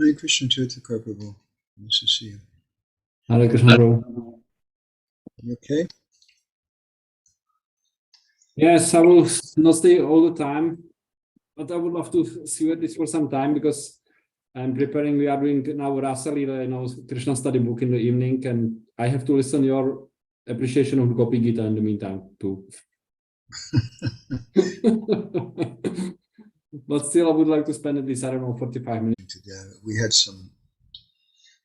Hare Krishna Tirthakar Prabhu. Nice to see you. Hare Krishna Prabhu. You okay? Yes, I will not stay all the time, but I would love to see this for some time because I'm preparing. We are doing now Rasa Lila, Krishna study book in the evening, and I have to listen your appreciation of Gopi Gita in the meantime too. But still, I would like to spend at least, I don't know, 45 minutes. We had some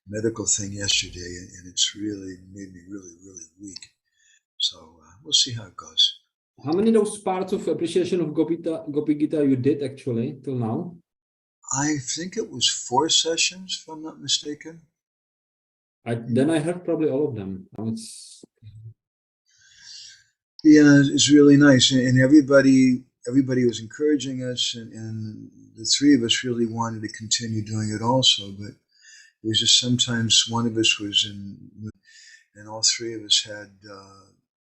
medical thing yesterday, and it's really made me really weak. So we'll see how it goes. How many of those parts of appreciation of Gopi Gita you did actually till now? I think it was 4 sessions, if I'm not mistaken. Then I heard probably all of them. Yeah, it's really nice, and everybody was encouraging us, and the 3 of us really wanted to continue doing it also, but it was just sometimes one of us was in, and all 3 of us had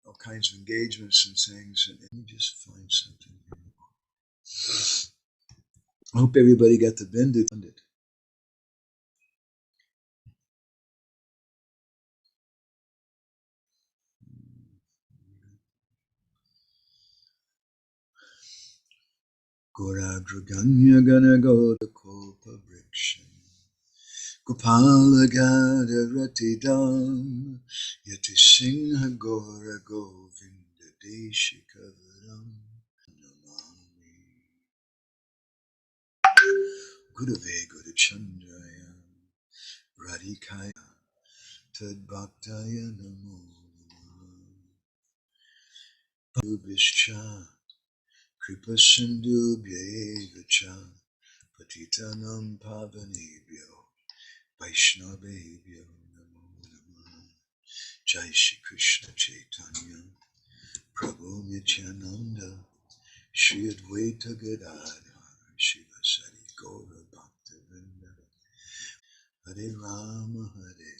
all kinds of engagements and things, and let me just find something. I hope everybody got the bindu. Goradraganya gana goda kopa briksham Gopala gada ratidam Yati singha gora govinda deshikavaram Namami Gurave Gurachandraya Radhikaya Tadbhaktaya Namo Bhubhischa Kripa Sindhu Bhyevacha Patitanam Pavanebhyo Vaishnavebhyo Namo Namah Jai Shri Krishna Chaitanya Prabhu Nityananda Shri Advaita Gadadhara Shiva Sari Gaura Bhaktivinode Hare Rama Hare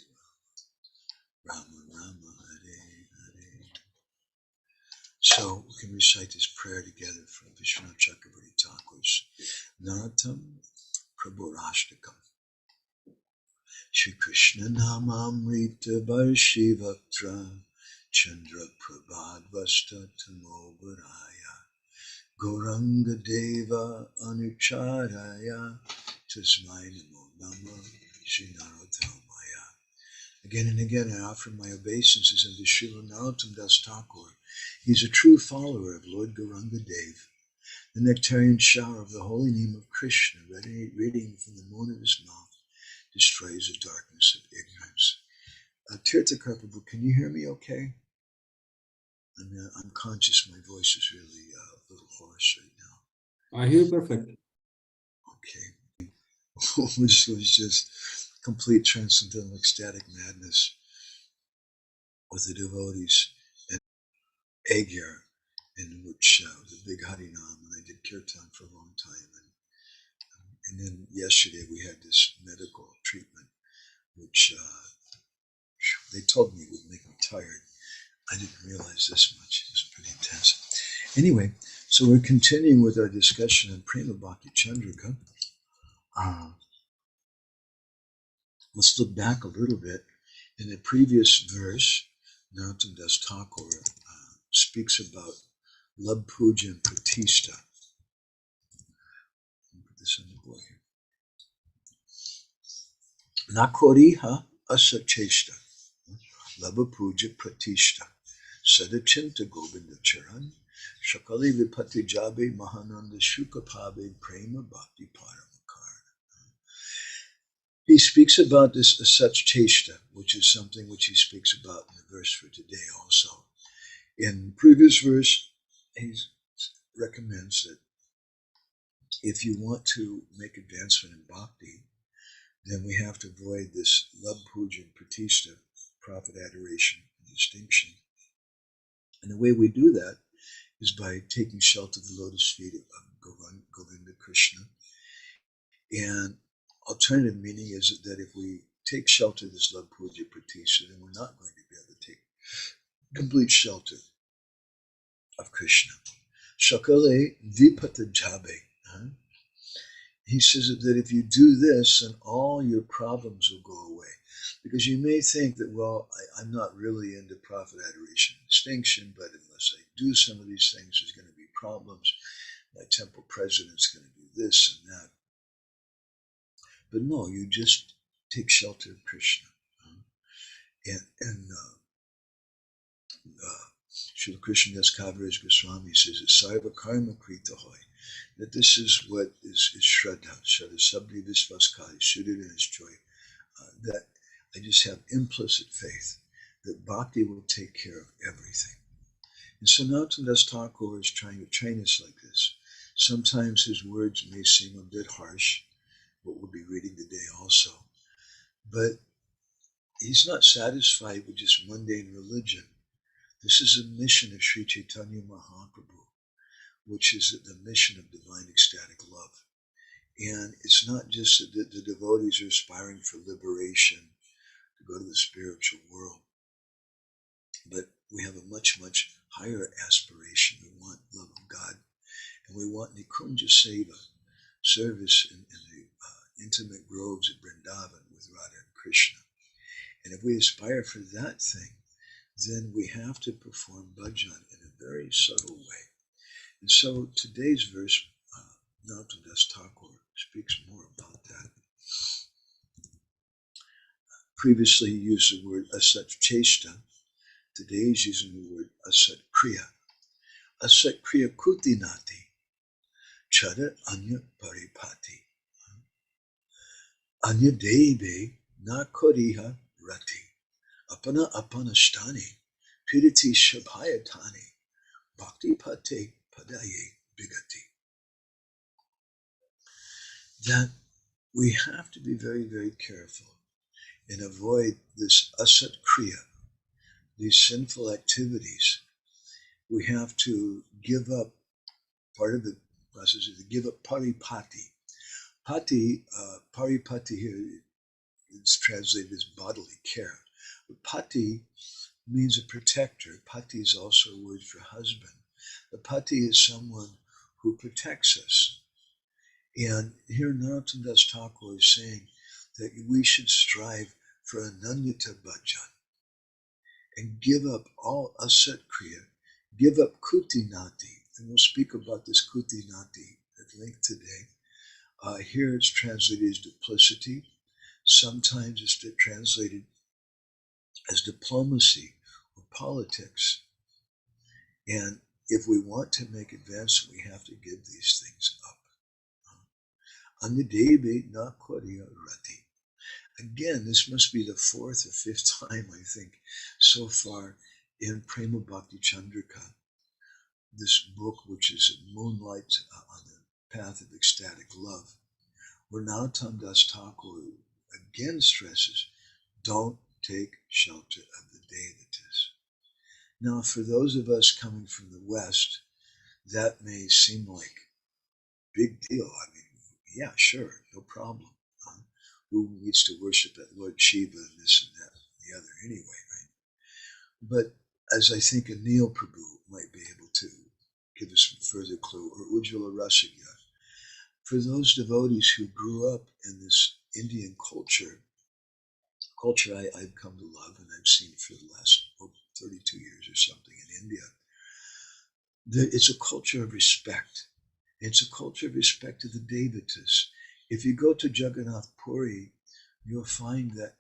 Rama Rama Hare Hare. So we can recite this prayer together from Vishwanath Chakravarti Thakur's Narottam Prabhu-rashtakam. Shri Krishna Namamrita Varshivaktra Chandra Prabhad Vasta Tamobaraya Gauranga Deva Anucharaya Tasmai Namo Nama Shri Narottamaya. Again and again I offer my obeisances unto Srila Narottam Das Thakur. He is a true follower of Lord Gauranga Dev. The nectarian shower of the holy name of Krishna, radiating from the moon of his mouth, destroys the darkness of ignorance. Tirthakar Prabhu, can you hear me okay? I'm conscious my voice is really a little hoarse right now. I hear perfect. Okay. It was just complete transcendental ecstatic madness with the devotees and Agyar, in which was a big Harinam, and I did kirtan for a long time. And then yesterday we had this medical treatment, which they told me would make me tired. I didn't realize this much. It was pretty intense. Anyway, so we're continuing with our discussion on Prema-bhakti-candrika. Let's look back a little bit. In the previous verse, Narottam Das Thakur speaks about love, puja, and pratishta. Put this on the board here. Nakoriha asacheshta. Lava puja pratishta. Sadachinta Govinda Charan. Shakali vipati jabe mahananda shukapabe prema bhakti paramakar. He speaks about this asat-kriya, which is something which he speaks about in the verse for today also. In the previous verse, he recommends that if you want to make advancement in bhakti, then we have to avoid this love, puja, and pratishta, profit, adoration, and distinction. And the way we do that is by taking shelter of the lotus feet of Govinda Krishna. And alternative meaning is that if we take shelter of this love, puja, pratishta, then we're not going to be able to take complete shelter of Krishna. Shakale vipata jabe. he says that if you do this, then all your problems will go away. Because you may think that, well, I'm not really into profit, adoration, and distinction, but unless I do some of these things, there's going to be problems. My temple president's going to do this and that. But no, you just take shelter of Krishna. And Srila Krishna Das Goswami says that sarva karma krita hoy, that this is what is Shraddha, Shraddha Sabri Visvaskali, Shuddha in his joy, that I just have implicit faith that bhakti will take care of everything. And so Narottam Das Thakur is trying to train us like this. Sometimes his words may seem a bit harsh, what we'll be reading today also, but he's not satisfied with just mundane religion. This is a mission of Sri Chaitanya Mahaprabhu, which is the mission of divine ecstatic love. And it's not just that the devotees are aspiring for liberation, to go to the spiritual world, but we have a much, much higher aspiration. We want love of God, and we want Nikunja Seva, service in the intimate groves at Vrindavan with Radha and Krishna. And if we aspire for that thing, then we have to perform bhajan in a very subtle way. And so today's verse, Narottam Das Thakur speaks more about that. Previously he used the word asat-cheshta. Today he's using the word asat-kriya. Asat-kriya Kuṭināṭi, chada anya paripati. Anya deve na koriha rati. Apana apanashtani, piriti shabhayatani, bhakti pate padaye bigati. That we have to be very, very careful and avoid this asat-kriya, these sinful activities. We have to give up, part of the process is to give up paripati. Pati, paripati here, it's translated as bodily care. But pati means a protector. Pati is also a word for husband. The pati is someone who protects us. And here Narottam Das Thakur is saying that we should strive for ananyata bhajan and give up all asat-kriya, give up Kuṭināṭi. And we'll speak about this Kuṭināṭi at length today. Here it's translated as duplicity. Sometimes it's translated as diplomacy or politics. And if we want to make advancement, we have to give these things up. Anudebe na koriya rati. Again, this must be the fourth or fifth time, I think, so far in Prema-bhakti-candrika, this book which is moonlight on the path of ecstatic love, where Narottam Das Thakur again stresses, don't take shelter of the devotees. Now, for those of us coming from the West, that may seem like a big deal. I mean, yeah, sure, no problem. Who needs to worship that Lord Shiva and this and that and the other anyway, right? But as I think Anil Prabhu might be able to give us some further clue, or Ujjvala Rasagya, for those devotees who grew up in this Indian culture I've come to love and I've seen for the last 32 years or something in India, it's a culture of respect. It's a culture of respect to the devotees. If you go to Jagannath Puri, you'll find that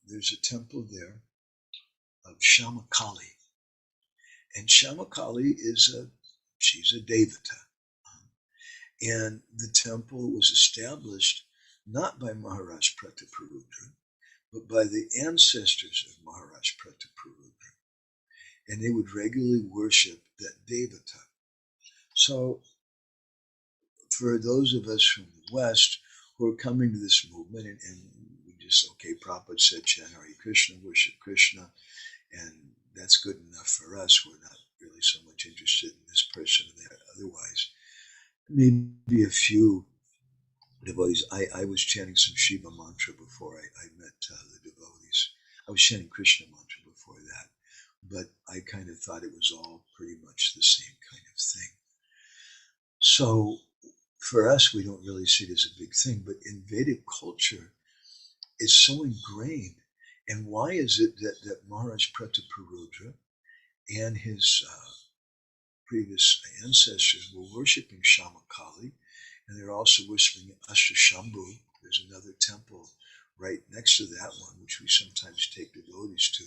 there's a temple there of Shamakali. And Shamakali she's a devata. And the temple was established not by Maharaj Prataparudra, but by the ancestors of Maharaj Prataparudra. And they would regularly worship that devata. So for those of us from the West who are coming to this movement, and we just, okay, Prabhupada said, chant Hare Krishna, worship Krishna, and that's good enough for us. We're not really so much interested in this person or that otherwise. Maybe a few devotees. I was chanting some Shiva mantra before I met the devotees. I was chanting Krishna mantra before that, but I kind of thought it was all pretty much the same kind of thing. So For us, we don't really see it as a big thing, but in Vedic culture, it's so ingrained. And why is it that Maharaj Prataparudra and his previous ancestors were worshipping Shamakali, and they're also worshipping Ashashambhu? There's another temple right next to that one, which we sometimes take devotees to,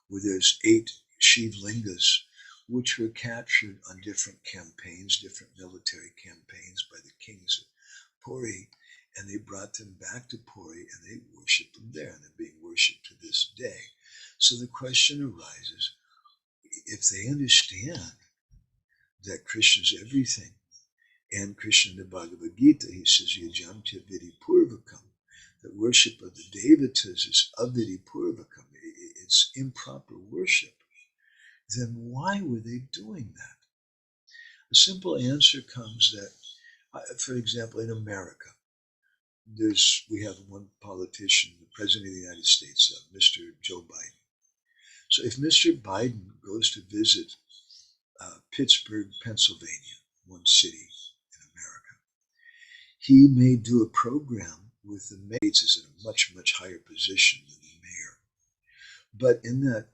where there's 8 Shiv Lingas, which were captured on different campaigns, different military campaigns by the kings of Puri, and they brought them back to Puri and they worshipped them there, and they're being worshipped to this day. So the question arises, if they understand that Krishna's everything, and Krishna in the Bhagavad Gita, he says, Yajamtya Vidi Purvakam, that worship of the devotees is avidi purvakam, it's improper worship, then why were they doing that? A simple answer comes that, for example, in America, we have one politician, the President of the United States, Mr. Joe Biden. So if Mr. Biden goes to visit Pittsburgh, Pennsylvania, one city in America, he may do a program with the mayor. Is in a much, much higher position than the mayor. But in that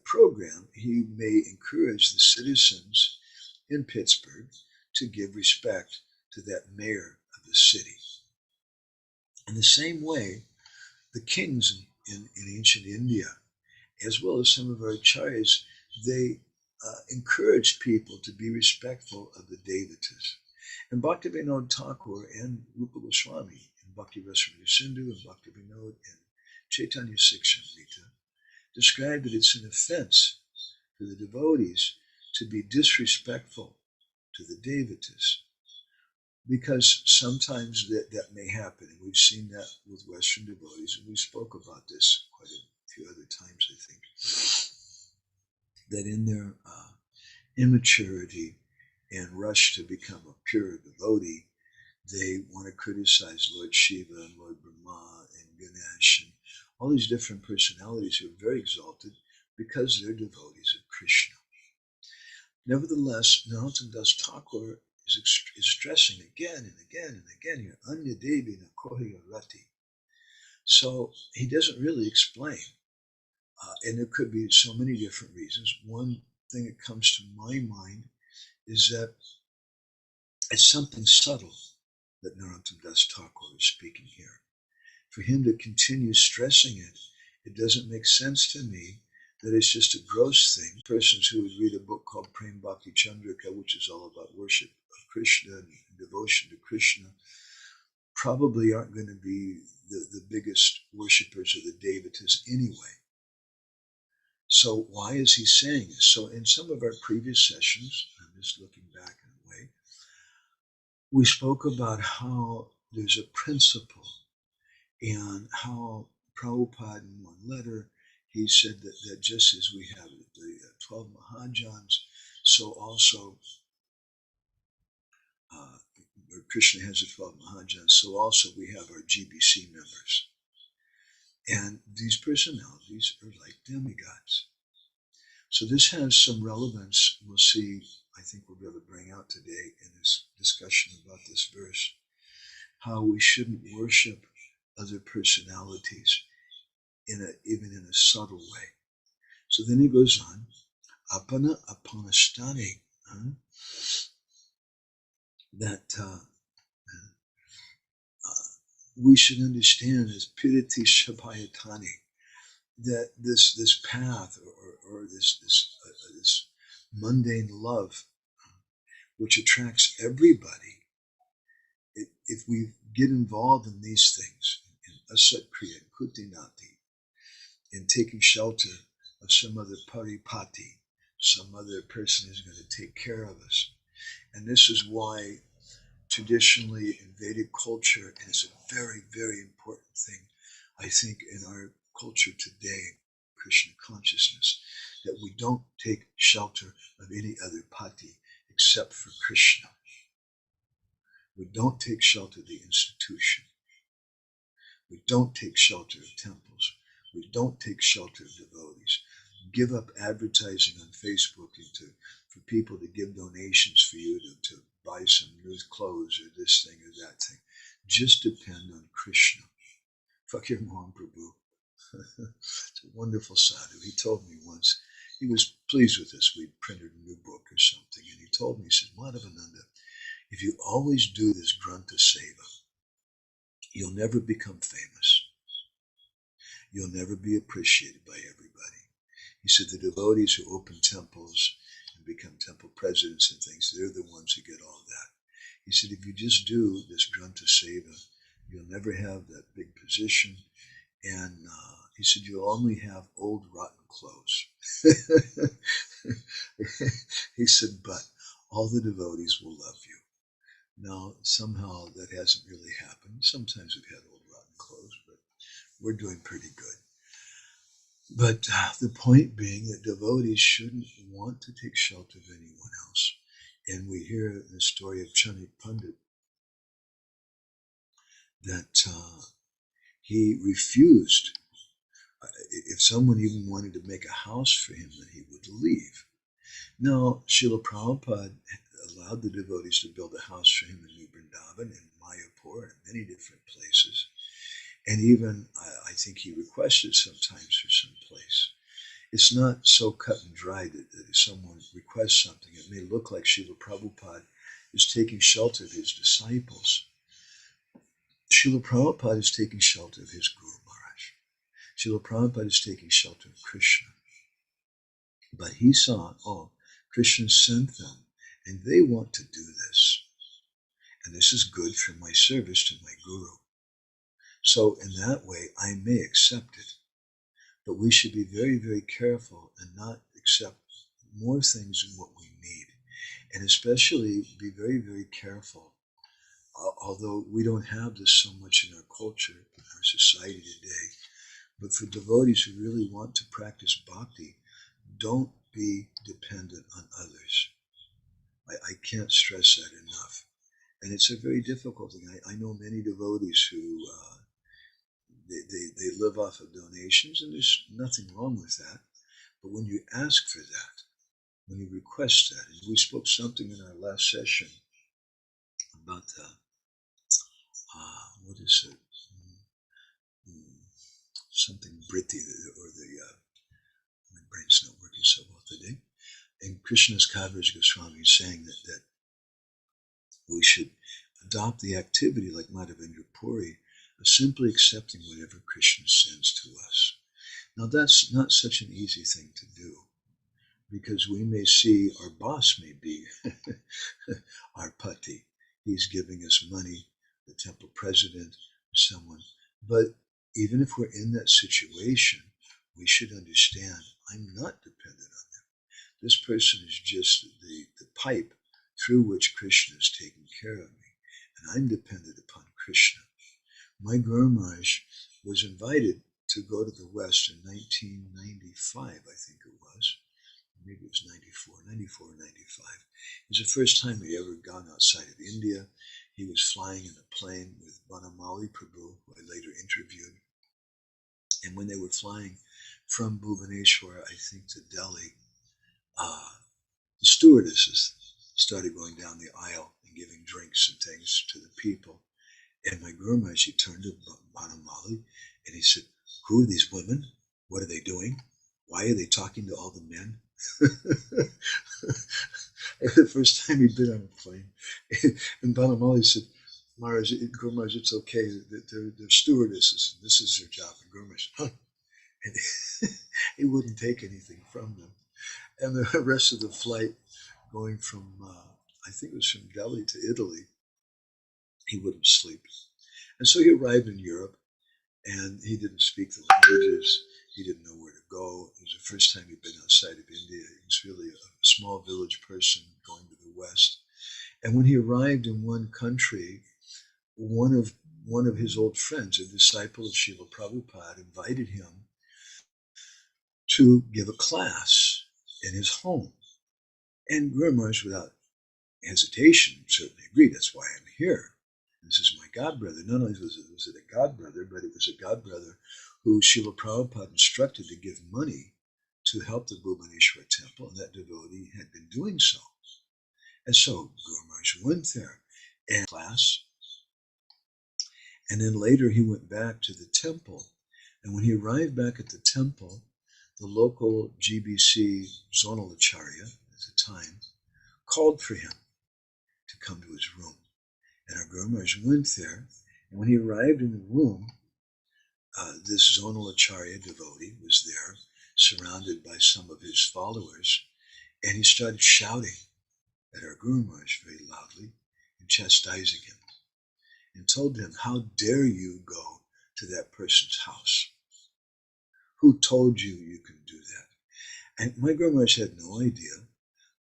program, he may encourage the citizens in Pittsburgh to give respect to that mayor of the city. In the same way, the kings in ancient India, as well as some of our acharyas, they encouraged people to be respectful of the devotees. And Bhaktivinode Thakur and Rupa Goswami in Bhakti Rasamrita Sindhu and Bhaktivinode and Chaitanya Siksamrita described that it's an offense for the devotees to be disrespectful to the devotees, because sometimes that may happen, and we've seen that with Western devotees, and we spoke about this quite a few other times, I think, that in their immaturity and rush to become a pure devotee, they want to criticize Lord Shiva and Lord Brahma and Ganesh and all these different personalities who are very exalted because they're devotees of Krishna. Nevertheless, Narottam Das Thakur is stressing again and again and again here, Anya Devi na Kohi Rati. So he doesn't really explain. And there could be so many different reasons. One thing that comes to my mind is that it's something subtle that Narottam Das Thakur is speaking here. For him to continue stressing it, it doesn't make sense to me that it's just a gross thing. Persons who would read a book called Prema-bhakti-candrika, which is all about worship of Krishna and devotion to Krishna, probably aren't going to be the biggest worshippers of the devotees anyway. So why is he saying this? So in some of our previous sessions, I'm just looking back in a way, we spoke about how there's a principle and how Prabhupada in one letter, he said that just as we have the 12 Mahajans, so also Krishna has the 12 Mahajans, so also we have our GBC members. And these personalities are like demigods. So this has some relevance, we'll see, I think we'll be able to bring out today in this discussion about this verse, how we shouldn't worship other personalities even in a subtle way. So then he goes on, apana apanastani, that we should understand as piriti shapayatani, that this path or this mundane love, which attracts everybody, if we get involved in these things, in Asat-kriya, Kuṭināṭi, in taking shelter of some other paripati, some other person who's going to take care of us. And this is why traditionally in Vedic culture, and it's a very, very important thing, I think, in our culture today, Krishna consciousness, that we don't take shelter of any other pati except for Krishna. We don't take shelter of the institution. We don't take shelter of temples. We don't take shelter of devotees. Give up advertising on Facebook for people to give donations for you to buy some new clothes or this thing or that thing. Just depend on Krishna. Fakir Mohan Prabhu. It's a wonderful sadhu. He told me once, he was pleased with us. We'd printed a new book or something, and he told me, he said, Madhavananda, if you always do this Granta Seva, you'll never become famous. You'll never be appreciated by everybody. He said the devotees who open temples and become temple presidents and things, they're the ones who get all that. He said, if you just do this Granta Seva, you'll never have that big position. And he said, you'll only have old, rotten clothes. He said, but all the devotees will love you. Now, somehow that hasn't really happened. Sometimes we've had old, rotten clothes, but we're doing pretty good. But the point being that devotees shouldn't want to take shelter of anyone else. And we hear the story of Chanik Pandit that he refused. If someone even wanted to make a house for him, then he would leave. Now, Srila Prabhupada allowed the devotees to build a house for him in New Vrindavan, in Mayapur, and many different places. And even, I think he requested sometimes for some place. It's not so cut and dry that if someone requests something, it may look like Srila Prabhupada is taking shelter of his disciples. Srila Prabhupada is taking shelter of his Guru Maharaj. Srila Prabhupada is taking shelter of Krishna. But he saw, oh, Krishna sent them, and they want to do this. And this is good for my service to my Guru. So in that way, I may accept it. But we should be very, very careful and not accept more things than what we need. And especially be very, very careful. Although we don't have this so much in our culture, in our society today, but for devotees who really want to practice bhakti, don't be dependent on others. I can't stress that enough. And it's a very difficult thing. I know many devotees who they live off of donations, and there's nothing wrong with that. But when you ask for that, when you request that, and we spoke something in our last session about what is it? Something Britti, or my brain's not working so well today. And Krishna's Kaviraj Goswami is saying that we should adopt the activity like Madhavendra Puri of simply accepting whatever Krishna sends to us. Now that's not such an easy thing to do, because we may see our boss may be our pati. He's giving us money, the temple president, someone. But even if we're in that situation, we should understand I'm not dependent on them. This person is just the pipe through which Krishna is taking care of me, and I'm dependent upon Krishna. My Guru Maharaj was invited to go to the West in 1995, I think it was. Maybe it was 94 or 95. It was the first time he'd ever gone outside of India. He was flying in a plane with Banamali Prabhu, who I later interviewed. And when they were flying from Bhubaneswar, I think, to Delhi, the stewardesses started going down the aisle and giving drinks and things to the people. And my Guru Maharaj, he turned to Banamali and he said, who are these women? What are they doing? Why are they talking to all the men? The first time he'd been on a plane. And Banamali said, Maharaj, Guru Maharaj, it's okay. They're stewardesses. And this is their job. And Guru Maharaj said, huh? And he wouldn't take anything from them. And the rest of the flight going from, I think it was from Delhi to Italy, he wouldn't sleep. And so he arrived in Europe, and he didn't speak the languages. He didn't know where to go. It was the first time he'd been outside of India. He was really a small village person going to the West. And when he arrived in one country, one of his old friends, a disciple of Srila Prabhupada, invited him to give a class in his home. And Guru Maharaj, without hesitation, certainly agreed. That's why I'm here. This is my godbrother. Not only was it a godbrother, but it was a godbrother who Srila Prabhupada instructed to give money to help the Bhubaneswar temple, and that devotee had been doing so. And so Guru Maharaj went there and class. And then later he went back to the temple. And when he arrived back at the temple, the local GBC zonal acharya at the time called for him to come to his room. And our Guru Maharaj went there. And when he arrived in the room, this zonal acharya devotee was there, surrounded by some of his followers. And he started shouting at our Guru Maharaj very loudly and chastising him, and told him, how dare you go to that person's house? Who told you you can do that? And my Guru Maharaj had no idea,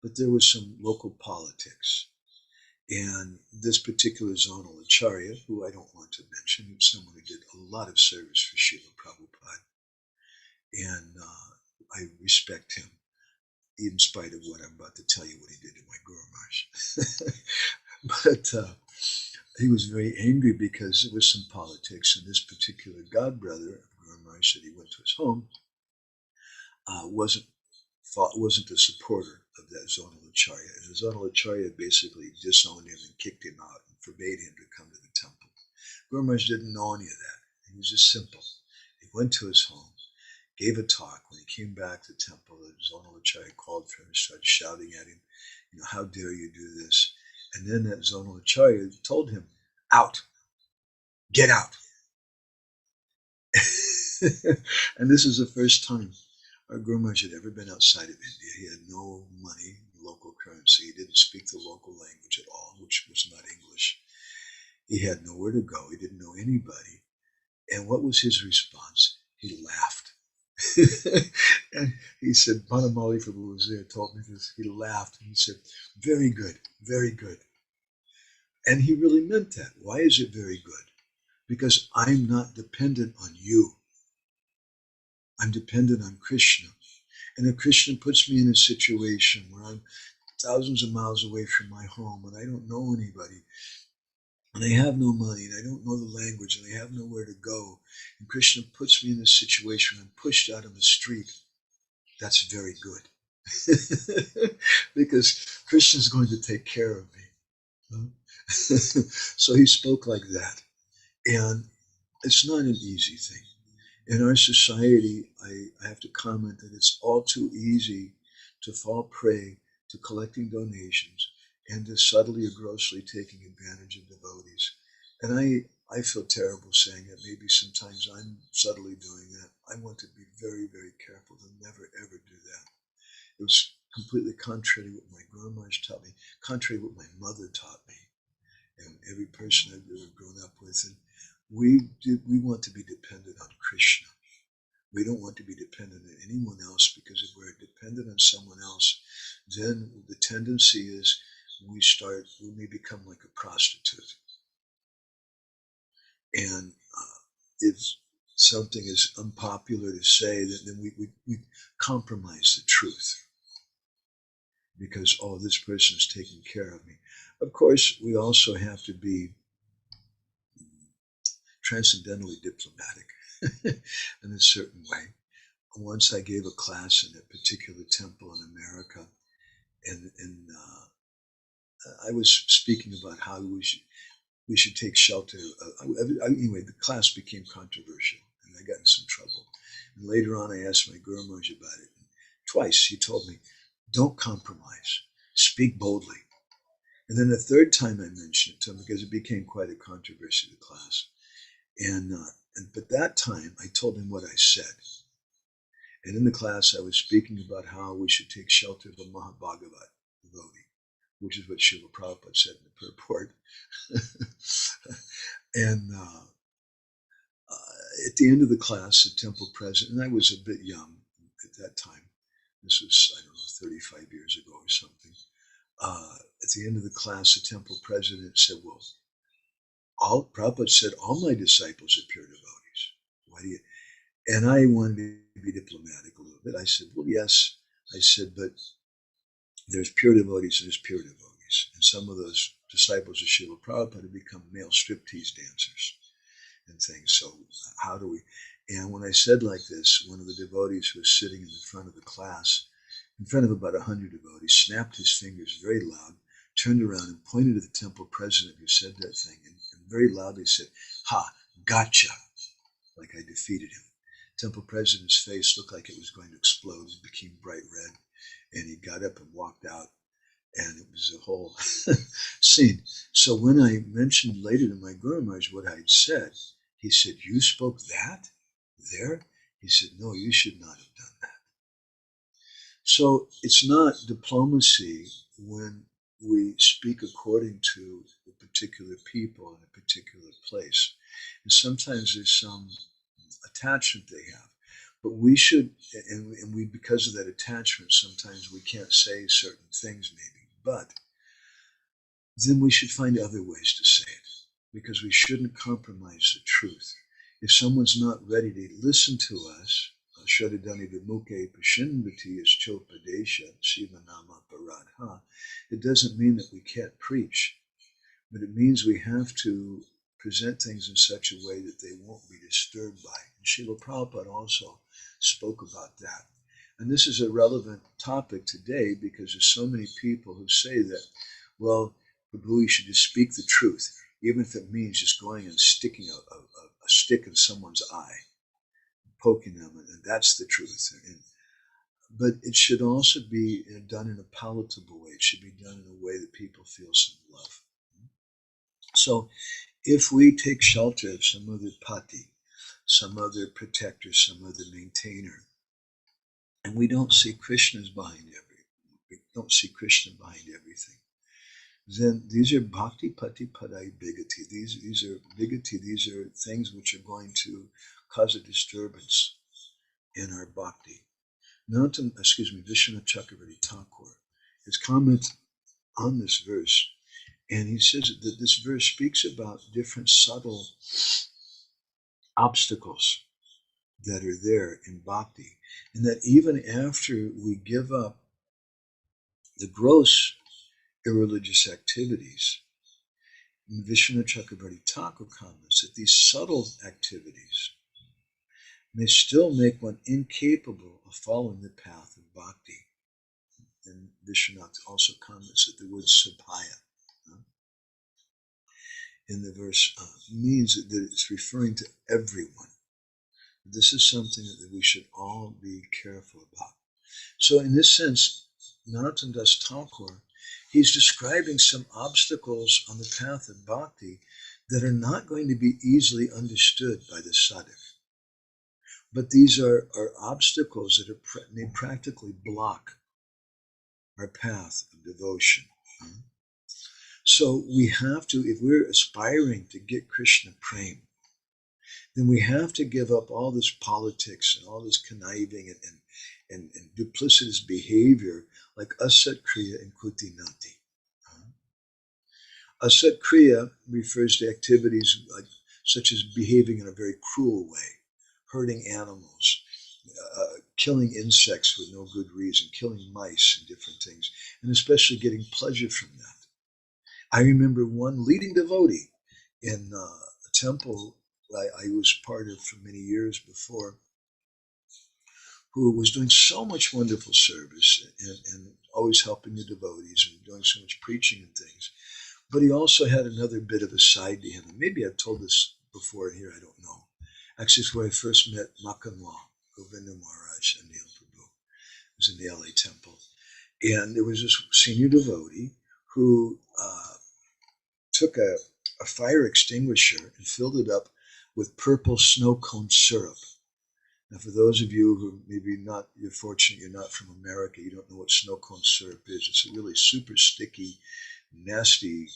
but there was some local politics. And this particular zonal acharya, who I don't want to mention, was someone who did a lot of service for Srila Prabhupada. And I respect him, in spite of what I'm about to tell you, what he did to my Guru Maharaj. But he was very angry because there was some politics, and this particular godbrother of Guru Maharaj that he went to his home wasn't a supporter of that zonal acharya. And the zonal acharya basically disowned him and kicked him out and forbade him to come to the temple. Guru Maharaj didn't know any of that. He was just simple. He went to his home, gave a talk. When he came back to the temple, the zonal acharya called for him and started shouting at him, how dare you do this? And then that zonal acharya told him, out, get out. And this is the first time our Guru Maharaj had ever been outside of India. He had no money, local currency. He didn't speak the local language at all, which was not English. He had nowhere to go. He didn't know anybody. And what was his response? He laughed. And he said, Banamali Prabhu was there, told me this. He laughed and he said, very good, very good. And he really meant that. Why is it very good? Because I'm not dependent on you. I'm dependent on Krishna. And if Krishna puts me in a situation where I'm thousands of miles away from my home and I don't know anybody, and I have no money, and I don't know the language, and I have nowhere to go, and Krishna puts me in a situation where I'm pushed out on the street, that's very good. Because Krishna's going to take care of me. So he spoke like that. And it's not an easy thing. In our society, I have to comment that it's all too easy to fall prey to collecting donations and to subtly or grossly taking advantage of devotees. And I feel terrible saying it. Maybe sometimes I'm subtly doing that. I want to be very, very careful to never, ever do that. It was completely contrary to what my Guru Maharaj taught me, contrary to what my mother taught me, and every person I've ever grown up with. And we want to be dependent on Krishna. We don't want to be dependent on anyone else, because if we're dependent on someone else, then the tendency is we may become like a prostitute. And if something is unpopular to say, then we compromise the truth. Because, this person is taking care of me. Of course, we also have to be transcendentally diplomatic in a certain way. Once I gave a class in a particular temple in America, and I was speaking about how we should take shelter. Anyway, the class became controversial, and I got in some trouble. And later on, I asked my Guru Maharaj about it. And twice he told me, don't compromise, speak boldly. And then the third time I mentioned it to him, because it became quite a controversy, the class. But that time I told him what I said. And in the class I was speaking about how we should take shelter of a Mahabhagavat devotee, which is what Srila Prabhupada said in the purport. And at the end of the class, the temple president, and I was a bit young at that time. This was, 35 years ago or something. At the end of the class, the temple president said, well, Prabhupada said, all my disciples are pure devotees. Why do you? And I wanted to be diplomatic a little bit. I said, well, yes. I said, but there's pure devotees and there's pure devotees. And some of those disciples of Srila Prabhupada have become male striptease dancers and things. So how do we? And when I said like this, one of the devotees who was sitting in the front of the class, in front of about 100 devotees, snapped his fingers very loud, turned around and pointed to the temple president who said that thing, and very loudly said, "Ha, gotcha," like I defeated him. Temple president's face looked like it was going to explode. It became bright red, and he got up and walked out, and it was a whole scene. So when I mentioned later to my Guru Maharaj what I had said, he said, "You spoke that there?" He said, "No, you should not have done that." So it's not diplomacy when we speak according to a particular people in a particular place. And sometimes there's some attachment they have. But we should, and we, because of that attachment, sometimes we can't say certain things maybe, but then we should find other ways to say it, because we shouldn't compromise the truth. If someone's not ready to listen to us, Shradadani Vimukhe Pashinvati is Chopadesha Shivanama Paradha, it doesn't mean that we can't preach, but it means we have to present things in such a way that they won't be disturbed by. And Srila Prabhupada also spoke about that. And this is a relevant topic today because there's so many people who say that, well, Prabhu, you should just speak the truth, even if it means just going and sticking a stick in someone's eye, poking them, and that's the truth. But it should also be done in a palatable way. It should be done in a way that people feel some love. So if we take shelter of some other pati, some other protector, some other maintainer, and we don't see Krishna's behind everything, then these are bhakti pati padai bigati. These are bigati. These are things which are going to cause a disturbance in our bhakti. Vishwanath Chakravarti Thakur, his comment on this verse, and he says that this verse speaks about different subtle obstacles that are there in bhakti, and that even after we give up the gross irreligious activities, Vishwanath Chakravarti Thakur comments that these subtle activities may still make one incapable of following the path of bhakti. And Vishwanath also comments that the word sabhaya in the verse means that it's referring to everyone. This is something that we should all be careful about. So in this sense, Narottam Das Thakur, he's describing some obstacles on the path of bhakti that are not going to be easily understood by the sadhak. But these are obstacles that may practically block our path of devotion. So we have to, if we're aspiring to get Krishna Prema, then we have to give up all this politics and all this conniving and duplicitous behavior like Asat-kriya and Kuṭināṭi. Asat-kriya refers to activities such as behaving in a very cruel way, hurting animals, killing insects with no good reason, killing mice and different things, and especially getting pleasure from that. I remember one leading devotee in a temple I was part of for many years before, who was doing so much wonderful service and always helping the devotees and doing so much preaching and things. But he also had another bit of a side to him. And maybe I've told this before here, I don't know. Actually, it's where I first met Makanwa, Govinda Maharaj, and Neil Prabhu. It was in the LA temple. And there was this senior devotee who took a fire extinguisher and filled it up with purple snow cone syrup. Now, for those of you who maybe not, you're fortunate you're not from America, you don't know what snow cone syrup is. It's a really super sticky, nasty,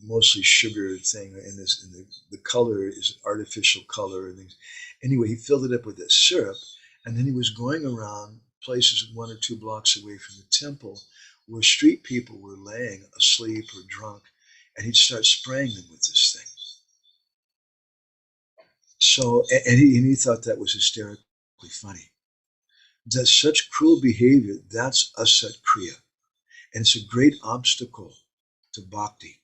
mostly sugar thing, and the color is artificial color and things. Anyway, he filled it up with that syrup, and then he was going around places 1 or 2 blocks away from the temple where street people were laying asleep or drunk, and he'd start spraying them with this thing. So, and he thought that was hysterically funny. That's such cruel behavior. That's Asat-kriya. And it's a great obstacle to bhakti.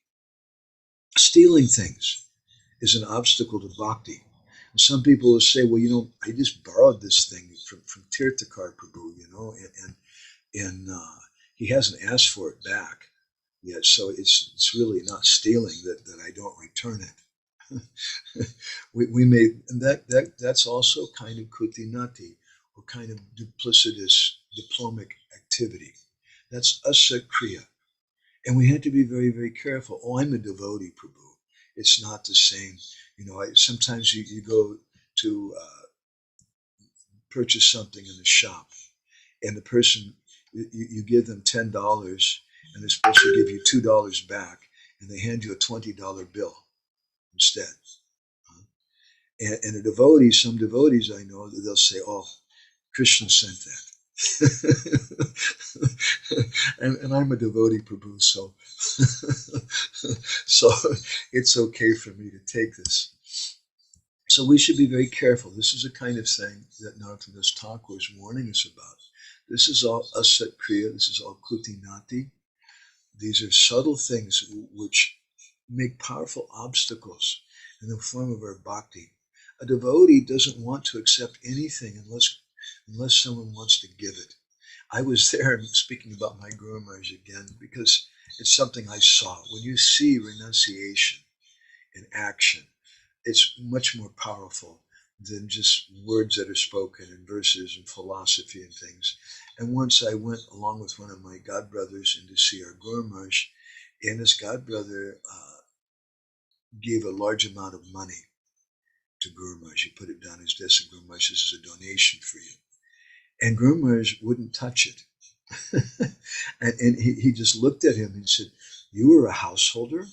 Stealing things is an obstacle to bhakti. And some people will say, well, I just borrowed this thing from Tirthakar Prabhu, and he hasn't asked for it back. Yeah, so it's really not stealing that I don't return it. we made, and that's also kind of Kuṭināṭi, or kind of duplicitous diplomic activity. That's Asat-kriya. And we had to be very, very careful. Oh, I'm a devotee, Prabhu. It's not the same. Sometimes you go to purchase something in the shop, and the person, you give them $10, and they're supposed to give you $2 back, and they hand you a $20 bill instead. And a devotee, some devotees I know, they'll say, "Oh, Krishna sent that." and I'm a devotee, Prabhu, so so it's okay for me to take this. So we should be very careful. This is a kind of thing that Narottam Das Thakur is warning us about. This is all Asat-kriya, this is all Kuṭināṭi. These are subtle things which make powerful obstacles in the form of our bhakti. A devotee doesn't want to accept anything unless someone wants to give it. I was there speaking about my Guru Maharaj again because it's something I saw. When you see renunciation in action, it's much more powerful than just words that are spoken in verses and philosophy and things. And once I went along with one of my godbrothers in to see our Guru Maharaj, and this godbrother gave a large amount of money to Guru Maharaj. He put it down his desk, and Guru Maharaj, this is a donation for you. And Guru Maharaj wouldn't touch it. and he just looked at him and said, "You are a householder?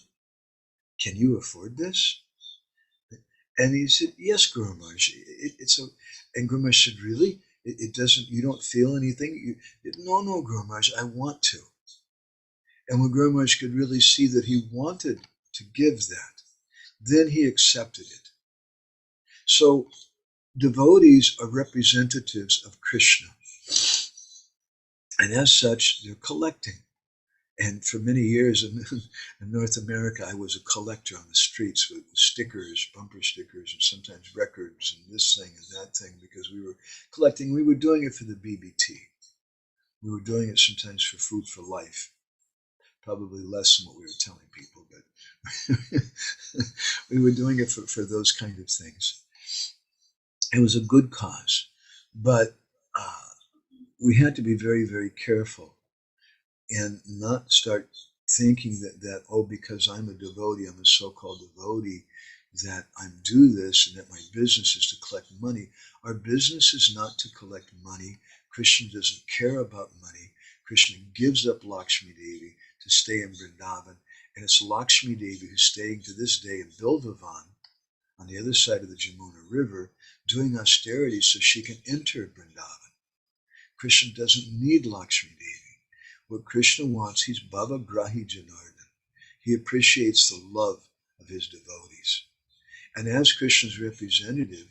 Can you afford this?" And he said, "Yes, Guru Maharaj. It's a." And Guru Maharaj said, "Really? It doesn't. You don't feel anything?" No, Guru Maharaj. I want to. And when Guru Maharaj could really see that he wanted to give that, then he accepted it. So devotees are representatives of Krishna. And as such, they're collecting. And for many years in North America, I was a collector on the streets with stickers, bumper stickers, and sometimes records and this thing and that thing, because we were collecting. We were doing it for the BBT. We were doing it sometimes for Food for Life. Probably less than what we were telling people, but we were doing it for those kind of things. It was a good cause, but we had to be very, very careful and not start thinking that, oh, because I'm a devotee, I'm a so-called devotee, that I'm do this and that my business is to collect money. Our business is not to collect money. Krishna doesn't care about money. Krishna gives up Lakshmi Devi to stay in Vrindavan, and it's Lakshmi Devi who's staying to this day in Bilvavan on the other side of the Jamuna River, doing austerity so she can enter Vrindavan. Krishna doesn't need Lakshmi Devi. What Krishna wants, he's Bhava Grahi Janardhan. He appreciates the love of his devotees. And as Krishna's representative,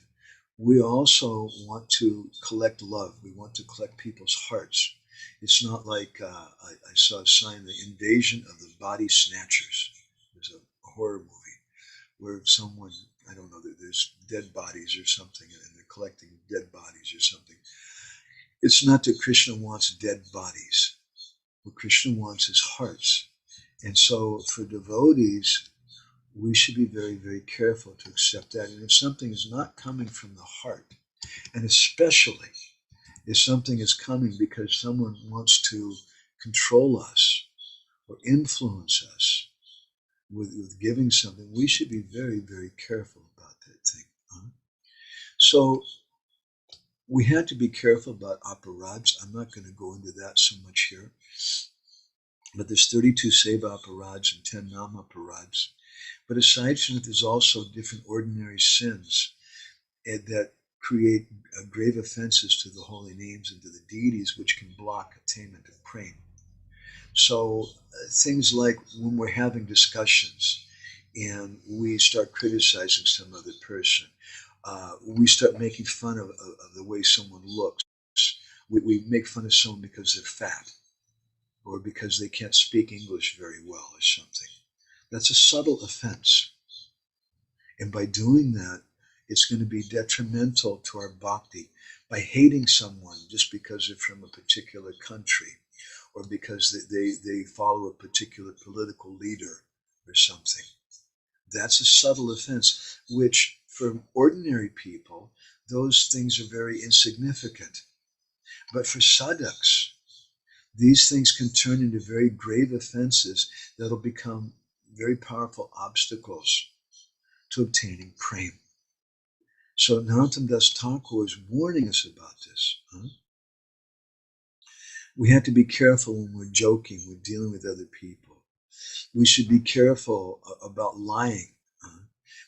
we also want to collect love. We want to collect people's hearts. It's not like I saw a sign, the invasion of the body snatchers. There's a horror movie where someone, I don't know, there's dead bodies or something, and they're collecting dead bodies or something. It's not that Krishna wants dead bodies. What Krishna wants is hearts. And so for devotees, we should be very, very careful to accept that. And if something is not coming from the heart, and especially if something is coming because someone wants to control us or influence us with giving something, we should be very, very careful about that thing. So we had to be careful about aparads. I'm not going to go into that so much here. But there's 32 seva aparads and 10 nama aparads. But aside from it, there's also different ordinary sins that create grave offenses to the holy names and to the deities, which can block attainment of prema. So things like when we're having discussions and we start criticizing some other person, we start making fun of the way someone looks. We make fun of someone because they're fat or because they can't speak English very well or something. That's a subtle offense. And by doing that, it's going to be detrimental to our bhakti. By hating someone just because they're from a particular country, or because they follow a particular political leader or something. That's a subtle offense, which for ordinary people, those things are very insignificant. But for sadhaks, these things can turn into very grave offenses that'll become very powerful obstacles to obtaining prema. So Narottam Das Thakur is warning us about this. We have to be careful when we're joking, we're dealing with other people. We should be careful about lying.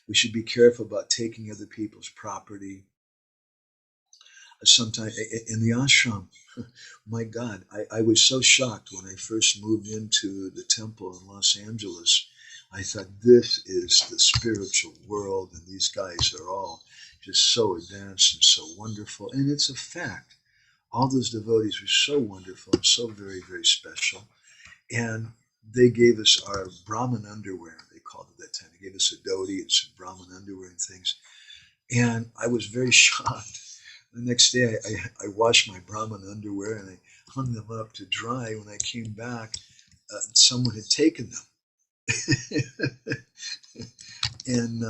We should be careful about taking other people's property. Sometimes in the ashram, my God, I was so shocked when I first moved into the temple in Los Angeles. I thought, this is the spiritual world, and these guys are all just so advanced and so wonderful. And it's a fact. All those devotees were so wonderful and so very, very special. And they gave us our Brahmin underwear, they called it that time. They gave us a dhoti and some Brahmin underwear and things. And I was very shocked. The next day, I washed my Brahmin underwear and I hung them up to dry. When I came back, someone had taken them. And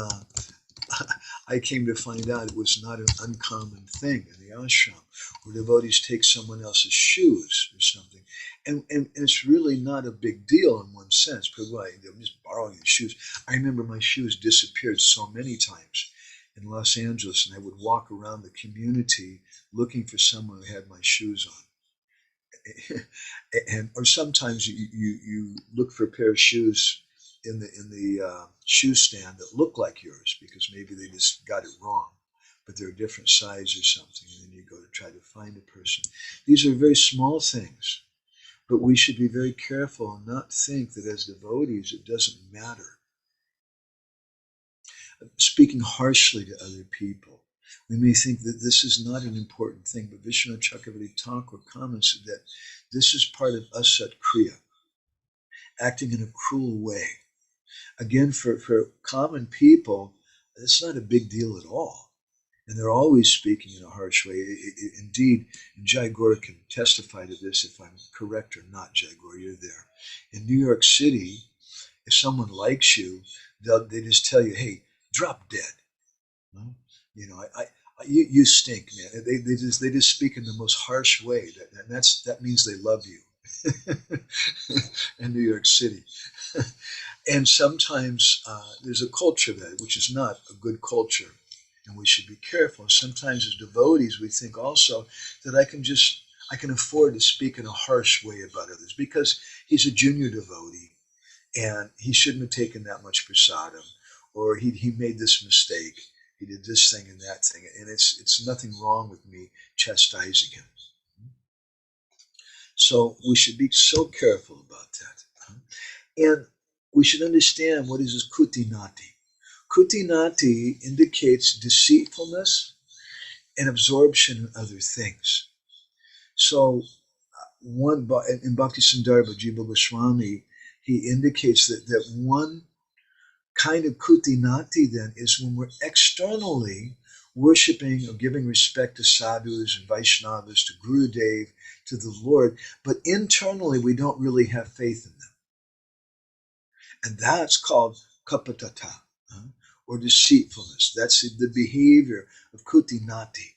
I came to find out it was not an uncommon thing in the ashram, where devotees take someone else's shoes or something. And it's really not a big deal in one sense. But why? I'm just borrowing the shoes. I remember my shoes disappeared so many times in Los Angeles, and I would walk around the community looking for someone who had my shoes on. Or sometimes you look for a pair of shoes in the shoe stand that look like yours, because maybe they just got it wrong, but they're a different size or something, and then you go to try to find a person. These are very small things, but we should be very careful and not think that as devotees it doesn't matter. Speaking harshly to other people, we may think that this is not an important thing, but Vishnu Chakravarti Thakur comments that this is part of Asat-kriya, acting in a cruel way. Again, for common people, it's not a big deal at all. And they're always speaking in a harsh way. Indeed, Jai Gaur can testify to this if I'm correct or not, Jai Gaur, you're there. In New York City, if someone likes you, they just tell you, hey, drop dead. You know, you stink, man. They just speak in the most harsh way. That means they love you in New York City. And sometimes there's a culture that, which is not a good culture, and we should be careful. Sometimes as devotees, we think also that I can afford to speak in a harsh way about others because he's a junior devotee and he shouldn't have taken that much prasadam, or he made this mistake, he did this thing and that thing, and it's nothing wrong with me chastising him. So we should be so careful about that. And we should understand what is this Kuṭināṭi. Kuṭināṭi indicates deceitfulness and absorption in other things. So in Bhakti-sundara Jiva Goswami, he indicates that one kind of Kuṭināṭi then is when we're externally worshipping or giving respect to sadhus and Vaishnavas, to gurudeva, to the Lord, but internally we don't really have faith in them. And that's called kapatata, or deceitfulness. That's the behavior of Kuṭināṭi.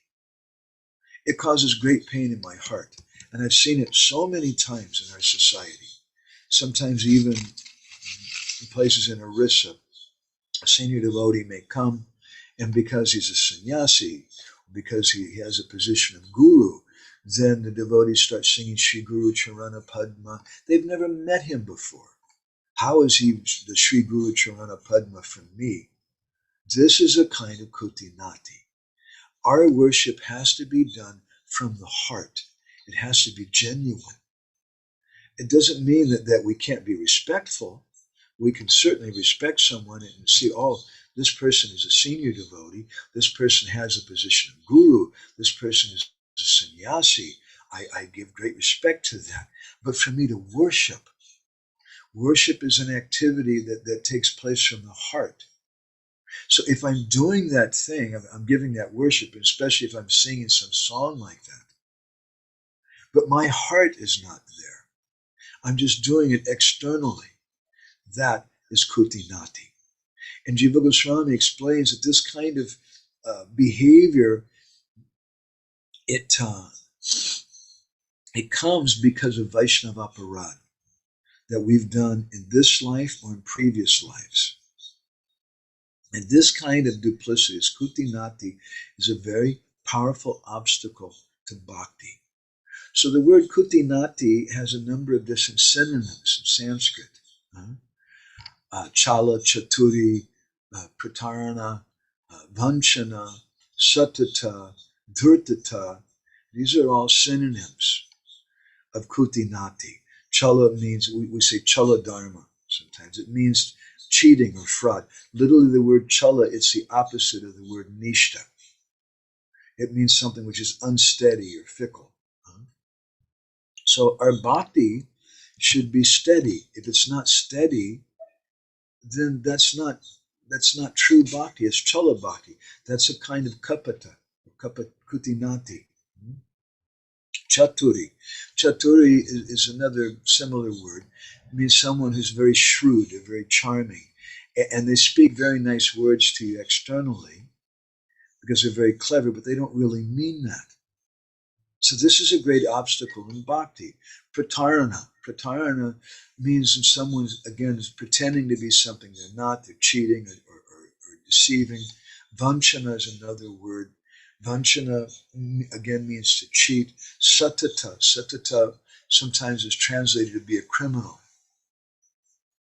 It causes great pain in my heart. And I've seen it so many times in our society. Sometimes even in places in Orissa, a senior devotee may come, and because he's a sannyasi, because he has a position of guru, then the devotees start singing Sri Guru Charana Padma. They've never met him before. How is he the Sri Guru Charana Padma from me? This is a kind of Kuṭināṭi. Our worship has to be done from the heart. It has to be genuine. It doesn't mean that we can't be respectful. We can certainly respect someone and see, oh, this person is a senior devotee. This person has a position of guru. This person is a sannyasi. I give great respect to that. But for me to worship is an activity that takes place from the heart. So if I'm doing that thing, I'm giving that worship, especially if I'm singing some song like that, but my heart is not there, I'm just doing it externally. That is Kuṭināṭi. And Jiva Goswami explains that this kind of behavior, it comes because of Vaishnava aparad that we've done in this life or in previous lives. And this kind of duplicity, Kuṭināṭi, is a very powerful obstacle to bhakti. So the word Kuṭināṭi has a number of different synonyms in Sanskrit. Chala, Chaturi, Pratarana, Vanchana, Satata, Dhurtata. These are all synonyms of Kuṭināṭi. Chala means, we say chala dharma sometimes. It means cheating or fraud. Literally the word chala, it's the opposite of the word nishta. It means something which is unsteady or fickle. So our bhakti should be steady. If it's not steady, then that's not true bhakti. It's chala bhakti. That's a kind of kapata, Kuṭināṭi. Chaturi. Chaturi is another similar word. It means someone who's very shrewd or very charming. And they speak very nice words to you externally because they're very clever, but they don't really mean that. So this is a great obstacle in bhakti. Pratarana. Pratarana means when someone, again, is pretending to be something they're not. They're cheating or deceiving. Vanchana is another word. Vanchana, again, means to cheat. Satata. Satata sometimes is translated to be a criminal.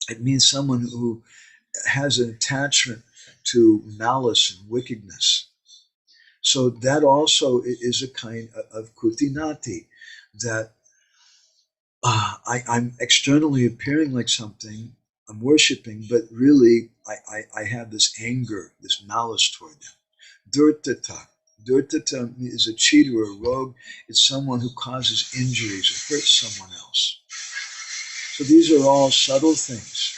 It means someone who has an attachment to malice and wickedness. So that also is a kind of Kuṭināṭi, that I'm externally appearing like something, I'm worshiping, but really I have this anger, this malice toward them. Dhurtata. Dhurtata is a cheater or a rogue. It's someone who causes injuries or hurts someone else. So these are all subtle things.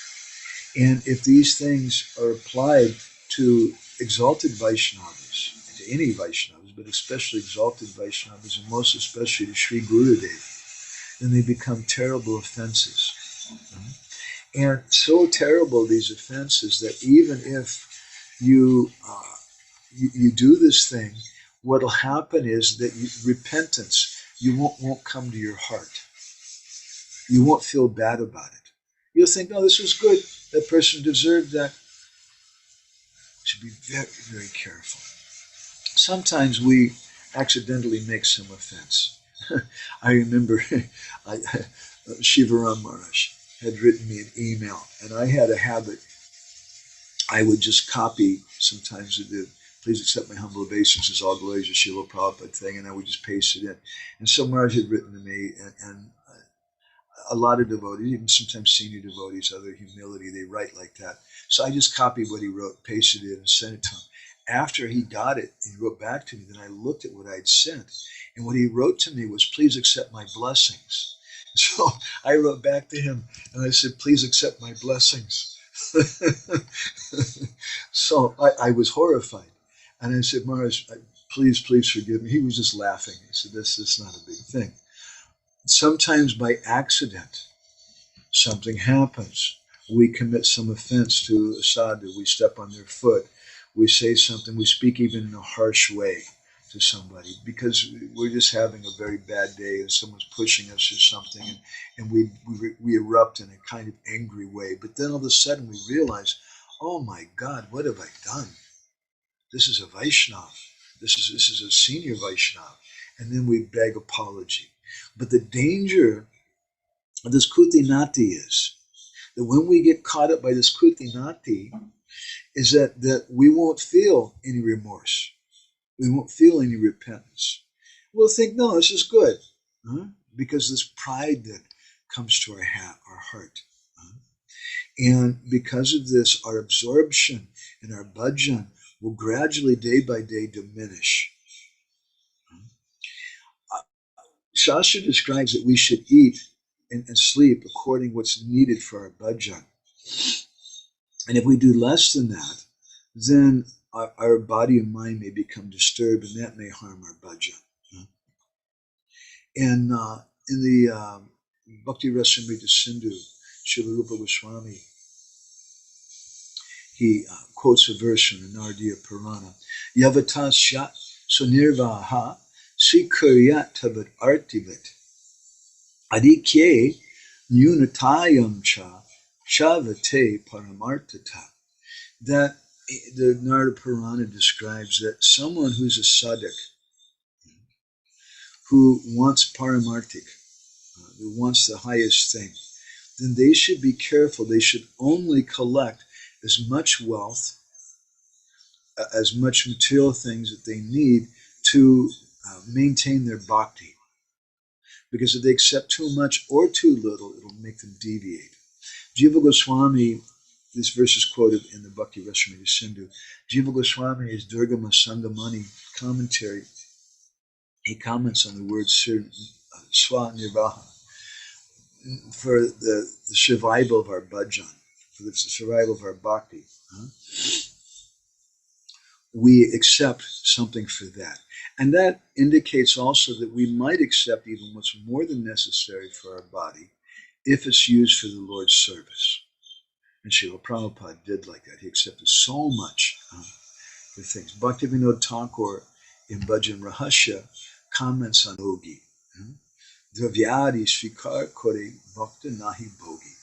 And if these things are applied to exalted Vaishnavas, to any Vaishnavas, but especially exalted Vaishnavas, and most especially to Sri Gurudeva, then they become terrible offenses. And so terrible, these offenses, that even if you do this thing, what will happen is that repentance, you won't come to your heart. You won't feel bad about it. You'll think, oh, this was good. That person deserved that. You should be very, very careful. Sometimes we accidentally make some offense. I remember Shivaram Maharaj had written me an email, and I had a habit. I would just copy sometimes the please accept my humble obeisances, all glories of Srila Prabhupada thing, and I would just paste it in. And so Maharaj had written to me, and a lot of devotees, even sometimes senior devotees, other humility, they write like that. So I just copied what he wrote, pasted it, and sent it to him. After he got it, and he wrote back to me, then I looked at what I'd sent. And what he wrote to me was, please accept my blessings. So I wrote back to him, and I said, please accept my blessings. So I was horrified. And I said, Maharaj, please forgive me. He was just laughing. He said, this is not a big thing. Sometimes by accident, something happens. We commit some offense to a sadhu. We step on their foot. We say something. We speak even in a harsh way to somebody because we're just having a very bad day and someone's pushing us or something, and we erupt in a kind of angry way. But then all of a sudden we realize, oh my God, what have I done? This is a Vaishnava. This is a senior Vaishnava. And then we beg apology. But the danger of this Kuṭināṭi is that when we get caught up by this Kuṭināṭi, is that we won't feel any remorse. We won't feel any repentance. We'll think, no, this is good. Because this pride that comes to our heart. And because of this, our absorption and our bhajan will gradually, day by day, diminish. Shastra describes that we should eat and sleep according to what's needed for our bhajan. And if we do less than that, then our body and mind may become disturbed, and that may harm our bhajan. And in the Bhakti Rasamrita Sindhu, Srila Rupa Goswami, he quotes a verse from the Nardiya Purana. Yavatasya sunirvaha sikuryat tavat artivat adikye nyunatayam cha shavate paramartata. That the Narada Purana describes that someone who's a sadhak, who wants paramartik, who wants the highest thing, then they should be careful. They should only collect as much wealth, as much material things that they need to maintain their bhakti. Because if they accept too much or too little, it'll make them deviate. Jiva Goswami, this verse is quoted in the Bhakti Rasamrita Sindhu. Jiva Goswami is Durgama Sangamani commentary. He comments on the word swa-nirvaha for the survival of our bhajan, for the survival of our bhakti. We accept something for that. And that indicates also that we might accept even what's more than necessary for our body if it's used for the Lord's service. And Srila Prabhupada did like that. He accepted so much for things. Bhaktivinode Thakur in Bhajan Rahasya comments on bhogi. Dravyadi svikar kore bhakta nahi bhogi.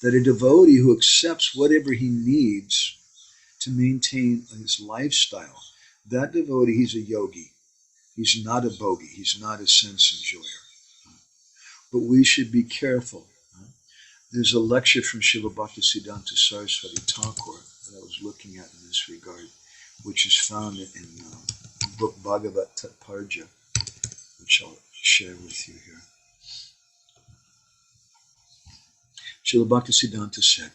That a devotee who accepts whatever he needs to maintain his lifestyle, that devotee, he's a yogi. He's not a bhogi. He's not a sense enjoyer. But we should be careful. There's a lecture from Srila Bhaktisiddhanta Saraswati Thakur that I was looking at in this regard, which is found in the book Bhagavat Tatparja, which I'll share with you here. Srila Bhaktisiddhanta said,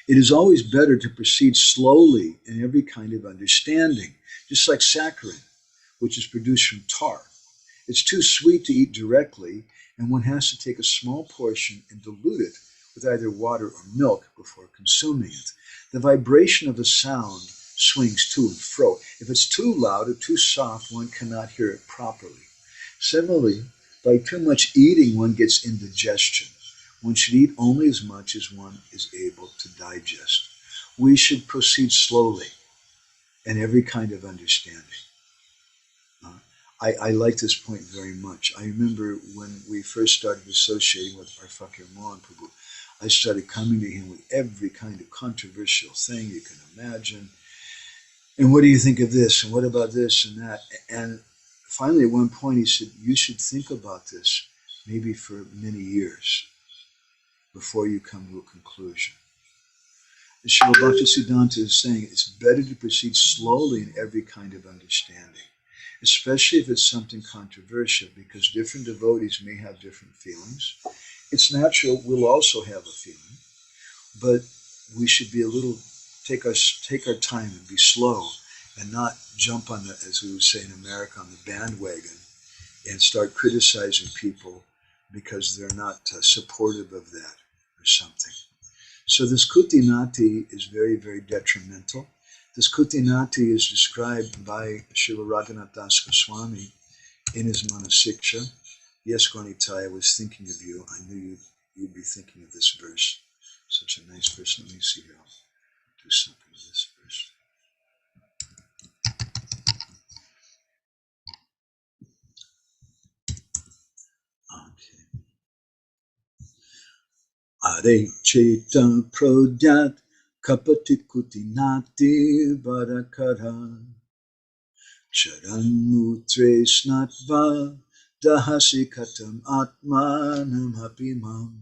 "It is always better to proceed slowly in every kind of understanding, just like saccharin, which is produced from tar. It's too sweet to eat directly, and one has to take a small portion and dilute it with either water or milk before consuming it. The vibration of the sound swings to and fro. If it's too loud or too soft, one cannot hear it properly. Similarly, by too much eating, one gets indigestion. One should eat only as much as one is able to digest. We should proceed slowly in every kind of understanding." I like this point very much. I remember when we first started associating with our Fakir Mohan Prabhu, I started coming to him with every kind of controversial thing you can imagine. And what do you think of this? And what about this and that? And finally, at one point, he said, "You should think about this maybe for many years before you come to a conclusion." And Srila Bhaktisiddhanta is saying it's better to proceed slowly in every kind of understanding, especially if it's something controversial, because different devotees may have different feelings. It's natural we'll also have a feeling, but we should be take our time and be slow and not jump on the, as we would say in America, on the bandwagon and start criticizing people because they're not supportive of that or something. So this Kuṭināṭi is very, very detrimental. This Kuṭināṭi is described by Srila Raghunath Das Goswami in his Manasiksha. Yes, Gaunitai, I was thinking of you. I knew you'd be thinking of this verse. Such a nice verse. Let me see here. I'll do something with this verse. Okay. Are Chetan Prodyat Kapati Kuṭināṭi Varakara Charanmutre Snatva Dahasi Katam Atmanam Hapimam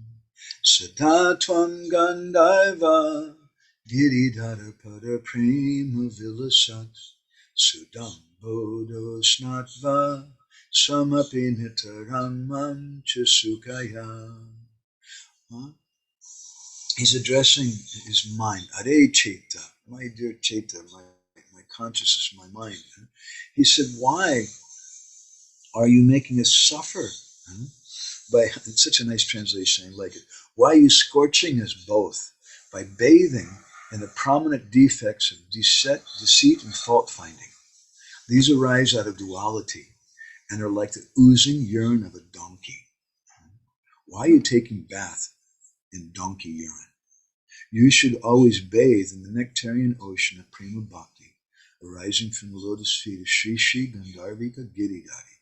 Sadatvam Gandhaiva Giridhara Pada Prema Vilasat Sudam Bodho Snatva Samapi Nitaramam Chasukaya. He's addressing his mind. Are Cheta, my dear Cheta, my consciousness, my mind. He said, why are you making us suffer? It's such a nice translation, I like it. Why are you scorching us both by bathing in the prominent defects of deceit and fault-finding? These arise out of duality and are like the oozing urine of a donkey. Why are you taking bath in donkey urine? You should always bathe in the nectarian ocean of Prema Bhakti, arising from the lotus feet of Sri Sri Gandharvika Giridhari.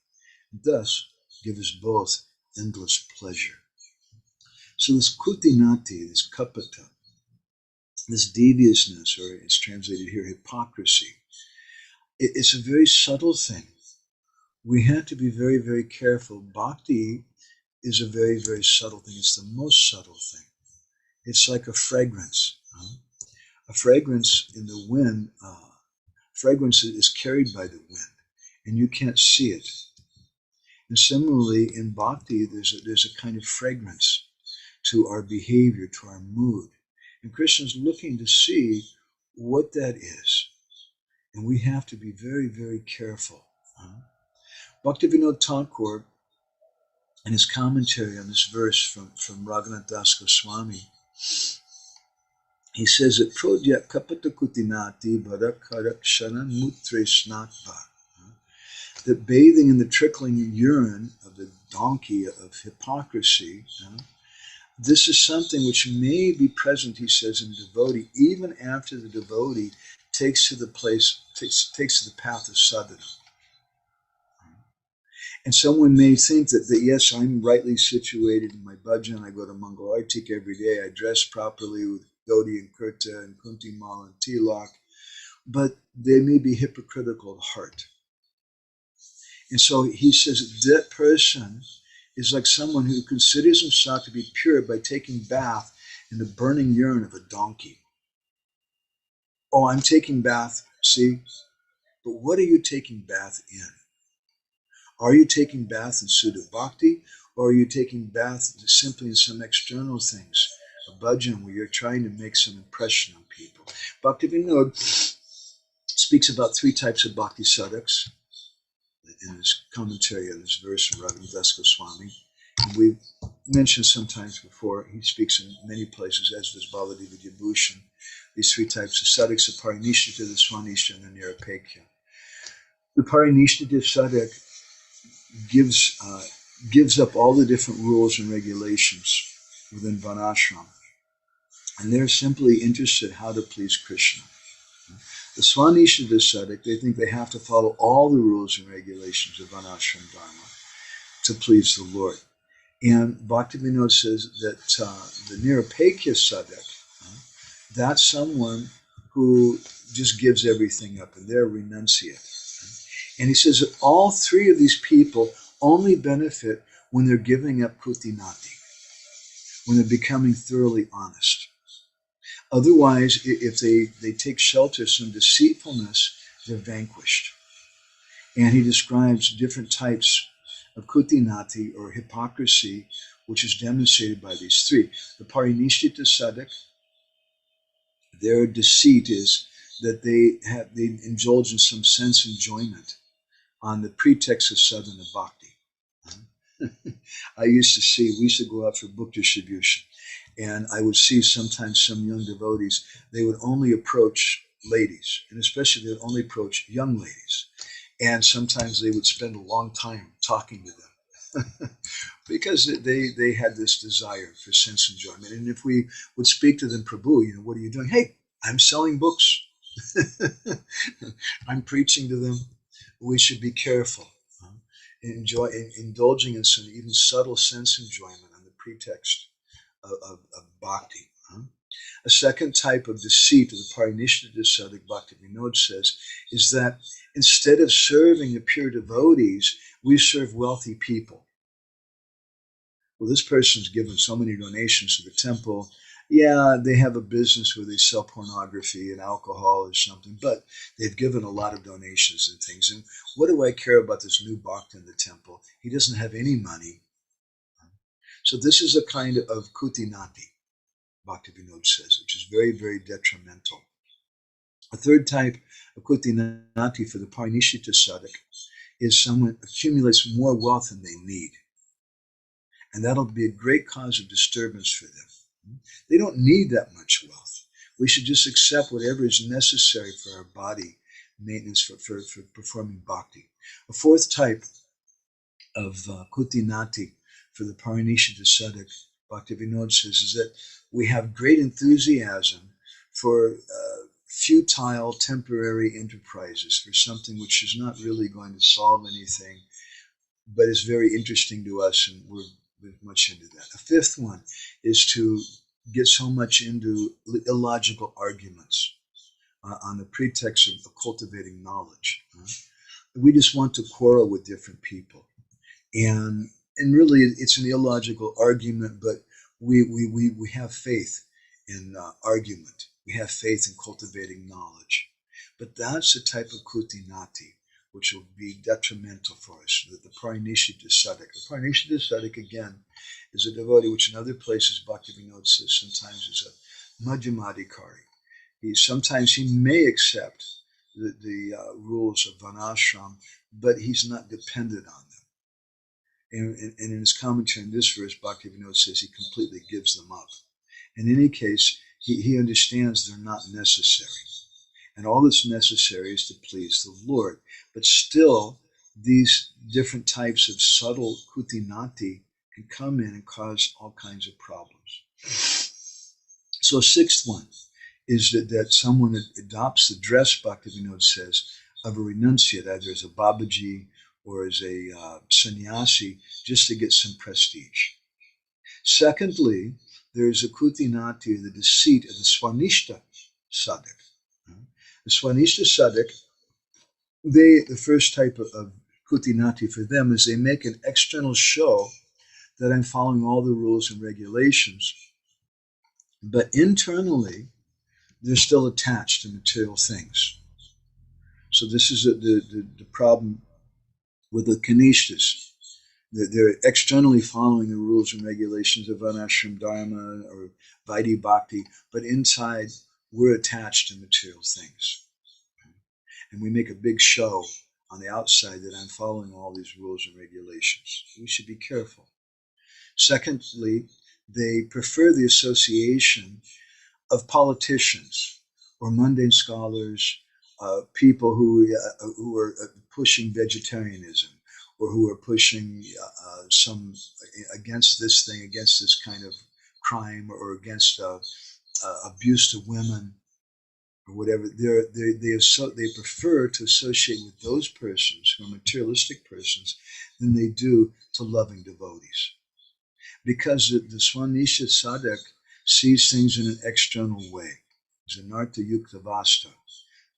Thus, give us both endless pleasure. So this Kuṭināṭi, this kapata, this deviousness, or it's translated here, hypocrisy, it's a very subtle thing. We have to be very, very careful. Bhakti is a very, very subtle thing. It's the most subtle thing. It's like a fragrance. A fragrance in the wind, fragrance is carried by the wind, and you can't see it. And similarly, in bhakti, there's a kind of fragrance to our behavior, to our mood. And Krishna's looking to see what that is. And we have to be very, very careful. Bhaktivinode Thakur, in his commentary on this verse from Raghunath Das Goswami, he says that Prodya kapata Kuṭināṭi bharakarakshanan mutre snatva, that bathing in the trickling urine of the donkey of hypocrisy, this is something which may be present, he says, in the devotee, even after the devotee takes to the path of sadhana. And someone may think that yes, I'm rightly situated in my bhajan, I go to Mangal Artik every day, I dress properly with dhoti and kurta and kunti mala and tilak, but they may be hypocritical at heart. And so he says that person is like someone who considers himself to be pure by taking bath in the burning urine of a donkey. Oh, I'm taking bath, see? But what are you taking bath in? Are you taking bath in Sudha Bhakti, or are you taking bath simply in some external things, a bhajan where you're trying to make some impression on people? Bhaktivinode speaks about 3 types of bhakti sadhaks in his commentary on this verse from Raghunath Das Goswami. And we've mentioned sometimes before, he speaks in many places, as does Baladeva Vibhushan, these 3 types of sadhaks, the Parinishita, the Swanishta, and the Nirapekya. The Parinishta sadhak gives up all the different rules and regulations within Varnashram. And they're simply interested how to please Krishna. The Swanishta sadhak, they think they have to follow all the rules and regulations of Varnashram Dharma to please the Lord. And Bhaktivinode says that the Nirapekya sadhak, that's someone who just gives everything up, and they're renunciate. And he says that all 3 of these people only benefit when they're giving up Kuṭināṭi, when they're becoming thoroughly honest. Otherwise, if they take shelter from some deceitfulness, they're vanquished. And he describes different types of Kuṭināṭi, or hypocrisy, which is demonstrated by these 3. The Parinishita sadhak, their deceit is that they indulge in some sense enjoyment on the pretext of sadhana bhakti. We used to go out for book distribution, and I would see sometimes some young devotees, they would only approach ladies, and especially they would only approach young ladies. And sometimes they would spend a long time talking to them because they had this desire for sense enjoyment. And if we would speak to them, Prabhu, what are you doing? Hey, I'm selling books. I'm preaching to them. We should be careful. Indulging in some even subtle sense enjoyment on the pretext of bhakti. A second type of deceit of the Parinishta sadhak, Bhaktivinode says, is that instead of serving the pure devotees, we serve wealthy people. Well, this person's given so many donations to the temple. Yeah, they have a business where they sell pornography and alcohol or something, but they've given a lot of donations and things. And what do I care about this new bhakta in the temple? He doesn't have any money. So this is a kind of Kuṭināṭi, Bhaktivinode says, which is very, very detrimental. A third type of Kuṭināṭi for the Parinishita sadhak is someone accumulates more wealth than they need. And that'll be a great cause of disturbance for them. They don't need that much wealth. We should just accept whatever is necessary for our body maintenance for performing bhakti. A fourth type of Kuṭināṭi for the Parinishita Sadhak, Bhaktivinode says, is that we have great enthusiasm for futile, temporary enterprises, for something which is not really going to solve anything, but is very interesting to us, and we're much into that. A fifth one is to get so much into illogical arguments on the pretext of cultivating knowledge. We just want to quarrel with different people. And really, it's an illogical argument, but we have faith in argument. We have faith in cultivating knowledge. But that's the type of Kuṭināṭi which will be detrimental for us. The Parinishita Sadhak. The Parinishita Sadhak, again, is a devotee which in other places Bhaktivinode says sometimes is a Madhyamadikari. Sometimes he may accept the rules of Varnashram, but he's not dependent on them. And in his commentary on this verse, Bhaktivinode says he completely gives them up. In any case, he understands they're not necessary. And all that's necessary is to please the Lord. But still, these different types of subtle Kuṭināṭi can come in and cause all kinds of problems. So a sixth one is that someone adopts the dress, Bhaktivinode says, of a renunciate, either as a Babaji or as a sannyasi, just to get some prestige. Secondly, there is a Kuṭināṭi, the deceit of the Svanishta Sadhak. The Svanishta Sadhak, the first type of Kuṭināṭi for them is they make an external show that I'm following all the rules and regulations, but internally, they're still attached to material things. So this is the problem with the Kanishtas. They're externally following the rules and regulations of Varnashram Dharma or Vaidhi Bhakti, but inside we're attached to material things. And we make a big show on the outside that I'm following all these rules and regulations. We should be careful. Secondly, they prefer the association of politicians or mundane scholars, people who are pushing vegetarianism, or who are pushing some against this thing, against this kind of crime, or against abuse to women, or whatever. They prefer to associate with those persons who are materialistic persons than they do to loving devotees, because the Svanishta Sadhak sees things in an external way. It's an Artha Yukta Vasta.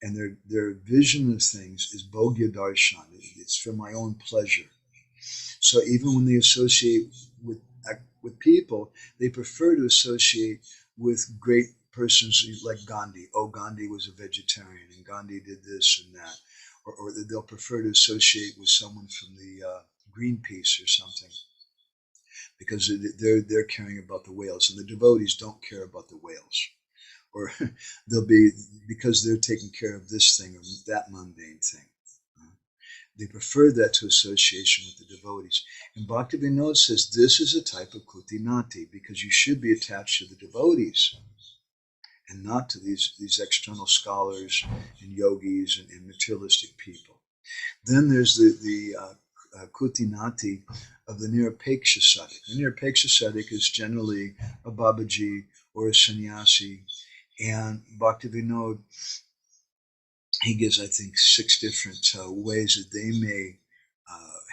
And their vision of things is Bhogya Darshan. It's for my own pleasure. So even when they associate with people, they prefer to associate with great persons like Gandhi. Oh, Gandhi was a vegetarian, and Gandhi did this and that. Or they'll prefer to associate with someone from the Greenpeace or something, because they're caring about the whales, and the devotees don't care about the whales. Or they'll be, because they're taking care of this thing or that mundane thing. They prefer that to association with the devotees. And Bhaktivinode says this is a type of Kuṭināṭi, because you should be attached to the devotees and not to these external scholars and yogis and materialistic people. Then there's the Kuṭināṭi of the Nirapeksha Sadhak. The Nirapeksha Sadhak is generally a Babaji or a sannyasi. And Bhaktivinode, he gives, I think, 6 different ways that they may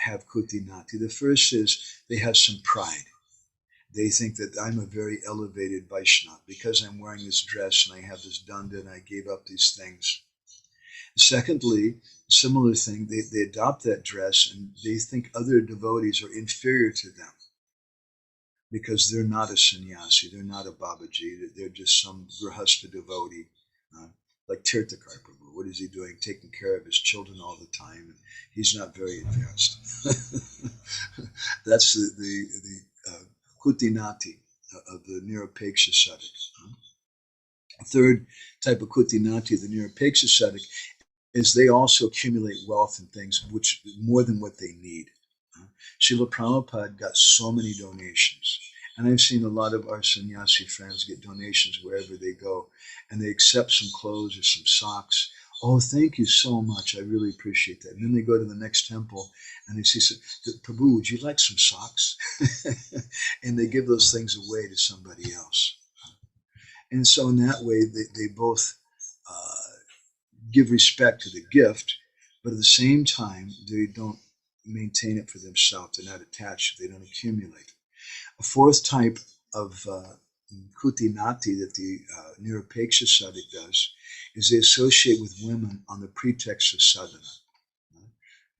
have Kuṭināṭi. The first is they have some pride. They think that I'm a very elevated Vaishnava because I'm wearing this dress and I have this danda and I gave up these things. Secondly, similar thing, they adopt that dress and they think other devotees are inferior to them, because they're not a sannyasi, they're not a Babaji, they're just some grihastha devotee, like Tirthakar Prabhu. What is he doing? Taking care of his children all the time, and he's not very advanced. That's the Kuṭināṭi of the Nirapeksha Sadhak. A third type of Kuṭināṭi, the Nirapeksha Sadhak, is they also accumulate wealth and things which more than what they need. Srila Prabhupada got so many donations. And I've seen a lot of our sannyasi friends get donations wherever they go. And they accept some clothes or some socks. oh, thank you so much. I really appreciate that. And then they go to the next temple and they say, Prabhu, would you like some socks? And they give those things away to somebody else. And so in that way, they both give respect to the gift, but at the same time, they don't maintain it for themselves. They're not attached. They don't accumulate. A fourth type of Kuṭināṭi that the Nirupeksha sadhak does is they associate with women on the pretext of sadhana.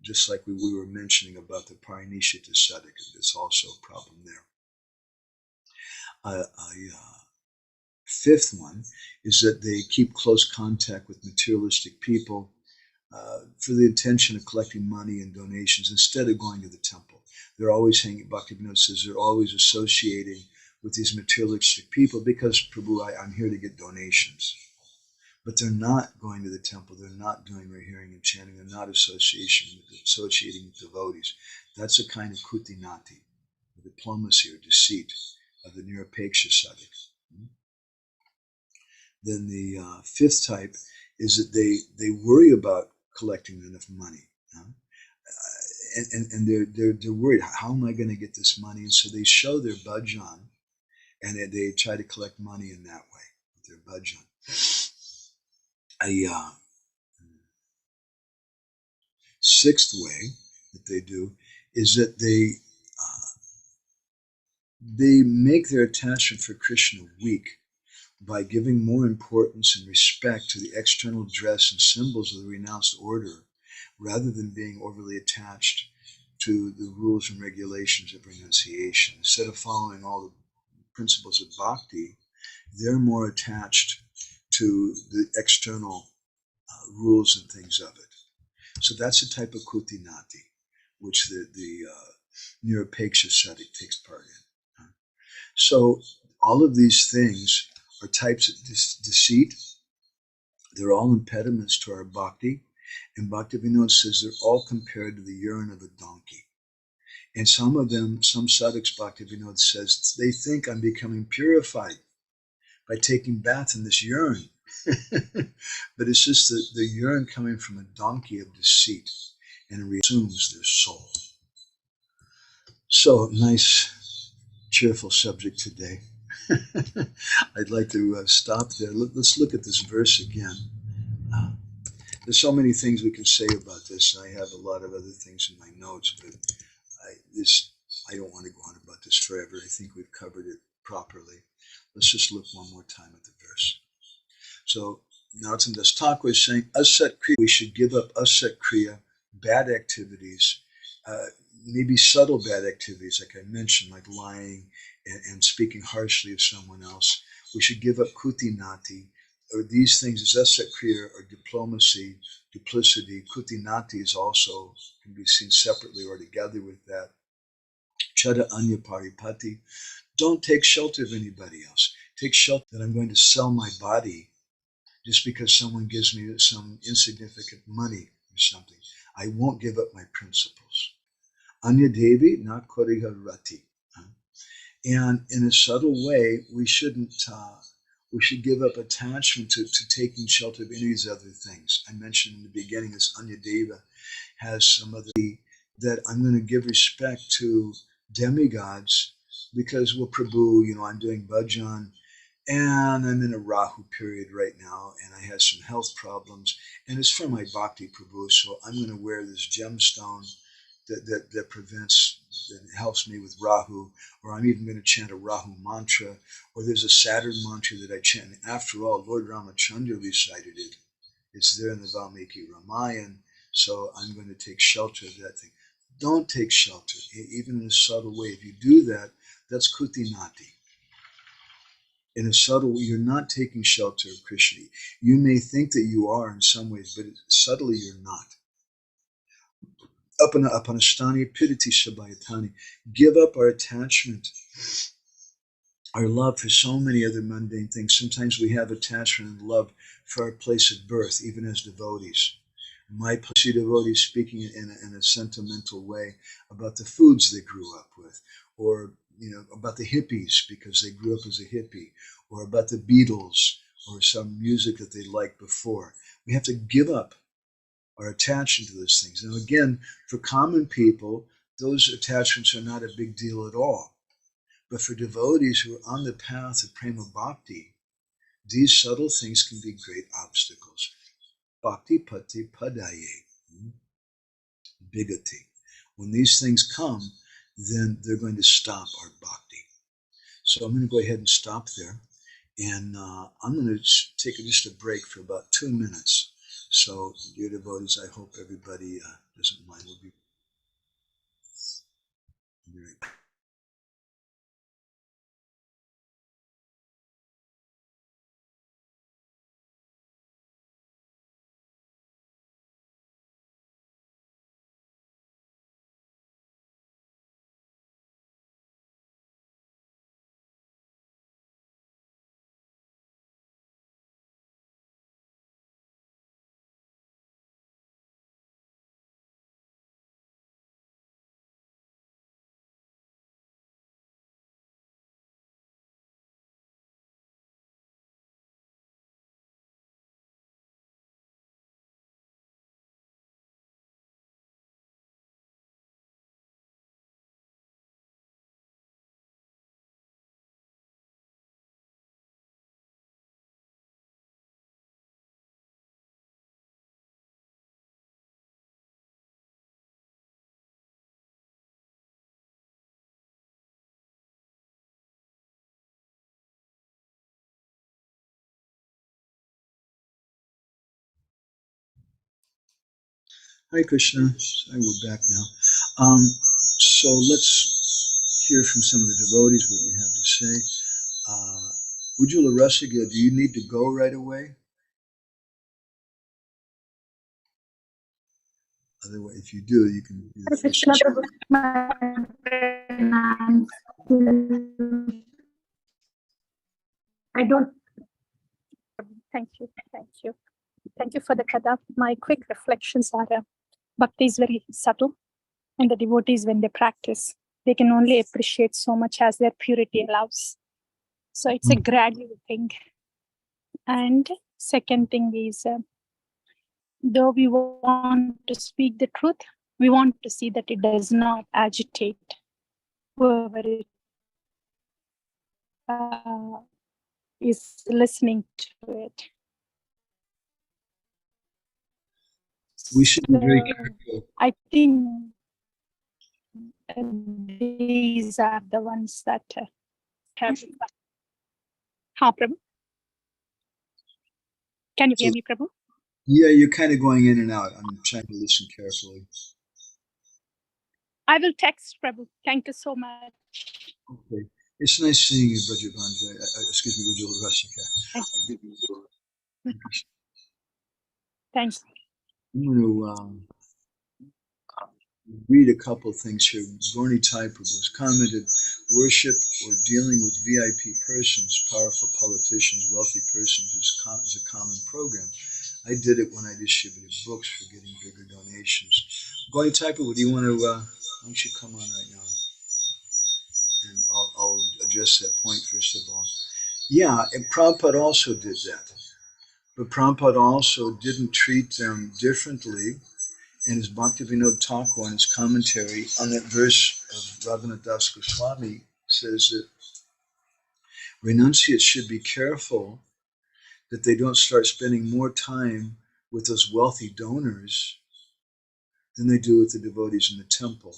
Just like we were mentioning about the Parinishita sadhak, there's also a problem there. Fifth one is that they keep close contact with materialistic people for the intention of collecting money and donations instead of going to the temple. They're always hanging, Bhaktivinode says, they're always associating with these materialistic people because, Prabhu, I'm here to get donations. But they're not going to the temple. They're not doing their hearing and chanting. They're not associating with devotees. That's a kind of Kuṭināṭi, diplomacy or deceit of the Nirupeksha sadhak. Then the fifth type is that they worry about collecting enough money. And they're worried, how am I going to get this money? And so they show their bhajan, and they try to collect money in that way with their bhajan. A sixth way that they do is that they make their attachment for Krishna weak by giving more importance and respect to the external dress and symbols of the renounced order, rather than being overly attached to the rules and regulations of renunciation. Instead of following all the principles of bhakti, they're more attached to the external rules and things of it. So that's a type of Kuṭināṭi, which the Nirupeksha sadhak takes part in. So all of these things are types of deceit. They're all impediments to our bhakti. And Bhaktivinode says they're all compared to the urine of a donkey. And some of them, some sadhaks, Bhaktivinode says, they think I'm becoming purified by taking bath in this urine. But it's just the urine coming from a donkey of deceit, and it resumes their soul. So, nice, cheerful subject today. I'd like to stop there. Let's look at this verse again. There's so many things we can say about this. I have a lot of other things in my notes, but I don't want to go on about this forever. I think we've covered it properly. Let's just look one more time at the verse. So Narottam Das Thakur is saying, Asat-kriya, we should give up Asat-kriya, bad activities, maybe subtle bad activities, like I mentioned, like lying and speaking harshly of someone else. We should give up Kuṭināṭi, or these things as Asat-kriya or diplomacy, duplicity. Kuṭināṭi is also, can be seen separately or together with that. Chada anya paripati. Don't take shelter of anybody else. Take shelter that I'm going to sell my body just because someone gives me some insignificant money or something. I won't give up my principles. Anya devi na koriha rati. And in a subtle way, we should give up attachment to taking shelter of any of these other things. I mentioned in the beginning, this Anya Deva has some other, that I'm going to give respect to demigods because, well, Prabhu, I'm doing bhajan and I'm in a Rahu period right now and I have some health problems and it's for my bhakti, Prabhu, so I'm going to wear this gemstone that prevents, that helps me with Rahu, or I'm even going to chant a Rahu mantra, or there's a Saturn mantra that I chant. And after all, Lord Ramachandra recited it. It's there in the Valmiki Ramayana, so I'm going to take shelter of that thing. Don't take shelter, even in a subtle way. If you do that, that's Kuṭināṭi. In a subtle way, you're not taking shelter of Krishna. You may think that you are in some ways, but subtly you're not. Apanasthani pidati shabayatani. Give up our attachment, our love for so many other mundane things. Sometimes we have attachment and love for our place of birth, even as devotees. My devotees speaking in a sentimental way about the foods they grew up with, or about the hippies because they grew up as a hippie, or about the Beatles, or some music that they liked before. We have to give up our attachment to those things. Now again, for common people, those attachments are not a big deal at all. But for devotees who are on the path of prema bhakti, these subtle things can be great obstacles. Bhakti pati padaye. Bigati. When these things come, then they're going to stop our bhakti. So I'm going to go ahead and stop there. And I'm going to take just a break for about 2 minutes. So, dear devotees, I hope everybody doesn't mind. We'll be right back. Hare Krishna. Sorry, we're back now. So let's hear from some of the devotees what you have to say. Ujjwala Rasika, do you need to go right away? Otherwise, if you do, you can do the first. I don't. Thank you. Thank you. Thank you for the katha. My quick reflections are bhakti is very subtle, and the devotees, when they practice, they can only appreciate so much as their purity allows. So it's a gradual thing. And second thing is, though we want to speak the truth, we want to see that it does not agitate whoever is listening to it. We should be very careful. I think these are the ones that have. Prabhu. Can you hear me, Prabhu? Yeah, you're kind of going in and out. I'm trying to listen carefully. I will text Prabhu. Thank you so much. Okay. It's nice seeing you, Brajaban. Excuse me, Ujjwala Rasika. Thanks. I'm going to read a couple things here. Gorni Taipa was commented, worship or dealing with VIP persons, powerful politicians, wealthy persons is a common program. I did it when I distributed books for getting bigger donations. Gorni Taipa, do you want to, why don't you come on right now? And I'll address that point first of all. Yeah, and Prabhupada also did that. But Prabhupada also didn't treat them differently. And his Bhaktivinode Thakur, in his commentary on that verse of Raghunath Das Goswami, says that renunciates should be careful that they don't start spending more time with those wealthy donors than they do with the devotees in the temple.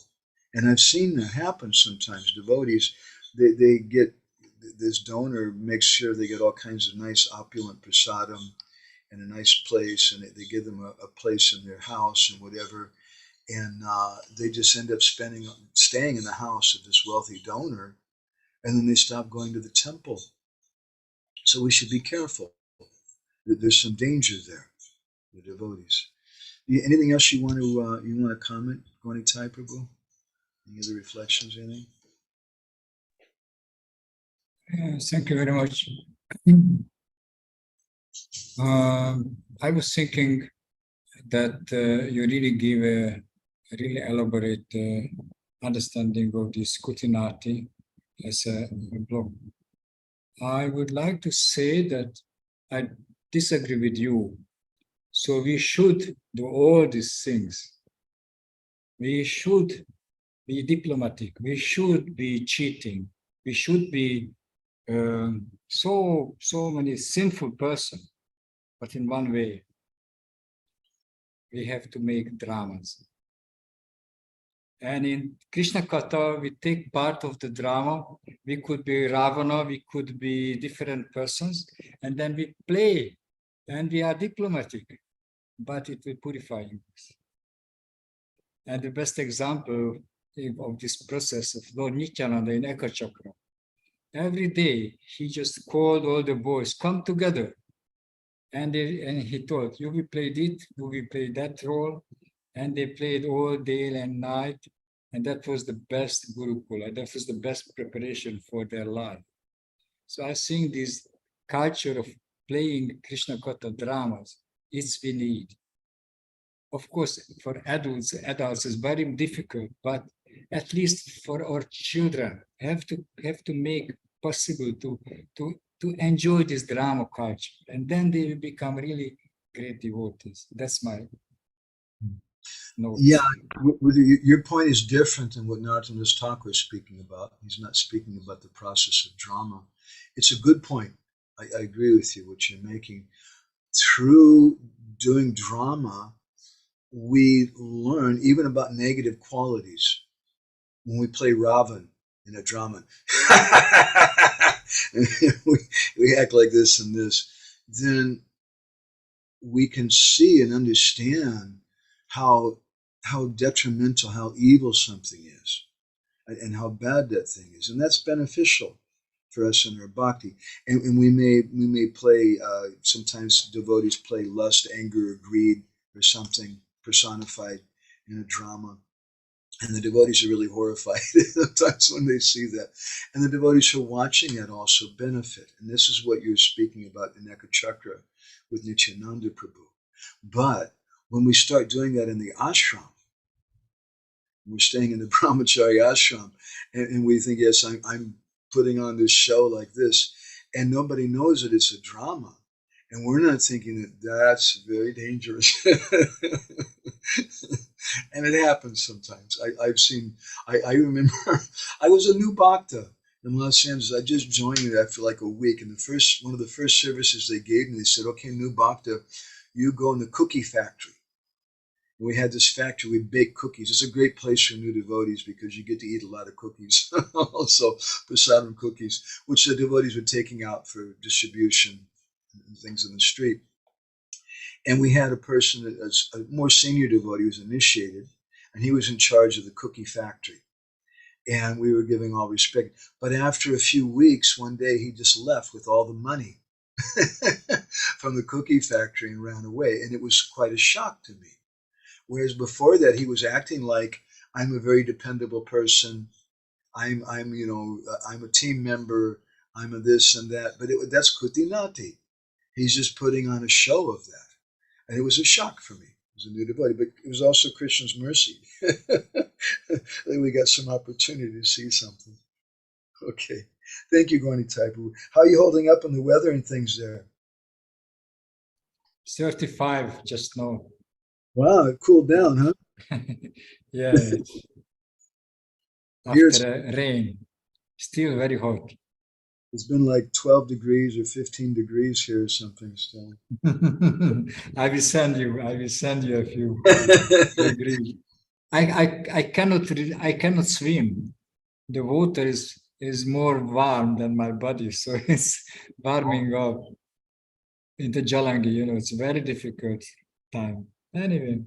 And I've seen that happen sometimes. Devotees, they get, this donor makes sure they get all kinds of nice opulent prasadam and a nice place, and they give them a place in their house and whatever, and they just end up staying in the house of this wealthy donor, and then they stop going to the temple. So we should be careful. There's some danger there, the devotees. Anything else you want to comment, Gorni Tai Prabhu? Any other reflections, anything? Thank you very much. I was thinking that you really give a really elaborate understanding of this Kuṭināṭi as a block. I would like to say that I disagree with you. So we should do all these things. We should be diplomatic. We should be cheating. We should be so many sinful person, but in one way, we have to make dramas. And in Krishna Katha, we take part of the drama. We could be Ravana, we could be different persons, and then we play, and we are diplomatic, but it will purify us. And the best example of this process of Lord Nityananda in Ekachakra, every day he just called all the boys, come together. And he told, you will play this, you will play that role. And they played all day and night. And that was the best Gurukula. That was the best preparation for their life. So I think this culture of playing Krishna Katha dramas, it's we need. Of course, for adults it's very difficult, but at least for our children, have to make possible to enjoy this drama culture, and then they will become really great devotees. That's my note. Yeah, your point is different than what Narottam Das Thakur is speaking about. He's not speaking about the process of drama. It's a good point. I agree with you, what you're making. Through doing drama, we learn even about negative qualities. When we play Ravan in a drama, we act like this and this, then we can see and understand how detrimental, how evil something is, and how bad that thing is. And that's beneficial for us in our bhakti. And we may play, sometimes devotees play lust, anger, or greed, or something personified in a drama. And the devotees are really horrified sometimes when they see that. And the devotees who are watching that also benefit. And this is what you're speaking about in Ekachakra with Nityananda Prabhu. But when we start doing that in the ashram, we're staying in the brahmachari ashram, and we think, yes, I'm putting on this show like this, and nobody knows that it's a drama. And we're not thinking that's very dangerous. And it happens sometimes. I remember I was a new bhakta in Los Angeles. I just joined it after like a week. And one of the first services they gave me, they said, okay, new bhakta, you go in the cookie factory. And we had this factory, we bake cookies. It's a great place for new devotees because you get to eat a lot of cookies. Also, prasadam cookies, which the devotees were taking out for distribution and things in the street. And we had a person, a more senior devotee, who was initiated, and he was in charge of the cookie factory. And we were giving all respect. But after a few weeks, one day he just left with all the money from the cookie factory and ran away. And it was quite a shock to me. Whereas before that, he was acting like, I'm a very dependable person. I'm a team member. I'm a this and that. But that's Kuṭināṭi. He's just putting on a show of that. And it was a shock for me as a new devotee, but it was also Krishna's mercy. We got some opportunity to see something. Okay. Thank you, Gauni Taipu. How are you holding up on the weather and things there? 35 just now. Wow, it cooled down, huh? Yeah. After rain, still very hot. It's been like 12 degrees or 15 degrees here or something still. I will send you a few degrees. I cannot swim. The water is more warm than my body, so it's warming up in the Jalangi, it's a very difficult time. Anyway.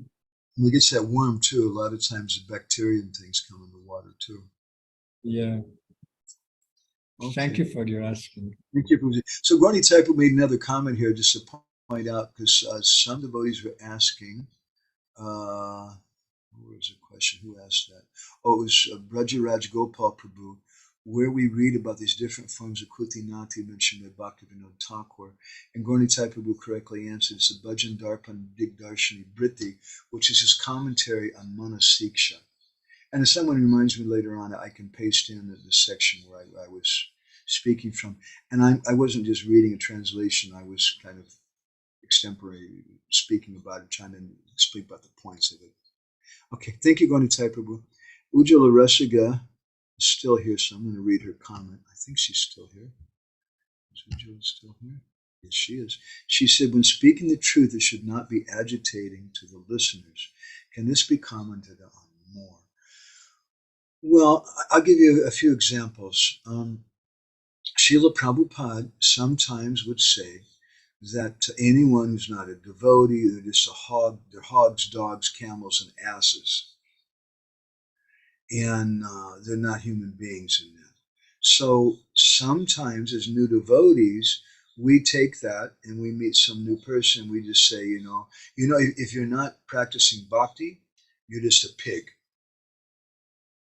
It gets that warm too. A lot of times the bacteria and things come in the water too. Yeah. Okay. Thank you for your asking. Thank you. So Gauni Taipu made another comment here just to point out, because some devotees were asking, what was the question? Who asked that? Oh, it was Brajaraj Gopal Prabhu, where we read about these different forms of Kuṭināṭi mentioned by Bhaktivinode Thakur. And Gauni Taipu correctly answered, it's a Bhajan Darpan Digdarshani Britti, which is his commentary on Manasiksha. And if someone reminds me later on, I can paste in the section where I was speaking from. And I wasn't just reading a translation, I was kind of extemporary speaking about it, trying to speak about the points of it. Okay, thank you, Gaunitai Prabhu. Ujjala Rasiga is still here, so I'm going to read her comment. I think she's still here. Is Ujjala still here? Yes, she is. She said, when speaking the truth, it should not be agitating to the listeners. Can this be commented on more? Well, I'll give you a few examples. Srila Prabhupada sometimes would say that to anyone who's not a devotee, they're just a hog, they're hogs, dogs, camels, and asses. And they're not human beings in that. So sometimes as new devotees, we take that and we meet some new person, we just say, if you're not practicing bhakti, you're just a pig.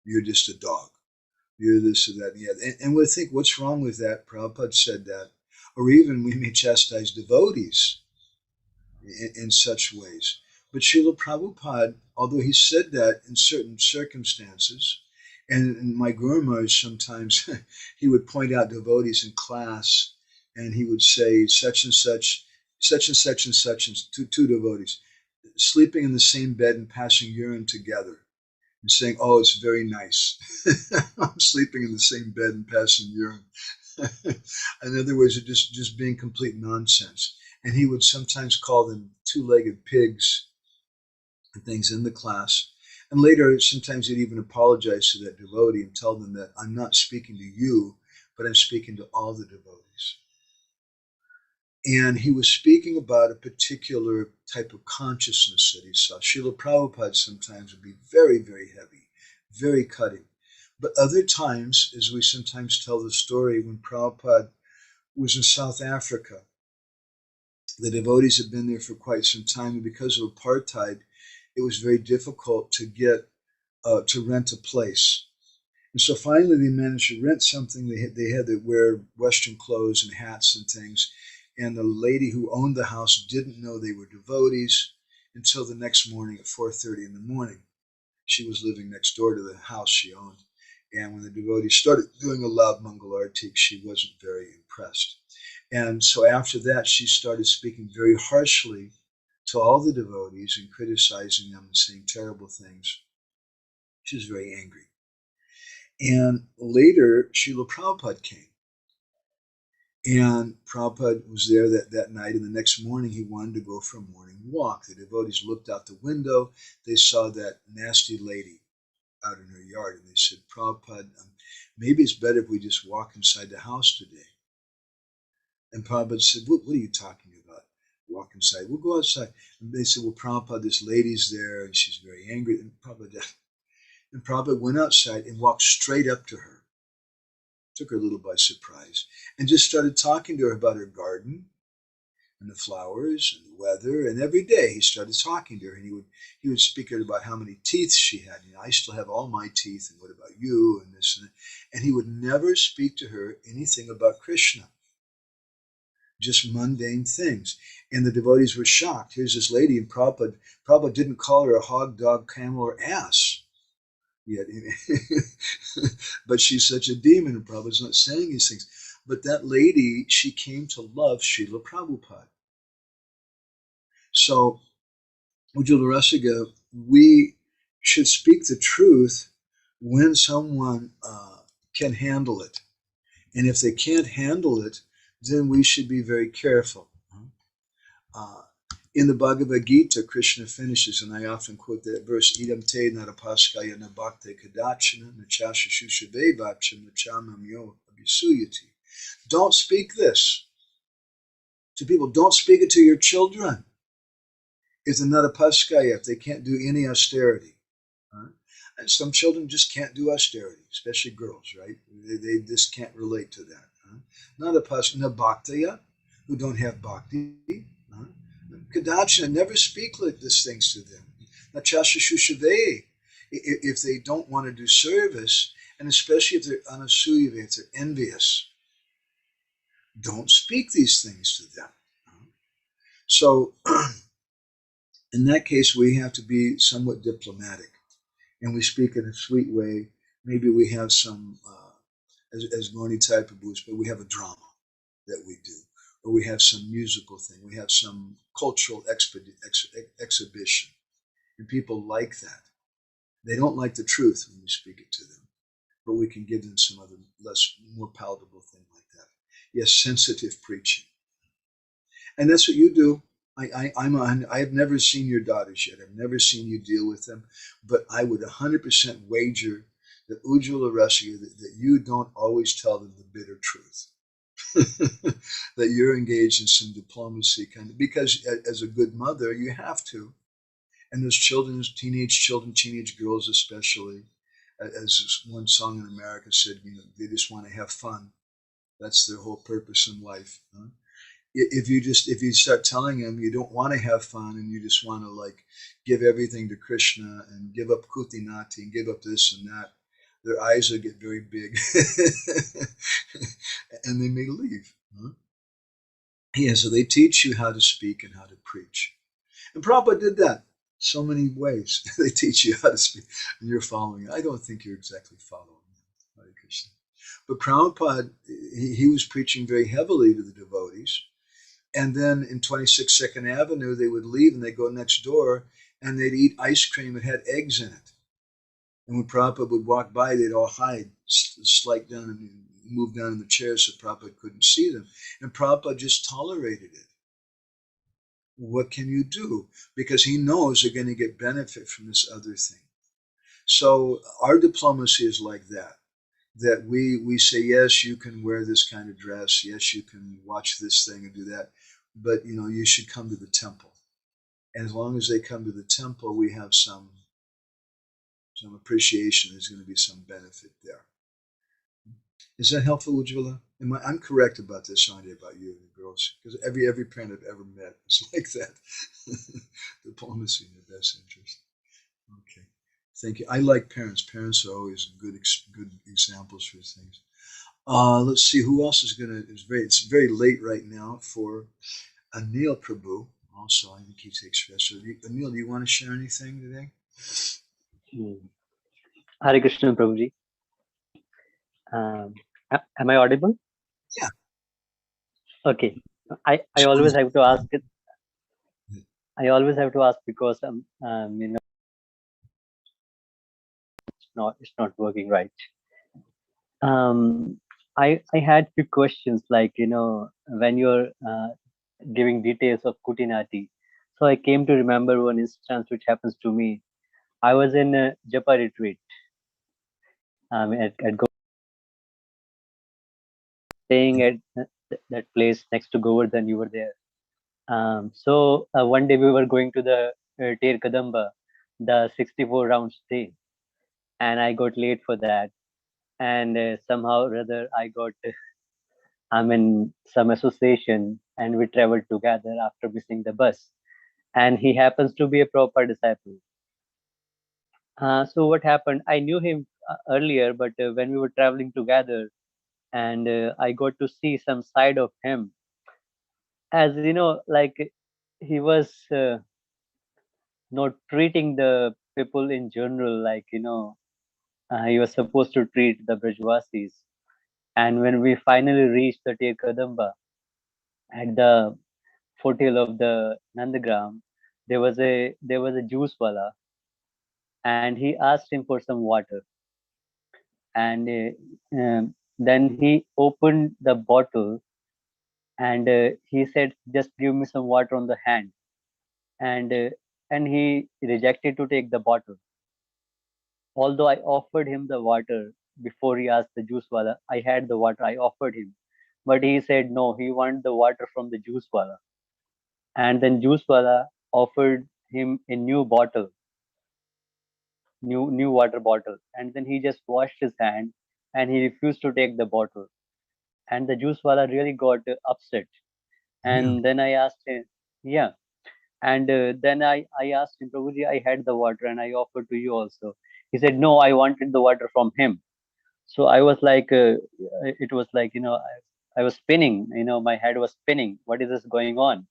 You're just a dog. You're this or that. Yeah. And we'll think, what's wrong with that? Prabhupada said that. Or even we may chastise devotees in such ways. But Srila Prabhupada, although he said that in certain circumstances, and my Guru Maharaj sometimes, he would point out devotees in class, and he would say such and such, such and such and such, and two devotees, sleeping in the same bed and passing urine together. And saying, oh, it's very nice. I'm sleeping in the same bed and passing urine. In other words, it's just being complete nonsense. And he would sometimes call them two-legged pigs and things in the class. And later, sometimes he'd even apologize to that devotee and tell them that I'm not speaking to you, but I'm speaking to all the devotees. And he was speaking about a particular type of consciousness that he saw. Srila Prabhupada sometimes would be very, very heavy, very cutting. But other times, as we sometimes tell the story, when Prabhupada was in South Africa, the devotees had been there for quite some time, and because of apartheid, it was very difficult to get to rent a place. And so finally they managed to rent something. They had to wear Western clothes and hats and things. And the lady who owned the house didn't know they were devotees until the next morning at 4:30 in the morning. She was living next door to the house she owned. And when the devotees started doing a loud Mangal Artik, she wasn't very impressed. And so after that, she started speaking very harshly to all the devotees and criticizing them and saying terrible things. She was very angry. And later, Srila Prabhupada came. And Prabhupada was there that night, and the next morning he wanted to go for a morning walk. The devotees looked out the window. They saw that nasty lady out in her yard, and they said, Prabhupada, maybe it's better if we just walk inside the house today. And Prabhupada said, what are you talking about? Walk inside. We'll go outside. And they said, well, Prabhupada, this lady's there, and she's very angry. And Prabhupada went outside and walked straight up to her. Took her a little by surprise, and just started talking to her about her garden and the flowers and the weather. And every day he started talking to her, and he would speak to her about how many teeth she had. I still have all my teeth, and what about you, and this and that. And he would never speak to her anything about Krishna, just mundane things. And the devotees were shocked. Here's this lady, and Prabhupada didn't call her a hog, dog, camel, or ass. Yet, but she's such a demon, and Prabhupada's not saying these things. But that lady, she came to love Srila Prabhupada. So, Ujjala Rasiga, we should speak the truth when someone can handle it. And if they can't handle it, then we should be very careful. In the Bhagavad Gita, Krishna finishes, and I often quote that verse, Idam te narapaskaya na bhakte kadachana na chashashushabe vapcha na chamamyo abhisuyati. Don't speak this to people. Don't speak it to your children. If they're narapaskaya, if they can't do any austerity. And some children just can't do austerity, especially girls, right? They just can't relate to that. Narapaskaya na bhaktaya, who don't have bhakti. Kadachana, never speak like these things to them. Nachashashushave, if they don't want to do service, and especially if they're anasuyave, if they're envious, don't speak these things to them. So, in that case, we have to be somewhat diplomatic, and we speak in a sweet way. Maybe we have some, as Gaunitai Prabhu, but we have a drama that we do. or we have some musical thing, we have some cultural exhibition, and people like that. They don't like the truth when we speak it to them, but we can give them some other more palatable thing like that. Yes, sensitive preaching. And that's what you do. I have never seen your daughters yet. I've never seen you deal with them, but I would 100% wager that Ujjwala Rasika, that you don't always tell them the bitter truth. That you're engaged in some diplomacy kind of, because as a good mother, you have to. And those children, teenage girls especially, as one song in America said, they just want to have fun. That's their whole purpose in life. Huh? If you start telling them you don't want to have fun and you just want to like give everything to Krishna and give up Kuṭināṭi and give up this and that, their eyes will get very big and they may leave. Huh? Yeah, so they teach you how to speak and how to preach. And Prabhupada did that so many ways. They teach you how to speak and you're following. I don't think you're exactly following them, Hare Krishna. But Prabhupada, he was preaching very heavily to the devotees. And then in 26 Second Avenue, they would leave and they'd go next door and they'd eat ice cream that had eggs in it. And when Prabhupada would walk by, they'd all hide, slide down and move down in the chairs so Prabhupada couldn't see them. And Prabhupada just tolerated it. What can you do? Because he knows they're going to get benefit from this other thing. So our diplomacy is like that. That we say, yes, you can wear this kind of dress. Yes, you can watch this thing and do that. But, you should come to the temple. And as long as they come to the temple, we have some appreciation. There's going to be some benefit there. Is that helpful, Ujjwala? I'm correct about this, aren't I, about you and the girls? Because every parent I've ever met is like that. Diplomacy in their best interest. Okay. Thank you. I like parents. Parents are always good examples for things. Let's see who else is going to. It's very late right now for Anil Prabhu. Also, I think he takes rest. So, Anil, do you want to share anything today? Hare Krishna, Prabhuji. Am I audible? Yeah. Okay. I always have to ask it. I always have to ask because it's not working right. I had few questions like when you're giving details of Kuṭināṭi. So I came to remember one instance which happens to me. I was in a Japa retreat. At staying at that place next to Govardhan. You were there. So one day we were going to the Ter Kadamba, the 64 rounds day, and I got late for that. And somehow or other I got I'm in some association and we traveled together after missing the bus. And he happens to be a proper disciple. So what happened? I knew him earlier, but when we were traveling together, and I got to see some side of him, as like he was not treating the people in general, like he was supposed to treat the Brajvasis. And when we finally reached the Ter Kadamba, at the foothill of the Nandagram, there was a juice wala, and he asked him for some water. And then he opened the bottle, and he said, "Just give me some water on the hand." And he rejected to take the bottle. Although I offered him the water before he asked the juice wala, I had the water, I offered him. But he said no, he wanted the water from the juice wala. And then juice wala offered him a new bottle, new water bottle. And then he just washed his hand and he refused to take the bottle. And the juice wala really got upset. And then I asked him, yeah. And then I asked him, Prabhuji, I had the water and I offered to you also. He said, no, I wanted the water from him. So I was like, it was like, I was spinning, my head was spinning. What is this going on?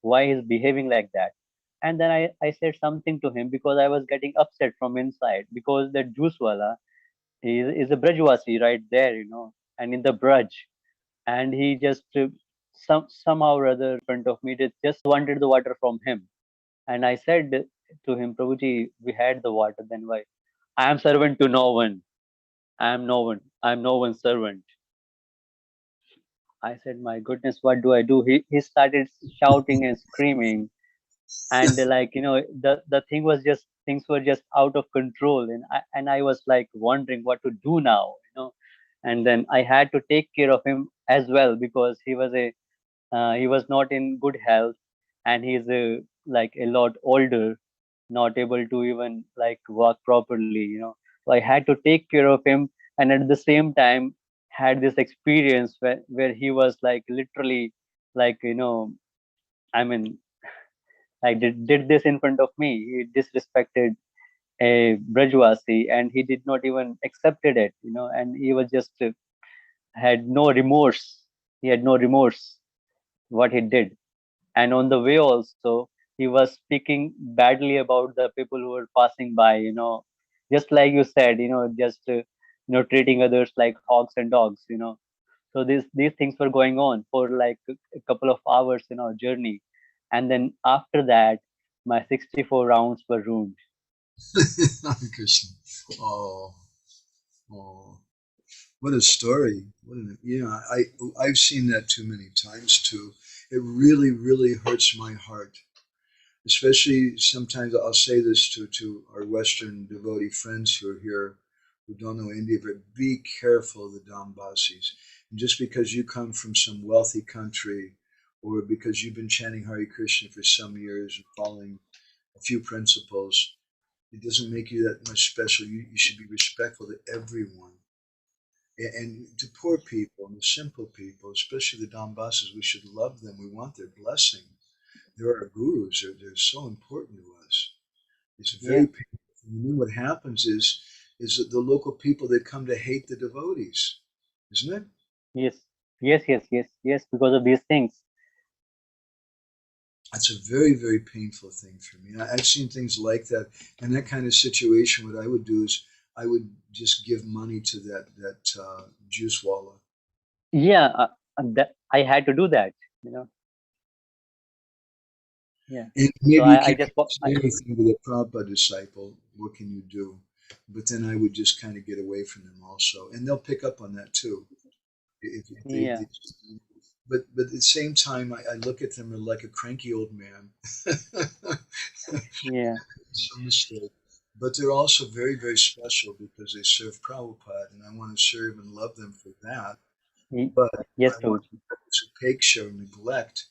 Why he's behaving like that? And then I said something to him because I was getting upset from inside because that juice wala is a Brajvasi right there, and in the Braj. And he just somehow or other in front of me, they just wanted the water from him. And I said to him, Prabhuji, we had the water, then why? I am servant to no one. I am no one. I am no one's servant. I said, my goodness, what do I do? He started shouting and screaming. And like, the thing was just, things were just out of control. And I was like wondering what to do now, and then I had to take care of him as well, because he was not in good health, and he's like a lot older, not able to even like walk properly. So I had to take care of him, and at the same time had this experience where he was like literally like, I mean, like did this in front of me. He disrespected a Brajwasi, and he did not even accepted it, and he was just had no remorse. He had no remorse what he did. And on the way also, he was speaking badly about the people who were passing by, just like you said, just treating others like hogs and dogs. So these things were going on for like a couple of hours in our journey, and then after that, my 64 rounds were ruined. Hare Krishna. Oh, what a story! I've seen that too many times too. It really, really hurts my heart. Especially sometimes I'll say this to our Western devotee friends who are here who don't know India, but be careful of the Dambasis. And just because you come from some wealthy country, or because you've been chanting Hare Krishna for some years and following a few principles, it doesn't make you that much special. You should be respectful to everyone. And to poor people and the simple people, especially the Dambasis, we should love them. We want their blessing. They're our gurus. They're so important to us. It's very painful. And then what happens is that the local people, they come to hate the devotees, isn't it? Yes, because of these things. That's a very, very painful thing for me. I've seen things like that. In that kind of situation, what I would do is I would just give money to that juice walla. Yeah, I had to do that, Yeah. And maybe So you I can't just say anything with a Prabhupada disciple. What can you do? But then I would just kind of get away from them also. And they'll pick up on that too. But at the same time, I look at them like a cranky old man. Yeah. Some mistake. But they're also very, very special because they serve Prabhupada, and I want to serve and love them for that. But Yes, I want Prabhuji. to upeksha or neglect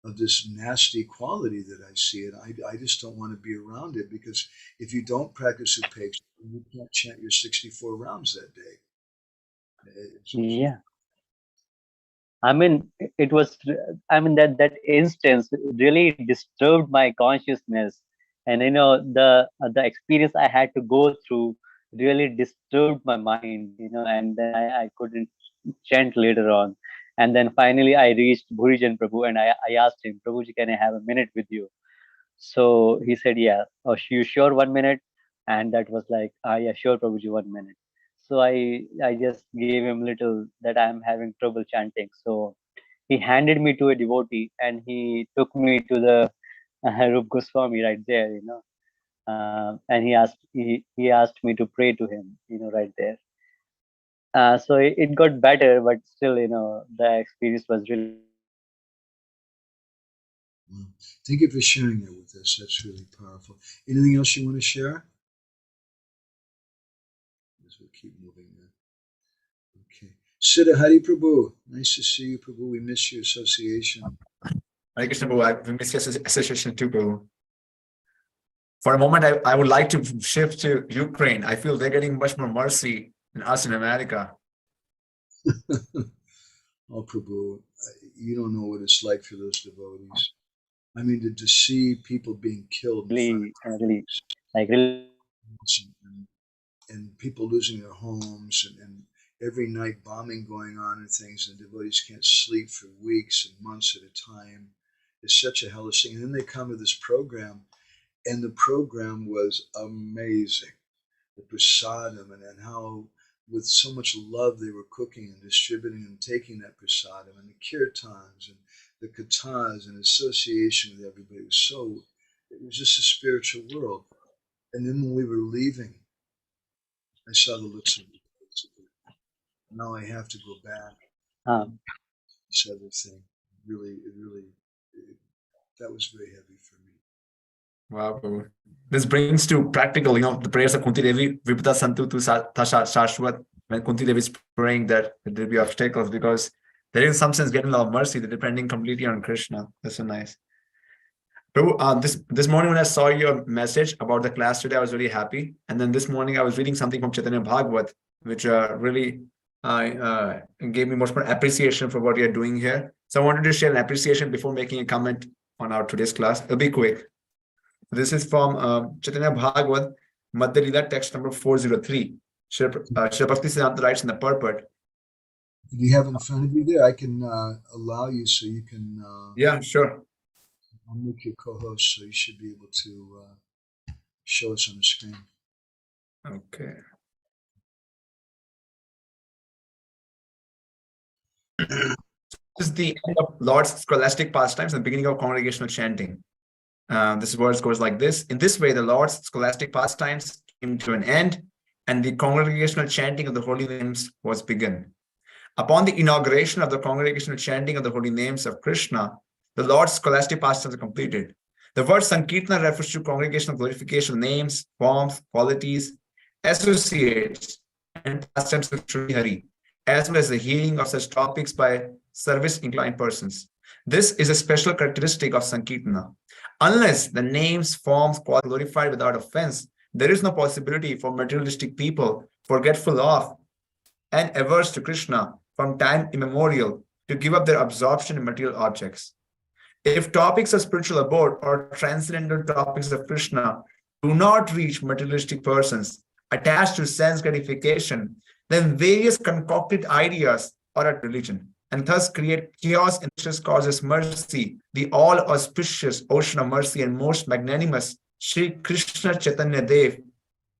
of this nasty quality that I see, and I just don't want to be around it, because if you don't practice upeksha, you can't chant your 64 rounds that day. Yeah. I mean, it was, that instance really disturbed my consciousness. And, the experience I had to go through really disturbed my mind, and then I couldn't chant later on. And then finally I reached Bhurijan Prabhu, and I asked him, Prabhuji, can I have a minute with you? So he said, yeah. Oh, you sure 1 minute? And that was like, yeah, sure, Prabhuji, 1 minute. So I just gave him little that I'm having trouble chanting. So he handed me to a devotee, and he took me to the Rup Goswami right there, and he asked me to pray to him, right there. So it got better, but still, the experience was really. Thank you for sharing that with us. That's really powerful. Anything else you want to share? As we keep moving then. Okay. Siddha Hari Prabhu. Nice to see you, Prabhu. We miss your association. Hare Krishna Prabhu, I miss your association too, Prabhu. For a moment, I would like to shift to Ukraine. I feel they're getting much more mercy than us in America. Oh, Prabhu, you don't know what it's like for those devotees. I mean, to see people being killed in front of and people losing their homes, and every night bombing going on and things, and devotees can't sleep for weeks and months at a time. It's such a hellish thing. And then they come to this program, and the program was amazing. The prasadam, and how with so much love they were cooking and distributing and taking that prasadam, and the kirtans and the kathas and association with everybody was so, it was just a spiritual world. And then when we were leaving, I saw the looks of the kids. Now I have to go back. This other thing, that was very heavy for me. Wow, Prabhu. This brings to practical, the prayers of Kunti Devi, Vipata Santu tu Shashwat, when Kunti Devi is praying that there will be obstacles, because there is in some sense getting a lot of mercy, they're depending completely on Krishna. That's so nice. Prabhu, this morning when I saw your message about the class today, I was very happy. And then this morning I was reading something from Chaitanya Bhagavat, which really gave me much more appreciation for what you're doing here. So I wanted to share an appreciation before making a comment on our today's class. It'll be quick. This is from Chaitanya Bhagavat, Madhya Lila, text number 403. Srila Bhaktivinode writes in the purport. Do you have it in front of you there? I can allow you so you can... yeah, sure. I'll make you co-host, so you should be able to show us on the screen. Okay. This is the end of Lord's scholastic pastimes and the beginning of congregational chanting. This verse goes like this. In this way, the Lord's scholastic pastimes came to an end, and the congregational chanting of the holy names was begun. Upon the inauguration of the congregational chanting of the holy names of Krishna, the Lord's scholastic pastimes are completed. The word Sankirtana refers to congregational glorification of names, forms, qualities, associates, and pastimes of Sri Hari, as well as the healing of such topics by service-inclined persons. This is a special characteristic of Sankirtana. Unless the names, forms, qualities are glorified without offense, there is no possibility for materialistic people, forgetful of and averse to Krishna from time immemorial, to give up their absorption in material objects. If topics of spiritual abode or transcendental topics of Krishna do not reach materialistic persons attached to sense gratification, then various concocted ideas are at religion, and thus create chaos and causes mercy. The all-auspicious ocean of mercy and most magnanimous Sri Krishna Chaitanya Dev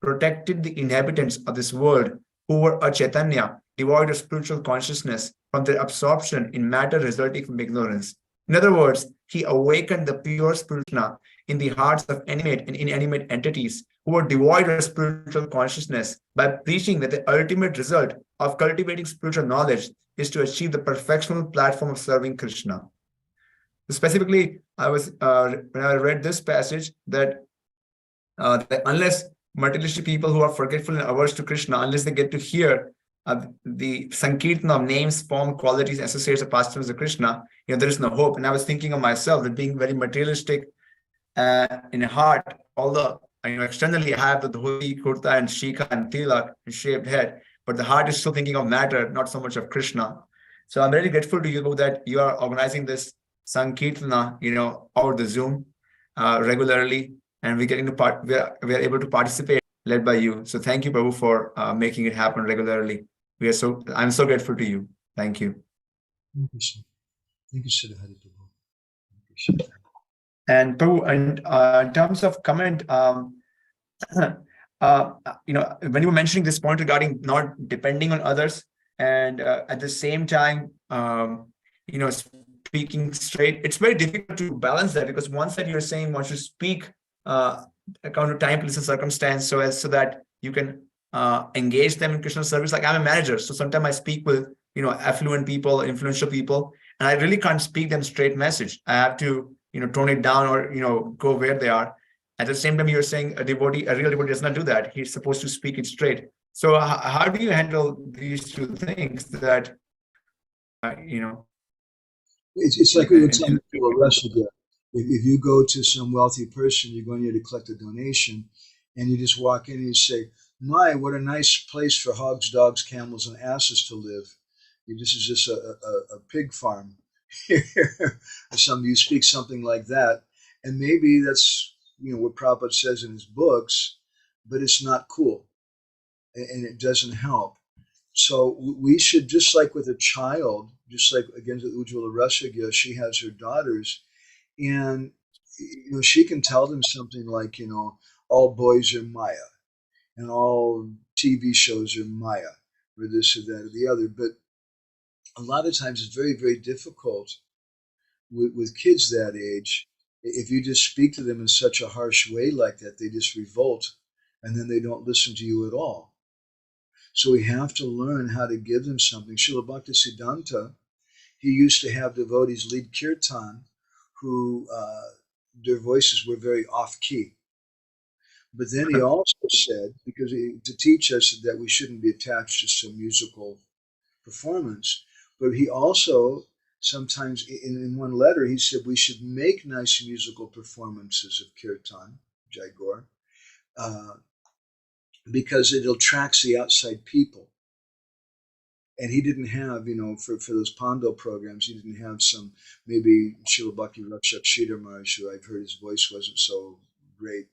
protected the inhabitants of this world who were a Chaitanya, devoid of spiritual consciousness, from their absorption in matter resulting from ignorance. In other words, he awakened the pure spiritual in the hearts of animate and inanimate entities who were devoid of spiritual consciousness by preaching that the ultimate result of cultivating spiritual knowledge is to achieve the perfectional platform of serving Krishna. Specifically, I was when I read this passage that unless materialistic people who are forgetful and averse to Krishna, unless they get to hear the Sankirtana of names, form, qualities, associates, of pastimes of Krishna, there is no hope. And I was thinking of myself that being very materialistic in heart, although externally I have the dhoti, kurta, and shika, and tilak, and shaved head, but the heart is still thinking of matter, not so much of Krishna. So I'm very grateful to you that you are organizing this Sankirtana, over the Zoom regularly, and we're getting to we are able to participate, led by you. So thank you, Prabhu, for making it happen regularly. I'm so grateful to you. Thank you. Thank you, sir. Thank you, Sir Hari Prabhu. Appreciate that. And Prabhu, and in terms of comment, when you were mentioning this point regarding not depending on others, and at the same time, speaking straight, it's very difficult to balance that, because one side you're saying one should speak account of time, place, and circumstance, so that you can engage them in Krishna service. Like, I'm a manager, so sometimes I speak with affluent people, influential people, and I really can't speak them straight message. I have to tone it down, or go where they are. At the same time, you're saying a real devotee does not do that. He's supposed to speak it straight. So how do you handle these two things that It's like we were telling people yesterday. If you go to some wealthy person, you're going there to collect a donation, and you just walk in and you say, "My, what a nice place for hogs, dogs, camels, and asses to live. This is just a pig farm." Or you speak something like that, and maybe that's what Prabhupada says in his books, but it's not cool, and it doesn't help. So we should, just like with a child, just like again with Ujjwala Rasagya, she has her daughters, and she can tell them something like, all boys are Maya, and all TV shows are Maya. or this or that or the other. But a lot of times it's very, very difficult with kids that age. If you just speak to them in such a harsh way like that, they just revolt, and then they don't listen to you at all. So we have to learn how to give them something. Srila Bhaktisiddhanta, he used to have devotees lead kirtan who their voices were very off-key. But then he also said, because to teach us that we shouldn't be attached to some musical performance, but he also sometimes, in one letter, he said we should make nice musical performances of kirtan, Jaigor, because it attracts the outside people. And he didn't have, for those Pando programs, he didn't have some, maybe Srila Bhakti Rakshak Sridhar Maharaj, who I've heard his voice wasn't so great,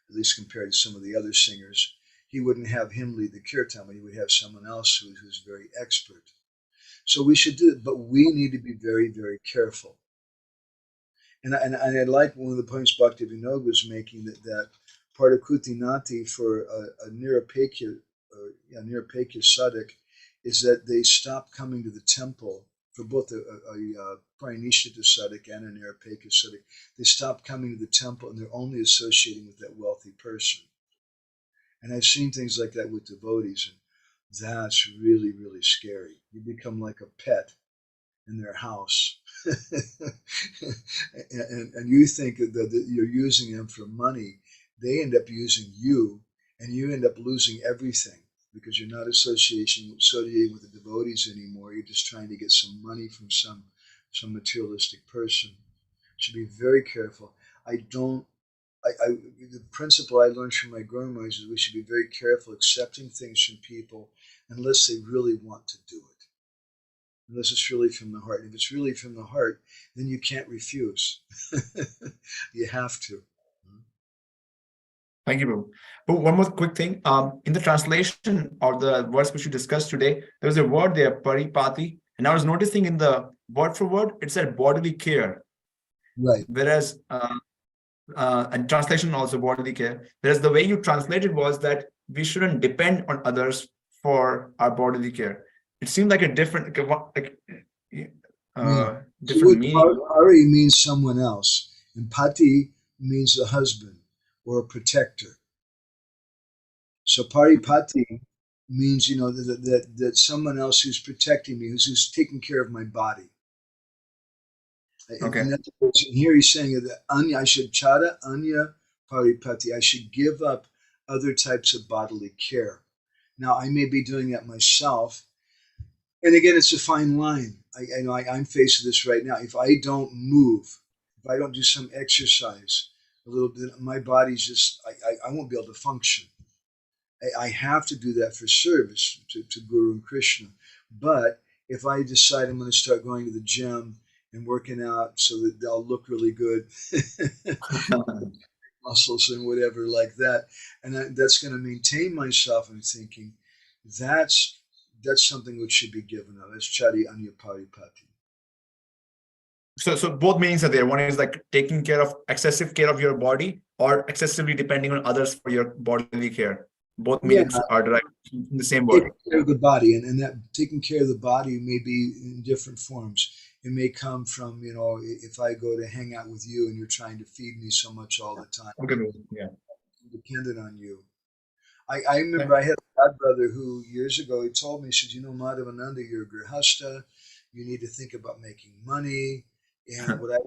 at least compared to some of the other singers. He wouldn't have him lead the kirtan, but he would have someone else who's very expert. So we should do it, but we need to be very, very careful. And I like one of the points Bhaktivinode was making, that part of Kuṭināṭi for a nirapekya sadhak is that they stop coming to the temple for both a Parinishita sadhak and a nirapekya sadhak. They stop coming to the temple and they're only associating with that wealthy person. And I've seen things like that with devotees, and that's really, really scary. You become like a pet in their house. and you think that you're using them for money. They end up using you, and you end up losing everything because you're not associating with the devotees anymore. You're just trying to get some money from some materialistic person. You should be very careful. The principle I learned from my Guru Maharaj is we should be very careful accepting things from people unless they really want to do it. Unless it's really from the heart. If it's really from the heart, then you can't refuse. You have to. Thank you, Prabhu. But one more quick thing. In the translation of the words which we discussed today, there was a word there, paripati, and I was noticing in the word for word, it said bodily care. Right. Whereas, and translation also bodily care. Whereas the way you translated was that we shouldn't depend on others for our bodily care. It seemed like a different, different meaning. Pari means someone else, and pati means a husband or a protector. So paripati means, that someone else who's protecting me, who's taking care of my body. Okay. And here he's saying that I should chara anya paripati. I should give up other types of bodily care. Now, I may be doing that myself. And again, it's a fine line. I'm faced with this right now. If I don't move, if I don't do some exercise a little bit, my body's just, I won't be able to function. I have to do that for service to Guru and Krishna. But if I decide I'm going to start going to the gym and working out so that I'll look really good, muscles and whatever like that, and that's going to maintain myself, I'm thinking, that's something which should be given up. That's chari anya paripati. So both meanings are there. One is like taking care of, excessive care of your body, or excessively depending on others for your bodily care. Both meanings are derived from the same word. Taking care of the body, and that taking care of the body may be in different forms. It may come from, if I go to hang out with you and you're trying to feed me so much all the time. Okay. Yeah. I'm dependent on you. I remember I had a godbrother who years ago, he told me, he said, Madhavananda, you're a grihasta, you need to think about making money. And what I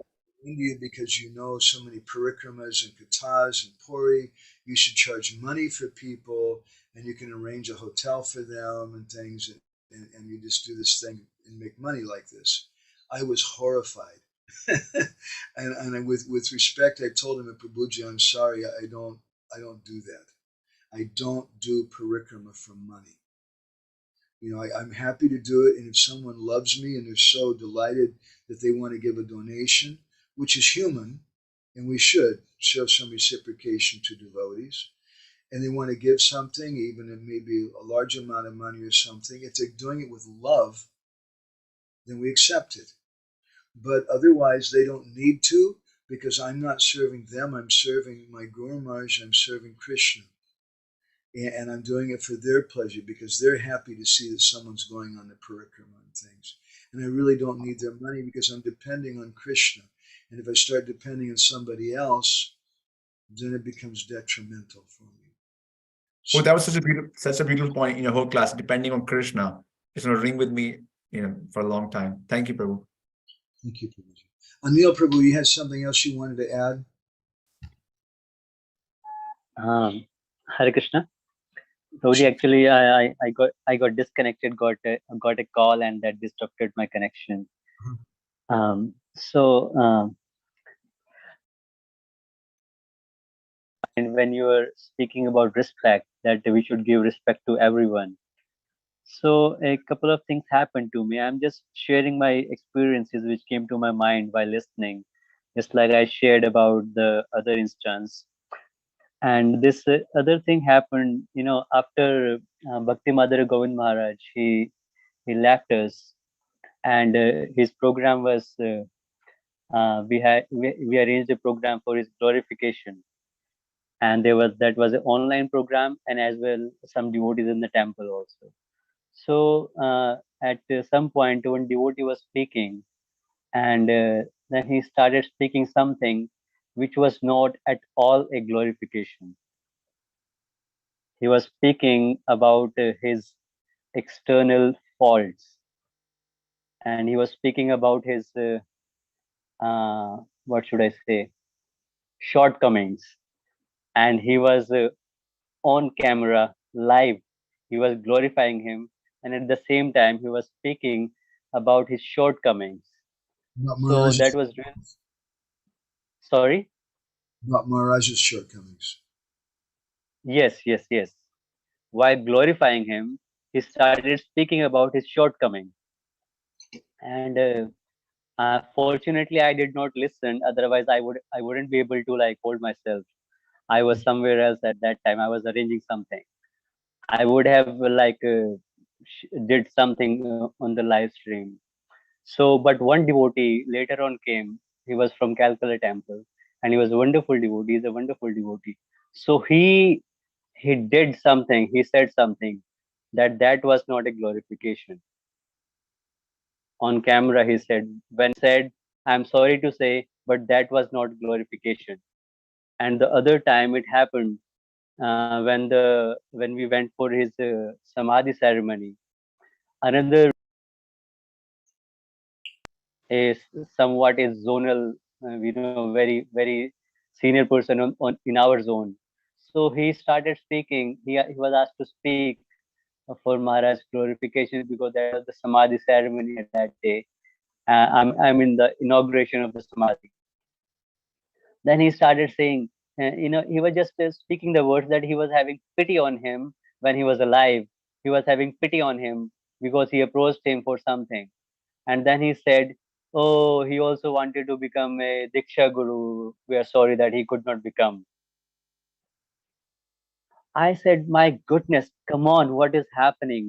in you, because you know so many parikramas and katas and puri, you should charge money for people, and you can arrange a hotel for them and things, and you just do this thing and make money like this. I was horrified. and with respect, I told him at Prabhuji, I'm sorry, I don't do that. I don't do parikrama for money. I'm happy to do it, and if someone loves me and they're so delighted that they want to give a donation, which is human, and we should show some reciprocation to devotees, and they want to give something, even if maybe a large amount of money or something, if they're doing it with love, then we accept it. But otherwise, they don't need to, because I'm not serving them, I'm serving my Guru Maharaj, I'm serving Krishna. and I'm doing it for their pleasure because they're happy to see that someone's going on the parikrama and things. And I really don't need their money because I'm depending on Krishna. And if I start depending on somebody else, then it becomes detrimental for me. So, that was such a beautiful point in your whole class. Depending on Krishna, it's going to ring with me, for a long time. Thank you, Prabhu. Thank you, Prabhuji. Anil Prabhu, you had something else you wanted to add? Hare Krishna. Prabhuji, actually, I got disconnected, got a call, and that disrupted my connection. And when you were speaking about respect, that we should give respect to everyone. So a couple of things happened to me. I'm just sharing my experiences which came to my mind while listening, just like I shared about the other instance. And this other thing happened, after Bhakti Mother Govind Maharaj, he left us, and his program was we arranged a program for his glorification, and that was an online program, and as well some devotees in the temple also. So at some point, one devotee was speaking, and then he started speaking something which was not at all a glorification. He was speaking about his external faults, and he was speaking about his what should I say, shortcomings, and he was on camera live. He was glorifying him, and at the same time he was speaking about his shortcomings. So that was really, sorry, about Maharaj's shortcomings. Yes. While glorifying him, he started speaking about his shortcomings, and fortunately I did not listen. Otherwise I wouldn't be able to hold myself. I was somewhere else at that time. I was arranging something. I would have did something on the live stream. So, but one devotee later on came. He was from Calcutta temple, and he was a wonderful devotee. He's a wonderful devotee. So he did something. He said something that was not a glorification. On camera, he said, "I'm sorry to say, but that was not glorification." And the other time it happened when we went for his samadhi ceremony. Another is somewhat a zonal, very senior person in our zone. So he started speaking. He was asked to speak for Maharaj's glorification because that was the samadhi ceremony at that day. I'm in the inauguration of the samadhi. Then he started saying, he was just speaking the words that he was having pity on him when he was alive. He was having pity on him because he approached him for something. And then he said, "Oh, he also wanted to become a Diksha Guru. We are sorry that he could not become." I said, "My goodness, come on, what is happening?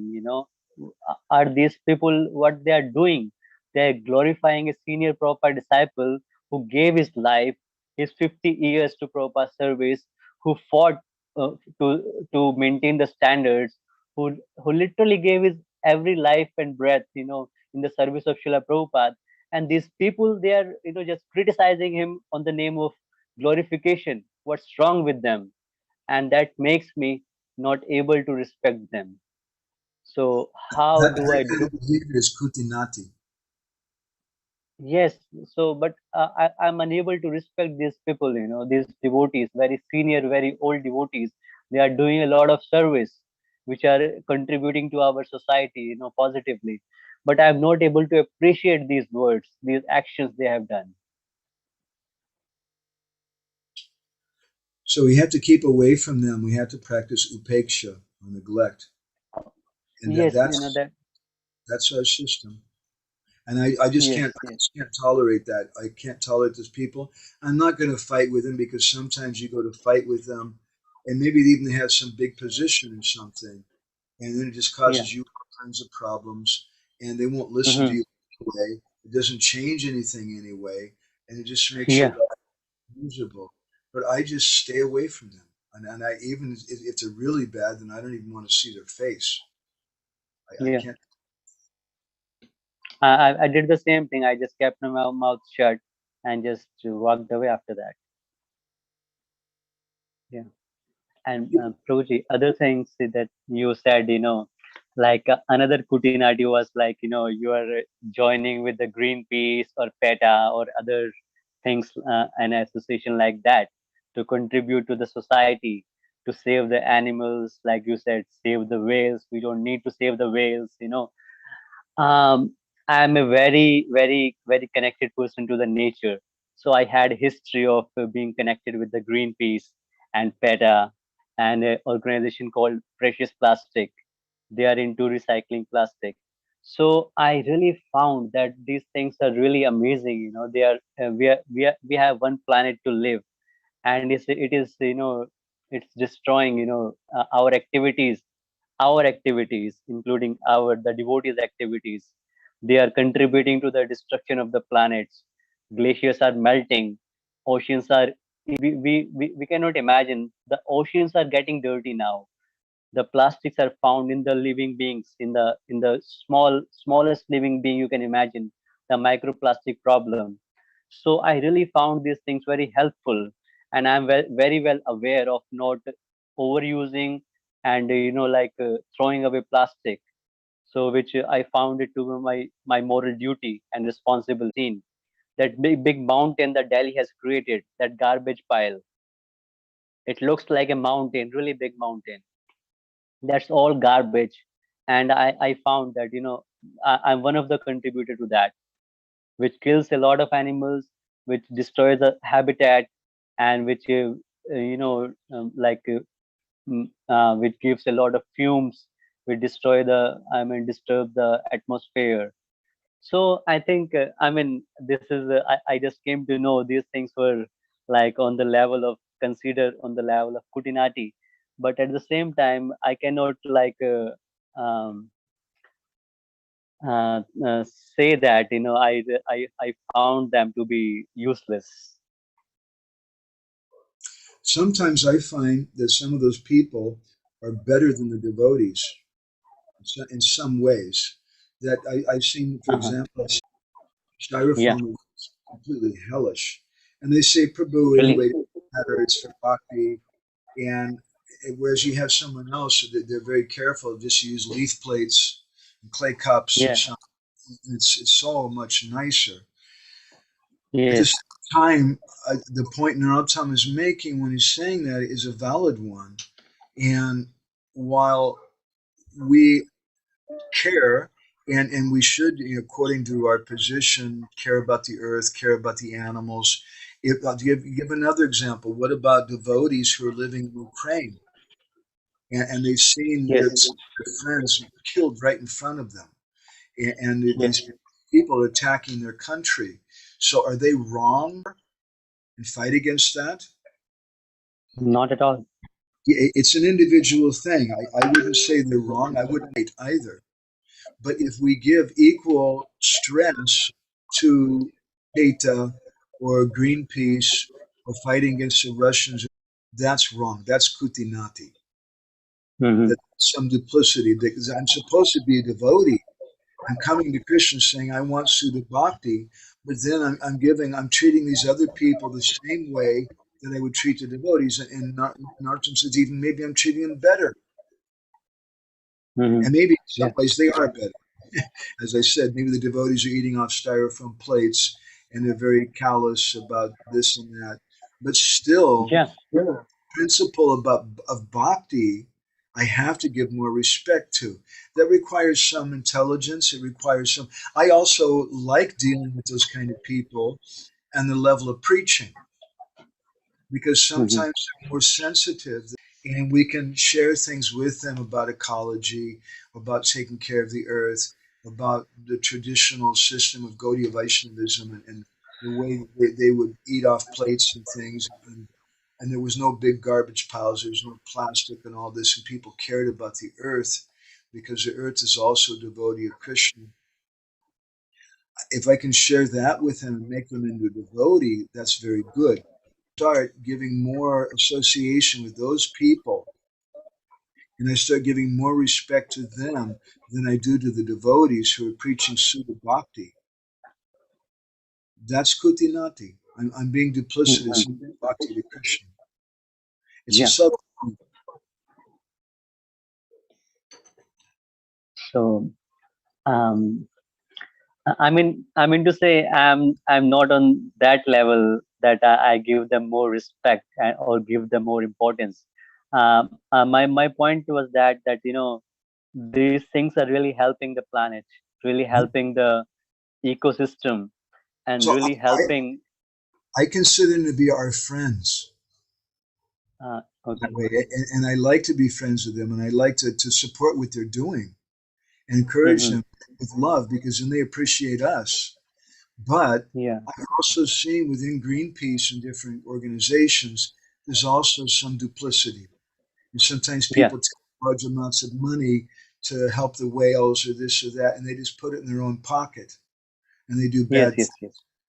Are these people what they are doing? They're glorifying a senior Prabhupada disciple who gave his life, his 50 years to Prabhupada service, who fought to maintain the standards, who literally gave his every life and breath, in the service of Srila Prabhupada. And these people, they are, just criticizing him on the name of glorification. What's wrong with them?" And that makes me not able to respect them. So how do I do? Behavior is Kuṭināṭi. Yes. So, but I'm unable to respect these people. These devotees, very senior, very old devotees. They are doing a lot of service, which are contributing to our society, positively. But I'm not able to appreciate these words, these actions they have done. So we have to keep away from them. We have to practice upeksha, or neglect. And Yes, that's our system. And I just can't tolerate that. I can't tolerate those people. I'm not going to fight with them because sometimes you go to fight with them and maybe they even have some big position or something. And then it just causes you all kinds of problems and they won't listen to you anyway. It doesn't change anything anyway. And it just makes your life miserable. But I just stay away from them. And I even if they're really bad, then I don't even want to see their face. I can't. I did the same thing. I just kept my mouth shut and just walked away after that. Yeah. And Prabhuji, other things that you said, like another Kuṭināṭi was like, you are joining with the Greenpeace or PETA or other things, an association like that to contribute to the society, to save the animals, like you said, save the whales. We don't need to save the whales, I'm a very, very, very connected person to the nature. So I had history of being connected with the Greenpeace and PETA and an organization called Precious Plastic. They are into recycling plastic. So I really found that these things are really amazing. They are we have one planet to live, and it is it's destroying our activities, including the devotees' activities. They are contributing to the destruction of the planets. Glaciers are melting. Oceans are, we cannot imagine. The oceans are getting dirty now. The plastics are found in the living beings, in the smallest living being you can imagine, the microplastic problem. So I really found these things very helpful, and I'm very well aware of not overusing and throwing away plastic. So which I found it to be my moral duty and responsibility. That big mountain that Delhi has created, that garbage pile, it looks like a mountain, really big mountain. That's all garbage, and I found that I'm one of the contributor to that, which kills a lot of animals, which destroys the habitat, and which which gives a lot of fumes, which disturb the atmosphere. So I think this is I just came to know these things were like on the level of Kuṭināṭi, but at the same time I cannot um, say that I found them to be useless. Sometimes I find that some of those people are better than the devotees in some ways. That I've seen, for example, styrofoam is completely hellish. And they say, Prabhu, Really? anyway, it doesn't matter, it's for bhakti. And whereas you have someone else that they're very careful, just use leaf plates and clay cups or something. It's so much nicer. At the same time, the point Narottam is making when he's saying that is a valid one. And while we care, and we should, according to our position, care about the earth, care about the animals. I'll give another example. What about devotees who are living in Ukraine, and they've seen their friends killed right in front of them, and these people attacking their country? So are they wrong and fight against that? Not at all. It's an individual thing. I wouldn't say they're wrong. I wouldn't hate either. But if we give equal stress to PETA or Greenpeace or fighting against the Russians, that's wrong. That's Kuṭināṭi. That's some duplicity, because I'm supposed to be a devotee. I'm coming to Krishna saying I want Sudha Bhakti, but then I'm treating these other people the same way that I would treat the devotees. And Narottam says even maybe I'm treating them better. And maybe in some ways they are better. As I said, maybe the devotees are eating off styrofoam plates and they're very callous about this and that. But still, the principle of bhakti, I have to give more respect to. That requires some intelligence. It requires some. I also like dealing with those kind of people and the level of preaching, because sometimes they're more sensitive, and we can share things with them about ecology, about taking care of the earth, about the traditional system of Gaudiya Vaishnavism and the way they would eat off plates and things. And there was no big garbage piles. There was no plastic and all this. And people cared about the earth because the earth is also a devotee of Krishna. If I can share that with them and make them into a devotee, that's very good. start giving more association with those people, and I start giving more respect to them than I do to the devotees who are preaching Sudha Bhakti, that's Kuṭināṭi. I'm being duplicitous in Bhakti to Krishna. It's a subtle. So, I mean to say I'm not on that level that I give them more respect or give them more importance. My point was that these things are really helping the planet, really helping the ecosystem, and So really helping. I consider them to be our friends. Okay. That way. And I like to be friends with them, and I like to support what they're doing and encourage them with love, because then they appreciate us. But I've also seen within Greenpeace and different organizations, there's also some duplicity. And sometimes people take large amounts of money to help the whales or this or that, and they just put it in their own pocket, and they do bad things.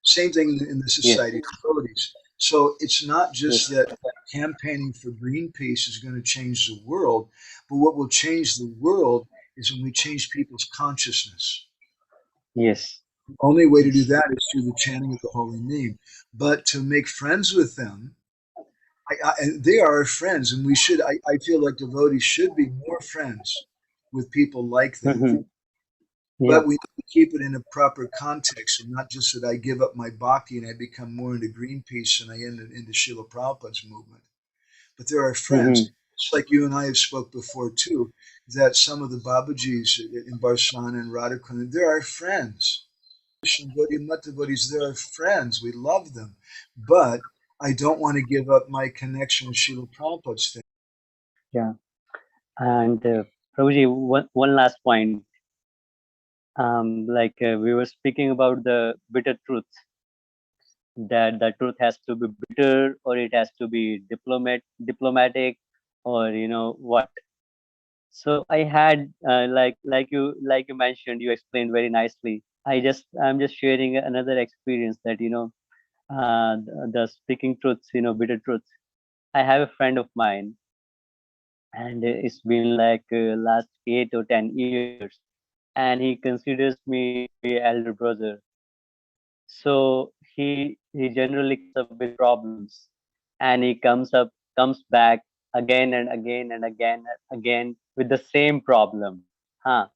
Same thing in the Society of Devotees. So it's not just that campaigning for Greenpeace is going to change the world, but what will change the world is when we change people's consciousness. Yes. The only way to do that is through the chanting of the holy name. But to make friends with them, they are our friends, and we should. I feel like devotees should be more friends with people like that. But we need to keep it in a proper context, and not just that I give up my bhakti and I become more into Greenpeace and I end into Srila Prabhupada's movement. But there are friends, just like you and I have spoke before too, that some of the Babajis in Barsana and Radhakrishna, they're our friends. Devotees, they're our friends. We love them. But I don't want to give up my connection with Srila Prabhupada's family. Yeah. And Prabhuji, one last point. We were speaking about the bitter truth, that the truth has to be bitter, or it has to be diplomatic, or what. So I had like you mentioned, you explained very nicely. I'm just sharing another experience that the speaking truths, bitter truths. I have a friend of mine, and it's been like last 8 or 10 years, and he considers me the elder brother. So he generally comes up with problems, and he comes back again and again and again with the same problem. So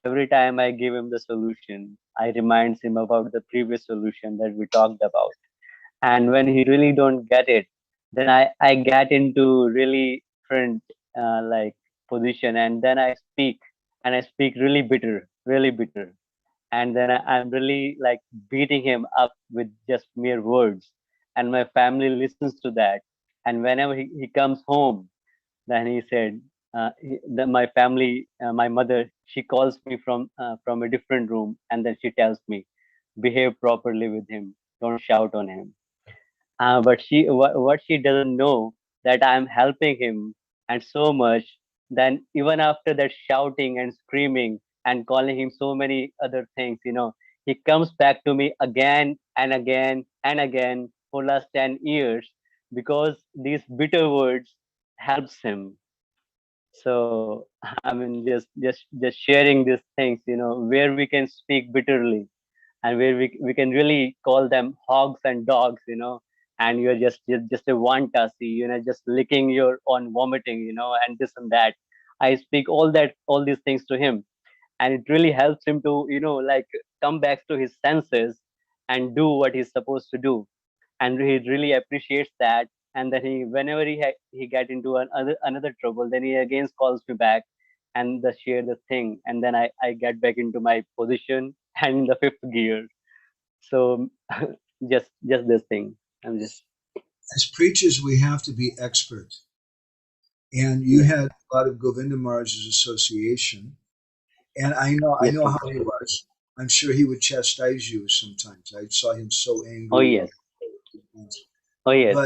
every time I give him the solution, I reminds him about the previous solution that we talked about. And when he really don't get it, then I get into really different position, and then I speak really bitter, and then I'm really like beating him up with just mere words, and my family listens to that. And whenever he comes home, then he said, my family, my mother, she calls me from a different room, and then she tells me, behave properly with him, don't shout on him. But what she doesn't know, that I'm helping him, and so much. Then even after that shouting and screaming and calling him so many other things, he comes back to me again and again and again for last 10 years, because these bitter words helps him. So I mean, just sharing these things, where we can speak bitterly, and where we can really call them hogs and dogs, and you're just a wantasi, just licking your own vomiting, and this and that. I speak all these things to him, and it really helps him to come back to his senses and do what he's supposed to do. And he really appreciates that. And then whenever he get into another trouble, then he again calls me back and share the thing, and then I get back into my position and in the fifth gear. So just this thing. I'm just, as preachers, we have to be expert. And you had a lot of Govinda Maharaj's association, and I know how he was. I'm sure he would chastise you sometimes. I saw him so angry. Oh yes. Oh yes.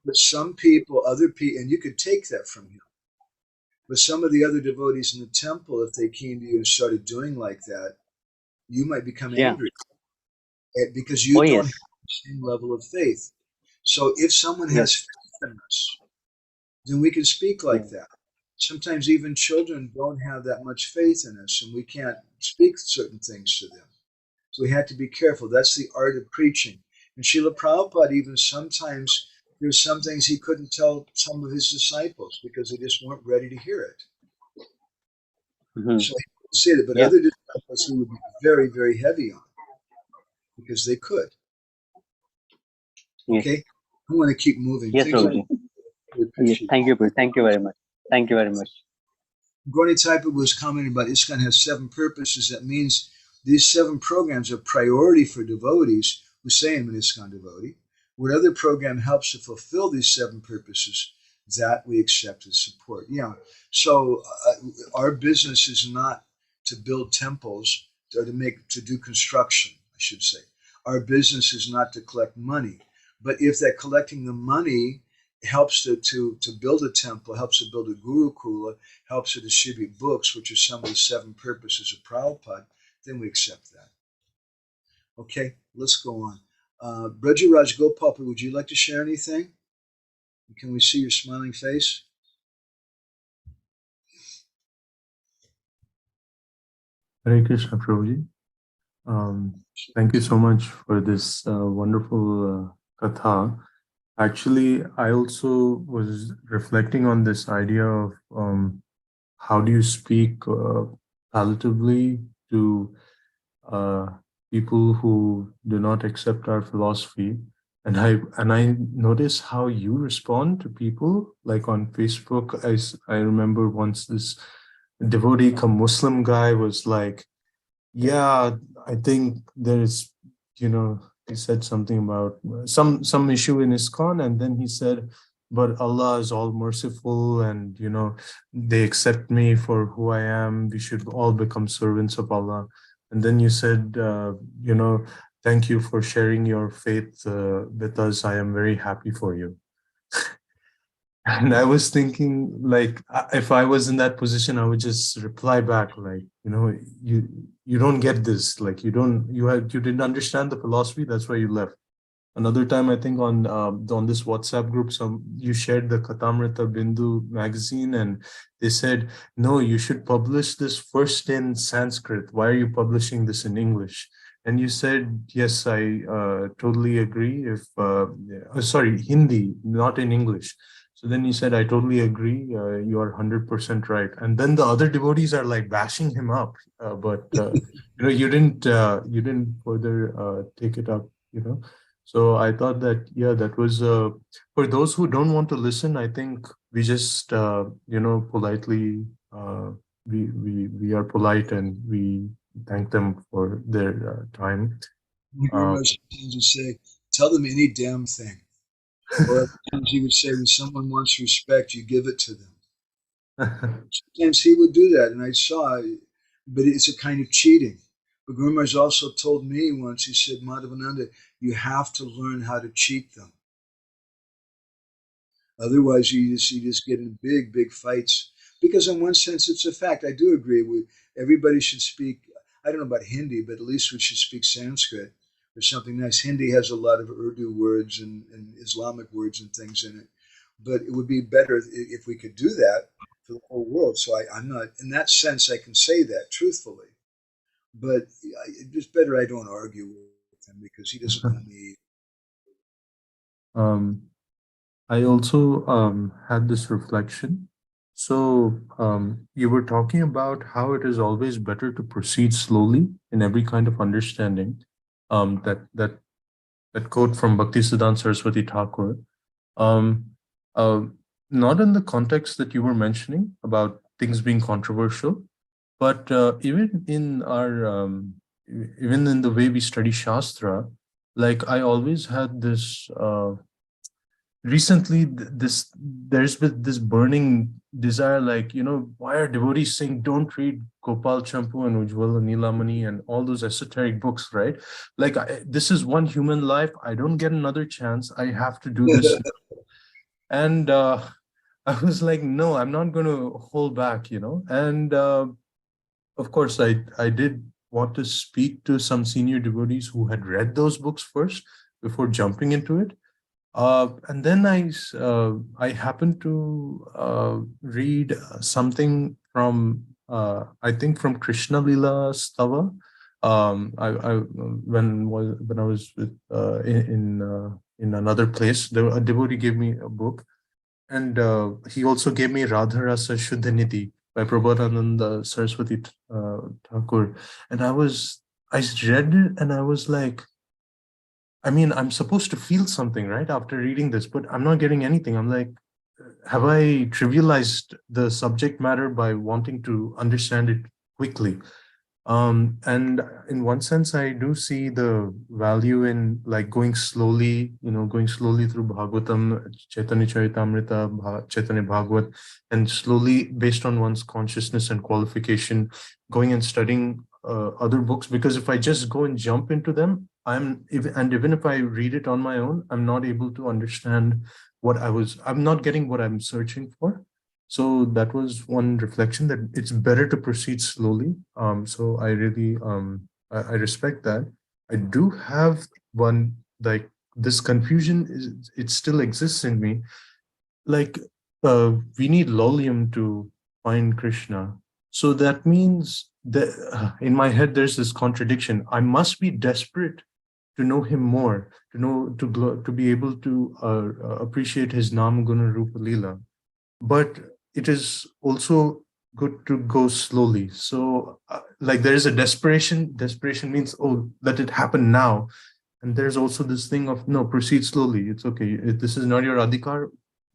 But some people, other people, and you could take that from him. But some of the other devotees in the temple, if they came to you and started doing like that, you might become angry, because you don't have the same level of faith. So if someone has faith in us, then we can speak like that. Sometimes even children don't have that much faith in us, and we can't speak certain things to them. So we have to be careful. That's the art of preaching. And Srila Prabhupada, even sometimes, there's some things he couldn't tell some of his disciples because they just weren't ready to hear it. So he would say that, but other disciples he would be very, very heavy on because they could. Okay? I want to keep moving. Yes, Prabhuji. Yes, thank you, thank you very much. Thank you very much. Gauri-Taipa was commenting about ISKCON has 7 purposes. That means these 7 programs are priority for devotees who say I'm an ISKCON devotee. What other program helps to fulfill these 7 purposes, that we accept as support. Yeah. So our business is not to build temples or to do construction, I should say. Our business is not to collect money. But if that collecting the money helps to build a temple, helps to build a gurukula, helps to distribute books, which are some of the 7 purposes of Prabhupada, then we accept that. Okay, let's go on. Brajaraj Gopal, would you like to share anything? Can we see your smiling face? Hare Krishna, Prabhuji. Thank you so much for this wonderful katha. Actually, I also was reflecting on this idea of how do you speak palatably to people who do not accept our philosophy. And I notice how you respond to people, like on Facebook. I remember once this devotee come Muslim guy was like, yeah, I think there is, he said something about some issue in ISKCON, and then he said, but Allah is all merciful, and they accept me for who I am. We should all become servants of Allah. And then you said, thank you for sharing your faith with us. I am very happy for you. And I was thinking, like, if I was in that position, I would just reply back, like, you don't get this. Like, you didn't understand the philosophy. That's why you left. Another time, I think on this WhatsApp group, you shared the Kathamrita Bindu magazine, and they said, no, you should publish this first in Sanskrit. Why are you publishing this in English? And you said, yes, I totally agree. Sorry, Hindi, not in English. So then he said, I totally agree. You are 100% right. And then the other devotees are like bashing him up, but you didn't further take it up. So I thought that, yeah, that was for those who don't want to listen. I think we just politely we are polite and we thank them for their time. Sometimes you say, tell them any damn thing. Or sometimes he would say, when someone wants respect, you give it to them. Sometimes he would do that, and I saw it, but it's a kind of cheating. But Guru Maharaj also told me once, he said, Madhavananda, you have to learn how to cheat them. Otherwise, you just get in big, big fights. Because in one sense, it's a fact. I do agree with everybody should speak, I don't know about Hindi, but at least we should speak Sanskrit or something nice. Hindi has a lot of Urdu words and Islamic words and things in it. But it would be better if we could do that for the whole world. So I'm not, in that sense, I can say that truthfully. But it's better I don't argue with him because he doesn't know me. I also had this reflection. So you were talking about how it is always better to proceed slowly in every kind of understanding. That quote from Bhaktisiddhanta Saraswati Thakur. Not in the context that you were mentioning about things being controversial, but even in the way we study Shastra, like I always had this. Recently, there's been this burning desire, like, why are devotees saying don't read Gopal Champu and Ujjwala Nilamani and all those esoteric books, right? Like, this is one human life. I don't get another chance. I have to do this. And I was like, no, I'm not going to hold back, And of course, I did want to speak to some senior devotees who had read those books first before jumping into it. And then I happened to read something from I think from Krishna Lila Stava. When I was with in another place, a devotee gave me a book, and he also gave me Radha Rasa Shuddhanidhi by Prabodhananda Saraswati Thakur, and I read it and I was like, I mean, I'm supposed to feel something, right, after reading this, but I'm not getting anything. I'm like, have I trivialized the subject matter by wanting to understand it quickly? And in one sense, I do see the value in like going slowly through Bhagavatam, Chaitanya Charitamrita, Chaitanya Bhagavat, and slowly, based on one's consciousness and qualification, going and studying other books. Because if I just go and jump into them, even if I read it on my own, I'm not able to understand I'm not getting what I'm searching for. So that was one reflection, that it's better to proceed slowly. So I really, I respect that. I do have one, like this confusion it still exists in me. Like we need lolium to find Krishna. So that means that in my head, there's this contradiction. I must be desperate to know him more, to be able to appreciate his Nam Guna Rupa Leela. But it is also good to go slowly. So like there is a desperation means, oh, let it happen now. And there's also this thing of, no, proceed slowly. It's okay. This is not your adhikar,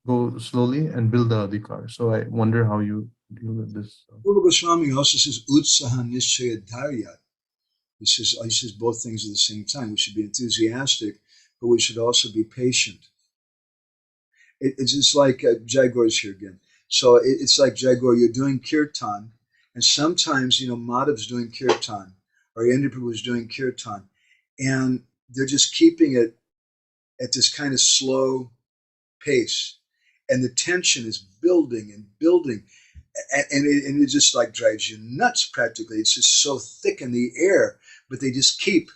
go slowly and build the adhikar. So I wonder how you deal with this. Rupa Goswami also says utsaha nishchaya dharyat. He says both things at the same time. We should be enthusiastic, but we should also be patient. It's just like Jaigor's here again. So it's like Jaigor, you're doing kirtan, and sometimes, Madhav's doing kirtan, or Yendra Prabhu's doing kirtan, and they're just keeping it at this kind of slow pace, and the tension is building and building, and it just like drives you nuts practically. It's just so thick in the air, but they just keep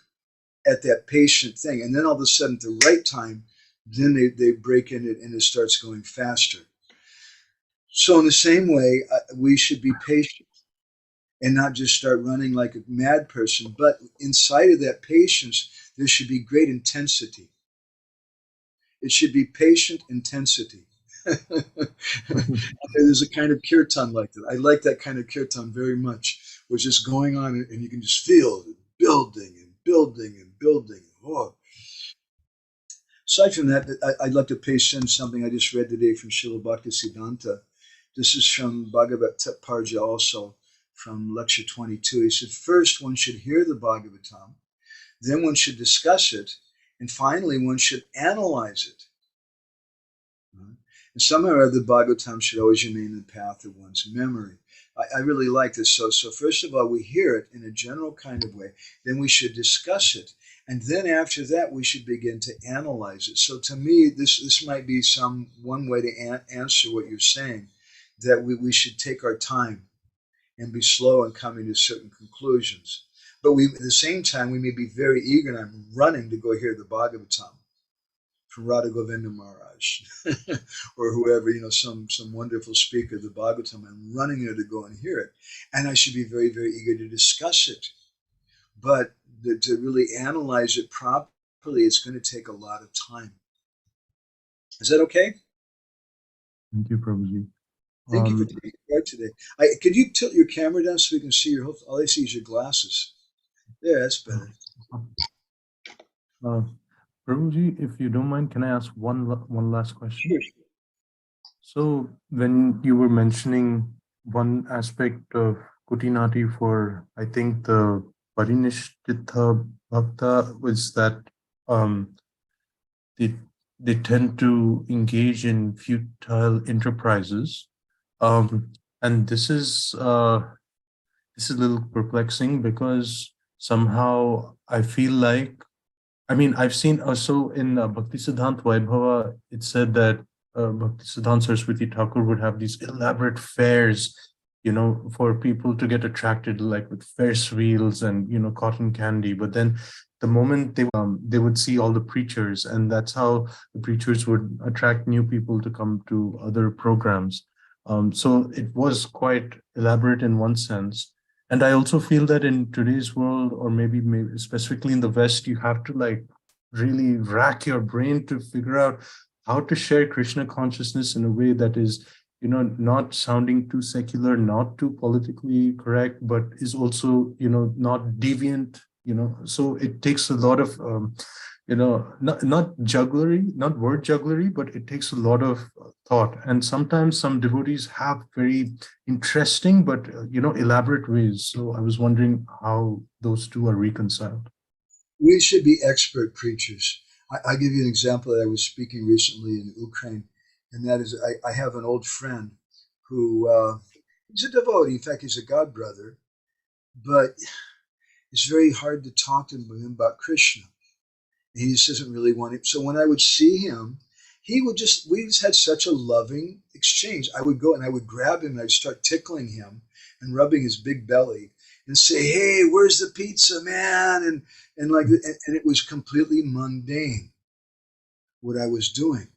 at that patient thing, and then all of a sudden at the right time, then they break in it and it starts going faster. So in the same way, we should be patient and not just start running like a mad person, but inside of that patience, there should be great intensity. It should be patient intensity. There's a kind of kirtan like that. I like that kind of kirtan very much, which is going on and you can just feel it building and building and building. Oh. Aside from that, I'd like to paste in something I just read today from Srila Bhaktisiddhanta. This is from Bhagavat Parja also, from lecture 22. He said, first one should hear the Bhagavatam, then one should discuss it, and finally one should analyze it. And somehow or other, the Bhagavatam should always remain in the path of one's memory. I really like this. So first of all, we hear it in a general kind of way, then we should discuss it. And then after that, we should begin to analyze it. So to me, this might be one way to answer what you're saying, that we should take our time and be slow in coming to certain conclusions. But at the same time, we may be very eager, and I'm running to go hear the Bhagavatam from Radha Govinda Maharaj or whoever, some wonderful speaker of the Bhagavatam. I'm running there to go and hear it. And I should be very, very eager to discuss it. But to really analyze it properly, it's going to take a lot of time. Is that okay? Thank you, Prabhuji. Thank you for taking part today. Could you tilt your camera down so we can see your whole? All I see is your glasses. There, that's better. Prabhuji, if you don't mind, can I ask one last question? Sure. So when you were mentioning one aspect of Kuṭināṭi for, I think, the Parinishthita Bhakta, was that they tend to engage in futile enterprises. And this is a little perplexing, because somehow I feel like, I've seen also in Bhaktisiddhanta Vaibhava, it said that Bhaktisiddhanta Saraswati Thakur would have these elaborate fairs for people to get attracted, like with Ferris wheels and, cotton candy. But then the moment they would see all the preachers, and that's how the preachers would attract new people to come to other programs. So it was quite elaborate in one sense. And I also feel that in today's world, or maybe specifically in the West, you have to like really rack your brain to figure out how to share Krishna consciousness in a way that is, not sounding too secular, not too politically correct, but is also, not deviant, so it takes a lot of, not jugglery, not word jugglery, but it takes a lot of thought. And sometimes some devotees have very interesting, but, elaborate ways. So I was wondering how those two are reconciled. We should be expert preachers. I'll give you an example that I was speaking recently in Ukraine, and that is I have an old friend who he's a devotee. In fact, he's a god brother, but it's very hard to talk to him about Krishna. He just doesn't really want it. So when I would see him, we just had such a loving exchange. I would go and I would grab him and I'd start tickling him and rubbing his big belly and say, "Hey, where's the pizza, man?" And it was completely mundane what I was doing.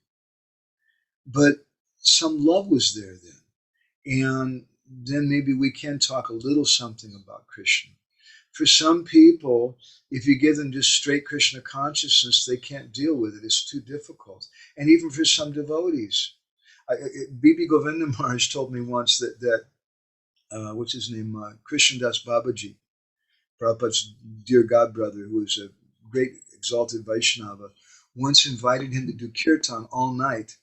But some love was there then. And then maybe we can talk a little something about Krishna. For some people, if you give them just straight Krishna consciousness, they can't deal with it. It's too difficult. And even for some devotees. B.B. Govinda Maharaj told me once that what's his name? Krishna Das Babaji, Prabhupada's dear godbrother, who was a great exalted Vaishnava, once invited him to do kirtan all night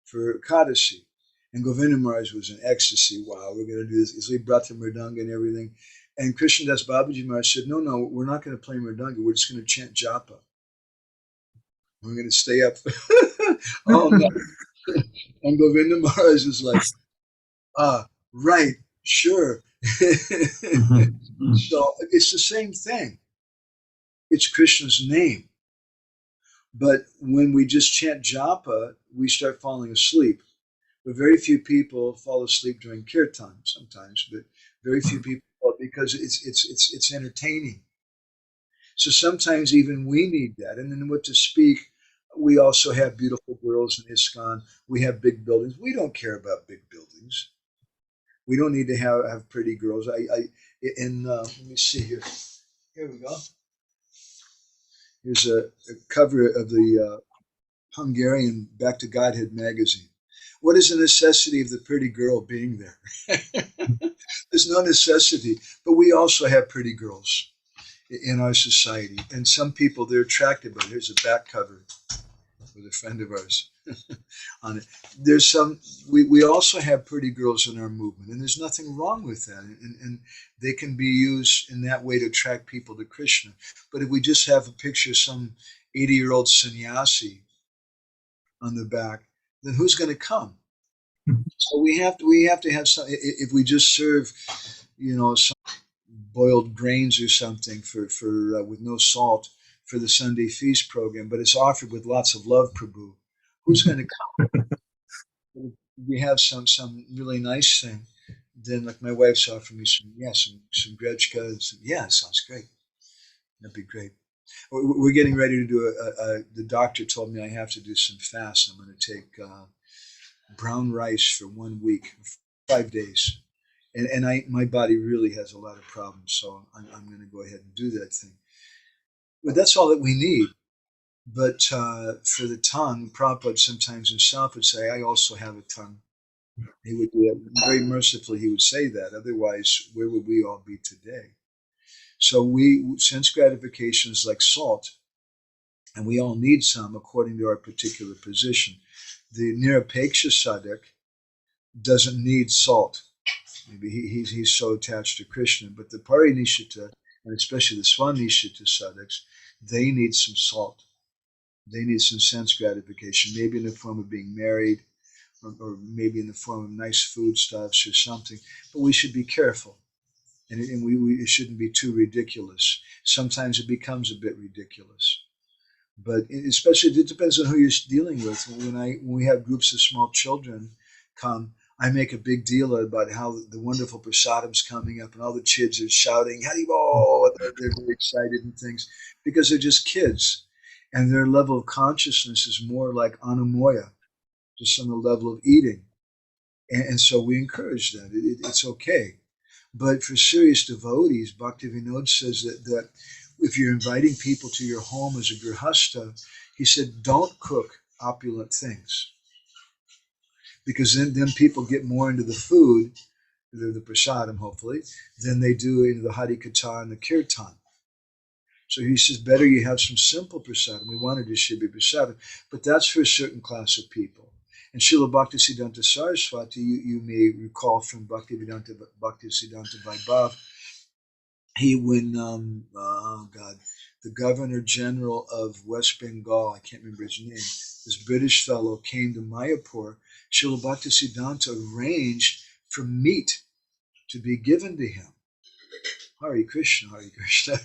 for Kadasi. And Govinda Maharaj was in ecstasy. Wow, we're going to do this. So he brought the mridanga and everything. And Krishna Das Babaji Maharaj said, no, we're not going to play mridanga. We're just going to chant japa. We're going to stay up all night. And Govinda Maharaj was like, right, sure. So it's the same thing. It's Krishna's name. But when we just chant japa, we start falling asleep. But very few people fall asleep during kirtan sometimes, but very few people fall because it's entertaining. So sometimes even we need that. And then what to speak, we also have beautiful girls in ISKCON. We have big buildings. We don't care about big buildings. We don't need to have pretty girls. Let me see here. Here we go. Here's a cover of the Hungarian Back to Godhead magazine. What is the necessity of the pretty girl being there? There's no necessity, but we also have pretty girls in our society. And some people, they're attracted by it. Here's a back cover with a friend of ours on it. There's some, we also have pretty girls in our movement, and there's nothing wrong with that. And they can be used in that way to attract people to Krishna. But if we just have a picture of some 80-year-old sannyasi on the back, then who's going to come? So we have to have some. If we just serve, some boiled grains or something for with no salt for the Sunday feast program, but it's offered with lots of love, Prabhu, who's going to come? If we have some really nice thing, then like my wife's offered me some grechka and sounds great. That'd be great. We're getting ready to do the doctor told me I have to do some fast. I'm going to take brown rice for 1 week, 5 days. And my body really has a lot of problems, so I'm going to go ahead and do that thing. But that's all that we need. But for the tongue, Prabhupada sometimes himself would say, I also have a tongue. He would very mercifully, he would say that. Otherwise, where would we all be today? So sense gratification is like salt, and we all need some according to our particular position. The Nirapeksha sadhak doesn't need salt. Maybe he's so attached to Krishna, but the Parinishita, and especially the Swanishita sadhaks, they need some salt. They need some sense gratification, maybe in the form of being married, or maybe in the form of nice foodstuffs or something. But we should be careful. And it shouldn't be too ridiculous. Sometimes it becomes a bit ridiculous. But especially, it depends on who you're dealing with. When we have groups of small children come, I make a big deal about how the wonderful prasadam's coming up and all the kids are shouting, Haribo, they're very excited and things, because they're just kids. And their level of consciousness is more like anamoya, just on the level of eating. And so we encourage that. It's okay. But for serious devotees, Bhaktivinode says that if you're inviting people to your home as a grihasta, he said, don't cook opulent things. Because then people get more into the food, the prasadam hopefully, than they do into the Hari Katha and the Kirtan. So he says, better you have some simple prasadam. We wanted to should be prasadam, but that's for a certain class of people. And Srila Bhaktisiddhanta Saraswati, you may recall from Bhaktivedanta Vaibhav, when the Governor General of West Bengal, I can't remember his name, this British fellow came to Mayapur, Srila Bhaktisiddhanta arranged for meat to be given to him. Hare Krishna, Hare Krishna.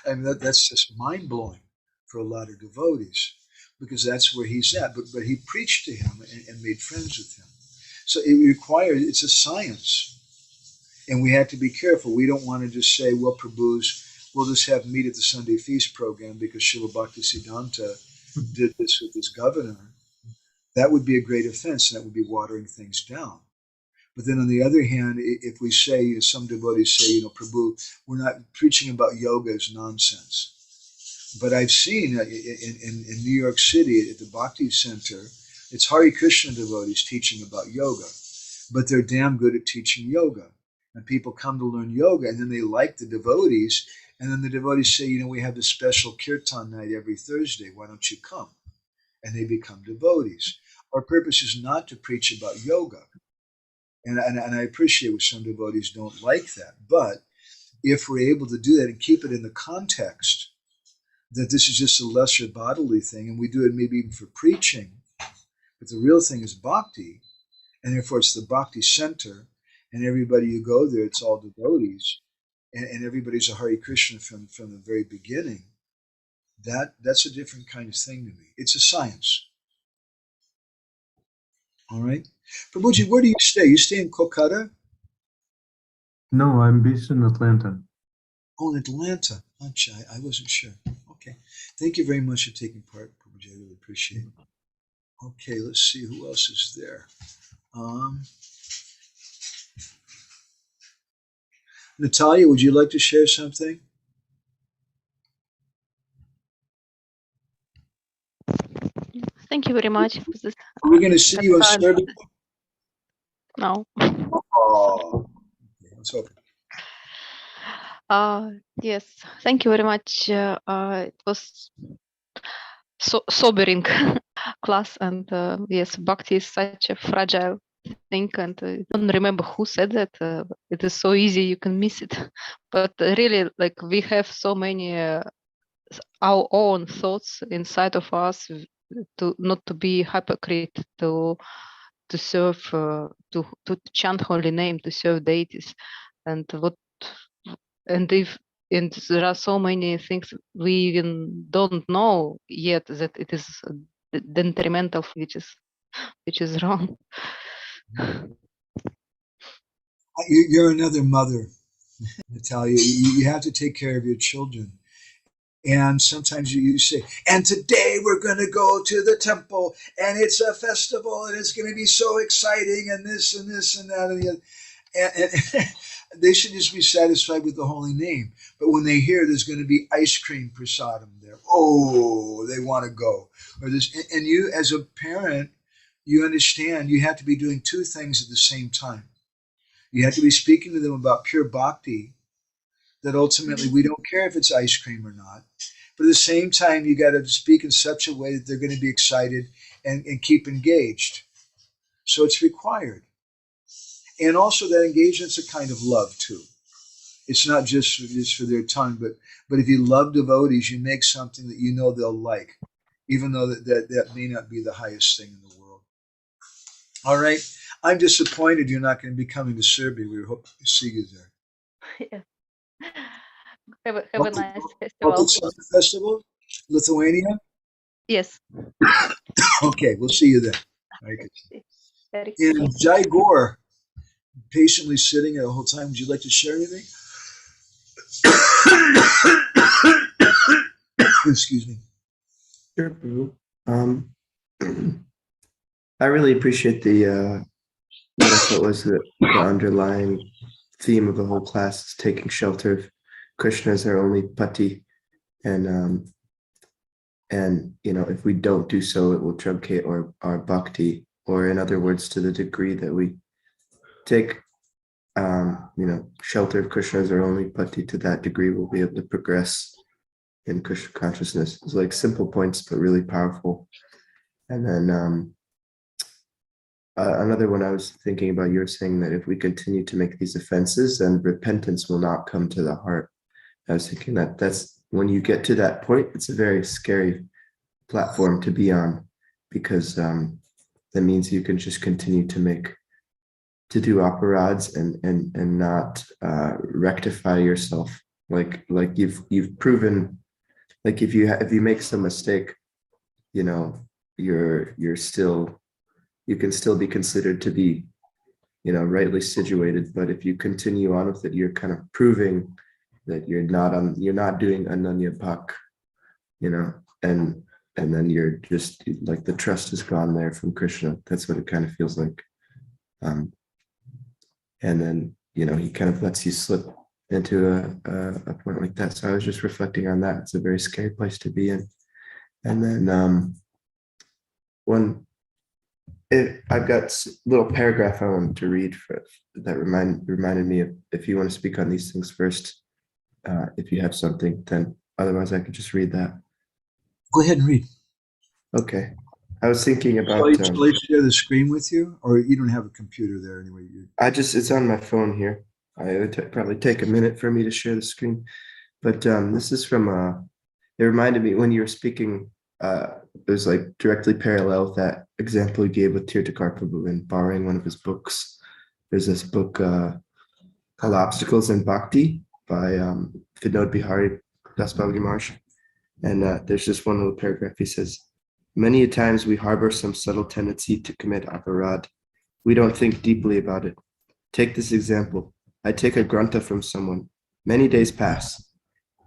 I mean, that's just mind-blowing for a lot of devotees, because that's where he's at. But he preached to him and made friends with him. So it's a science. And we have to be careful. We don't want to just say, well, Prabhus, we'll just have meat at the Sunday feast program because Srila Bhaktisiddhanta did this with his governor. That would be a great offense, and that would be watering things down. But then on the other hand, if we say, some devotees say, Prabhu, we're not preaching about yoga as nonsense. But I've seen in New York City at the Bhakti Center, it's Hare Krishna devotees teaching about yoga, but they're damn good at teaching yoga. And people come to learn yoga, and then they like the devotees, and then the devotees say, we have this special kirtan night every Thursday, why don't you come? And they become devotees. Our purpose is not to preach about yoga. And I appreciate when some devotees don't like that. But if we're able to do that and keep it in the context that this is just a lesser bodily thing, and we do it maybe even for preaching, but the real thing is bhakti, and therefore it's the bhakti center, and everybody you go there, it's all devotees, and everybody's a Hare Krishna from the very beginning, that's a different kind of thing to me. It's a science. All right? Prabhuji, where do you stay? You stay in Kolkata? No, I'm based in Atlanta. Oh, in Atlanta. I wasn't sure. Okay. Thank you very much for taking part, Prabhuji. I really appreciate it. Okay, let's see who else is there. Natalia, would you like to share something? Thank you very much for this. Are we going to see you on Saturday? No. Oh, okay, let's hope. Yes, thank you very much. It was so sobering class, and yes, bhakti is such a fragile thing, and I don't remember who said that. It is so easy, you can miss it. But really, like, we have so many our own thoughts inside of us, to not to be hypocrite, to serve, to chant holy name, to serve deities, and there are so many things we even don't know yet that it is detrimental, which is wrong. You're another mother, Natalia. You have to take care of your children. And sometimes you say, and today we're going to go to the temple, and it's a festival, and it's going to be so exciting, and this and this and that and the other. And they should just be satisfied with the holy name. But when they hear there's going to be ice cream prasadam there, they want to go. Or this, and you, as a parent, you understand you have to be doing two things at the same time. You have to be speaking to them about pure bhakti, that ultimately we don't care if it's ice cream or not. But at the same time, you got to speak in such a way that they're going to be excited and keep engaged. So it's required. And also that engagement's a kind of love too. It's not just for their tongue, but if you love devotees, you make something that you know they'll like, even though that may not be the highest thing in the world. All right. I'm disappointed you're not going to be coming to Serbia. We hope to see you there. Yeah. Have a nice festival. Festival? Lithuania? Yes. Okay, we'll see you there. Right. Very And Jai Gore, patiently sitting the whole time. Would you like to share anything? Excuse me. Sure, Prabhu. I really appreciate the what I thought was the underlying theme of the whole class is taking shelter of Krishna as our only pati, and you know, if we don't do so, it will truncate our bhakti, or in other words, to the degree that we take you know, shelter of Krishna as our only pati, to that degree we'll be able to progress in Krishna consciousness. It's like simple points, but really powerful. And then another one I was thinking about, you were saying that if we continue to make these offenses, then repentance will not come to the heart. I was thinking that that's when you get to that point, it's a very scary platform to be on, because that means you can just continue to do operads and not rectify yourself. Like you've proven, like if you make some mistake, you know, you're still, you can still be considered to be, you know, rightly situated. But if you continue on with it, you're kind of proving that you're not doing ananya bhak, you know, and then you're just like, the trust is gone there from Krishna. That's what it kind of feels like. And then, you know, he kind of lets you slip into a point like that. So I was just reflecting on that. It's a very scary place to be in. And then I've got a little paragraph I wanted to read that reminded me of, if you want to speak on these things first, if you have something, then otherwise I could just read that. Go ahead and read. Okay. I was thinking about. Shall I share the screen with you, or you don't have a computer there anyway? It's on my phone here. It would probably take a minute for me to share the screen, but this is from. It reminded me when you were speaking. It was like directly parallel with that example you gave with Tirthakar Prabhu and borrowing one of his books. There's this book called Obstacles in Bhakti by Vinod Bihari Das Maharaj. And there's just one little paragraph. He says, "Many a times we harbor some subtle tendency to commit aparad. We don't think deeply about it. Take this example. I take a granta from someone. Many days pass.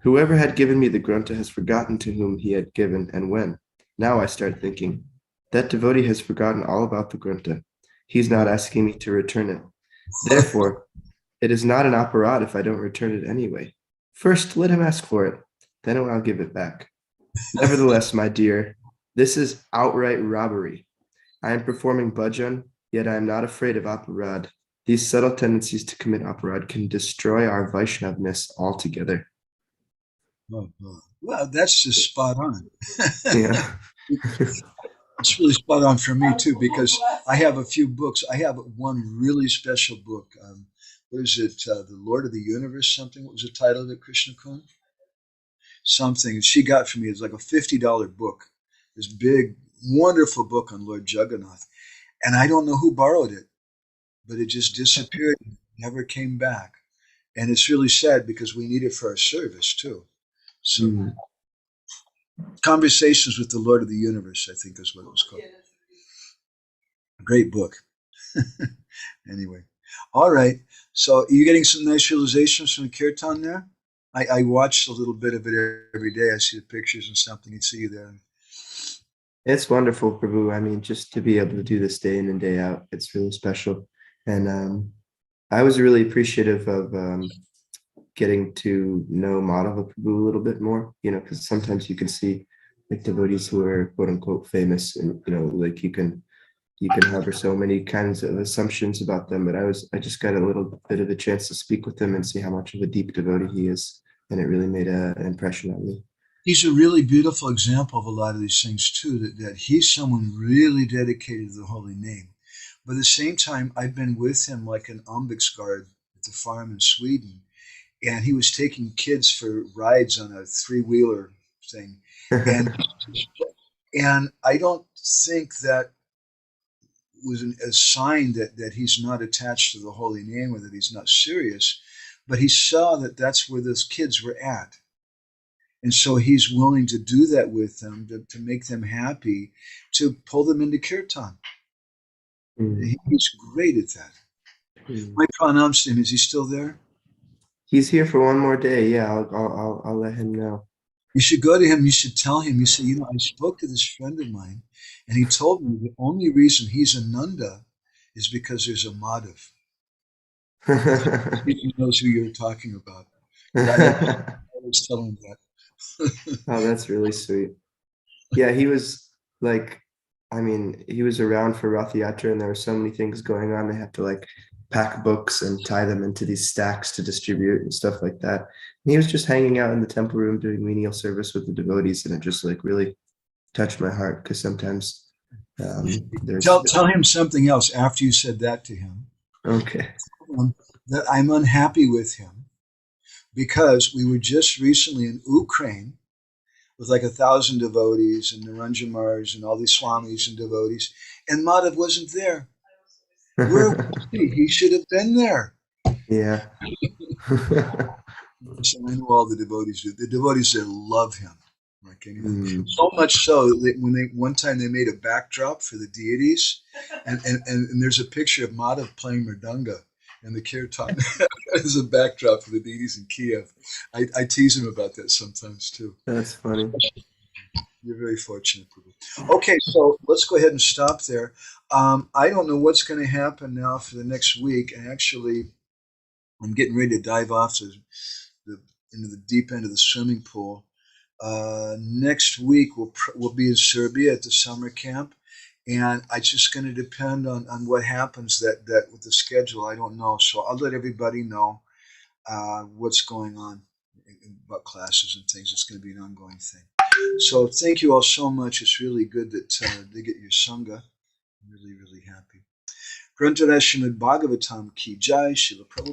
Whoever had given me the granta has forgotten to whom he had given and when. Now I start thinking, that devotee has forgotten all about the granta. He's not asking me to return it. Therefore, it is not an aparad if I don't return it anyway. First, let him ask for it. Then I'll give it back. Nevertheless, my dear, this is outright robbery. I am performing bhajan, yet I am not afraid of aparad. These subtle tendencies to commit aparad can destroy our Vaishnavness altogether." Well, that's just spot on. Yeah. It's really spot on for me too, because I have a few books. I have one really special book. What is it? The Lord of the Universe, something. What was the title of it, Krishna Kun? Something she got for me. It's like a $50 book. This big, wonderful book on Lord Jagannath. And I don't know who borrowed it, but it just disappeared and never came back. And it's really sad because we need it for our service too. So Conversations with the Lord of the Universe, I think is what it was called. Great book. Anyway. All right. So are you getting some nice realizations from the kirtan there? I watch a little bit of it every day. I see the pictures and something. You see you there. It's wonderful, Prabhu. I mean, just to be able to do this day in and day out, it's really special. And I was really appreciative of getting to know Madhava Prabhu a little bit more, you know, because sometimes you can see like devotees who are quote unquote famous, and you know, like you can harbor so many kinds of assumptions about them. But I just got a little bit of a chance to speak with him and see how much of a deep devotee he is, and it really made an impression on me. He's a really beautiful example of a lot of these things too, that he's someone really dedicated to the holy name. But at the same time, I've been with him like an ombudsguard at the farm in Sweden, and he was taking kids for rides on a 3-wheeler thing. And I don't think that was a sign that he's not attached to the holy name or that he's not serious, but he saw that that's where those kids were at. And so he's willing to do that with them, to make them happy, to pull them into kirtan. He's great at that. My pronouns to him, is he still there? He's here for one more day. Yeah, I'll let him know. You should go to him. You should tell him. You say, you know, I spoke to this friend of mine, and he told me the only reason he's a Nanda is because there's a Madhav. He knows who you're talking about. I always tell him that. Oh, that's really sweet. Yeah, he was like, I mean, he was around for Rath Yatra, and there were so many things going on. They had to like pack books and tie them into these stacks to distribute and stuff like that. And he was just hanging out in the temple room doing menial service with the devotees, and it just like really touched my heart, because sometimes there's tell him something else after you said that to him. Okay. That I'm unhappy with him because we were just recently in Ukraine with like 1,000 devotees and Niranjan and all these swamis and devotees, and Madhav wasn't there. Where was he? He should have been there. Yeah. So I know all the devotees do. The devotees that love him, like anything. So much so that when one time they made a backdrop for the deities, and there's a picture of Madhav playing mridanga and the kirtan as a backdrop for the deities in Kiev. I tease him about that sometimes too. That's funny. You're very fortunate, Prabhu. Okay, so let's go ahead and stop there. I don't know what's going to happen now for the next week. And actually, I'm getting ready to dive off into the deep end of the swimming pool. Next week, we'll be in Serbia at the summer camp. And it's just going to depend on what happens that with the schedule. I don't know. So I'll let everybody know what's going on about classes and things. It's going to be an ongoing thing. So thank you all so much. It's really good that they get your Sangha. I'm really, really happy. Grantara Srimad Bhagavatam ki jai, Srila Prabhupada.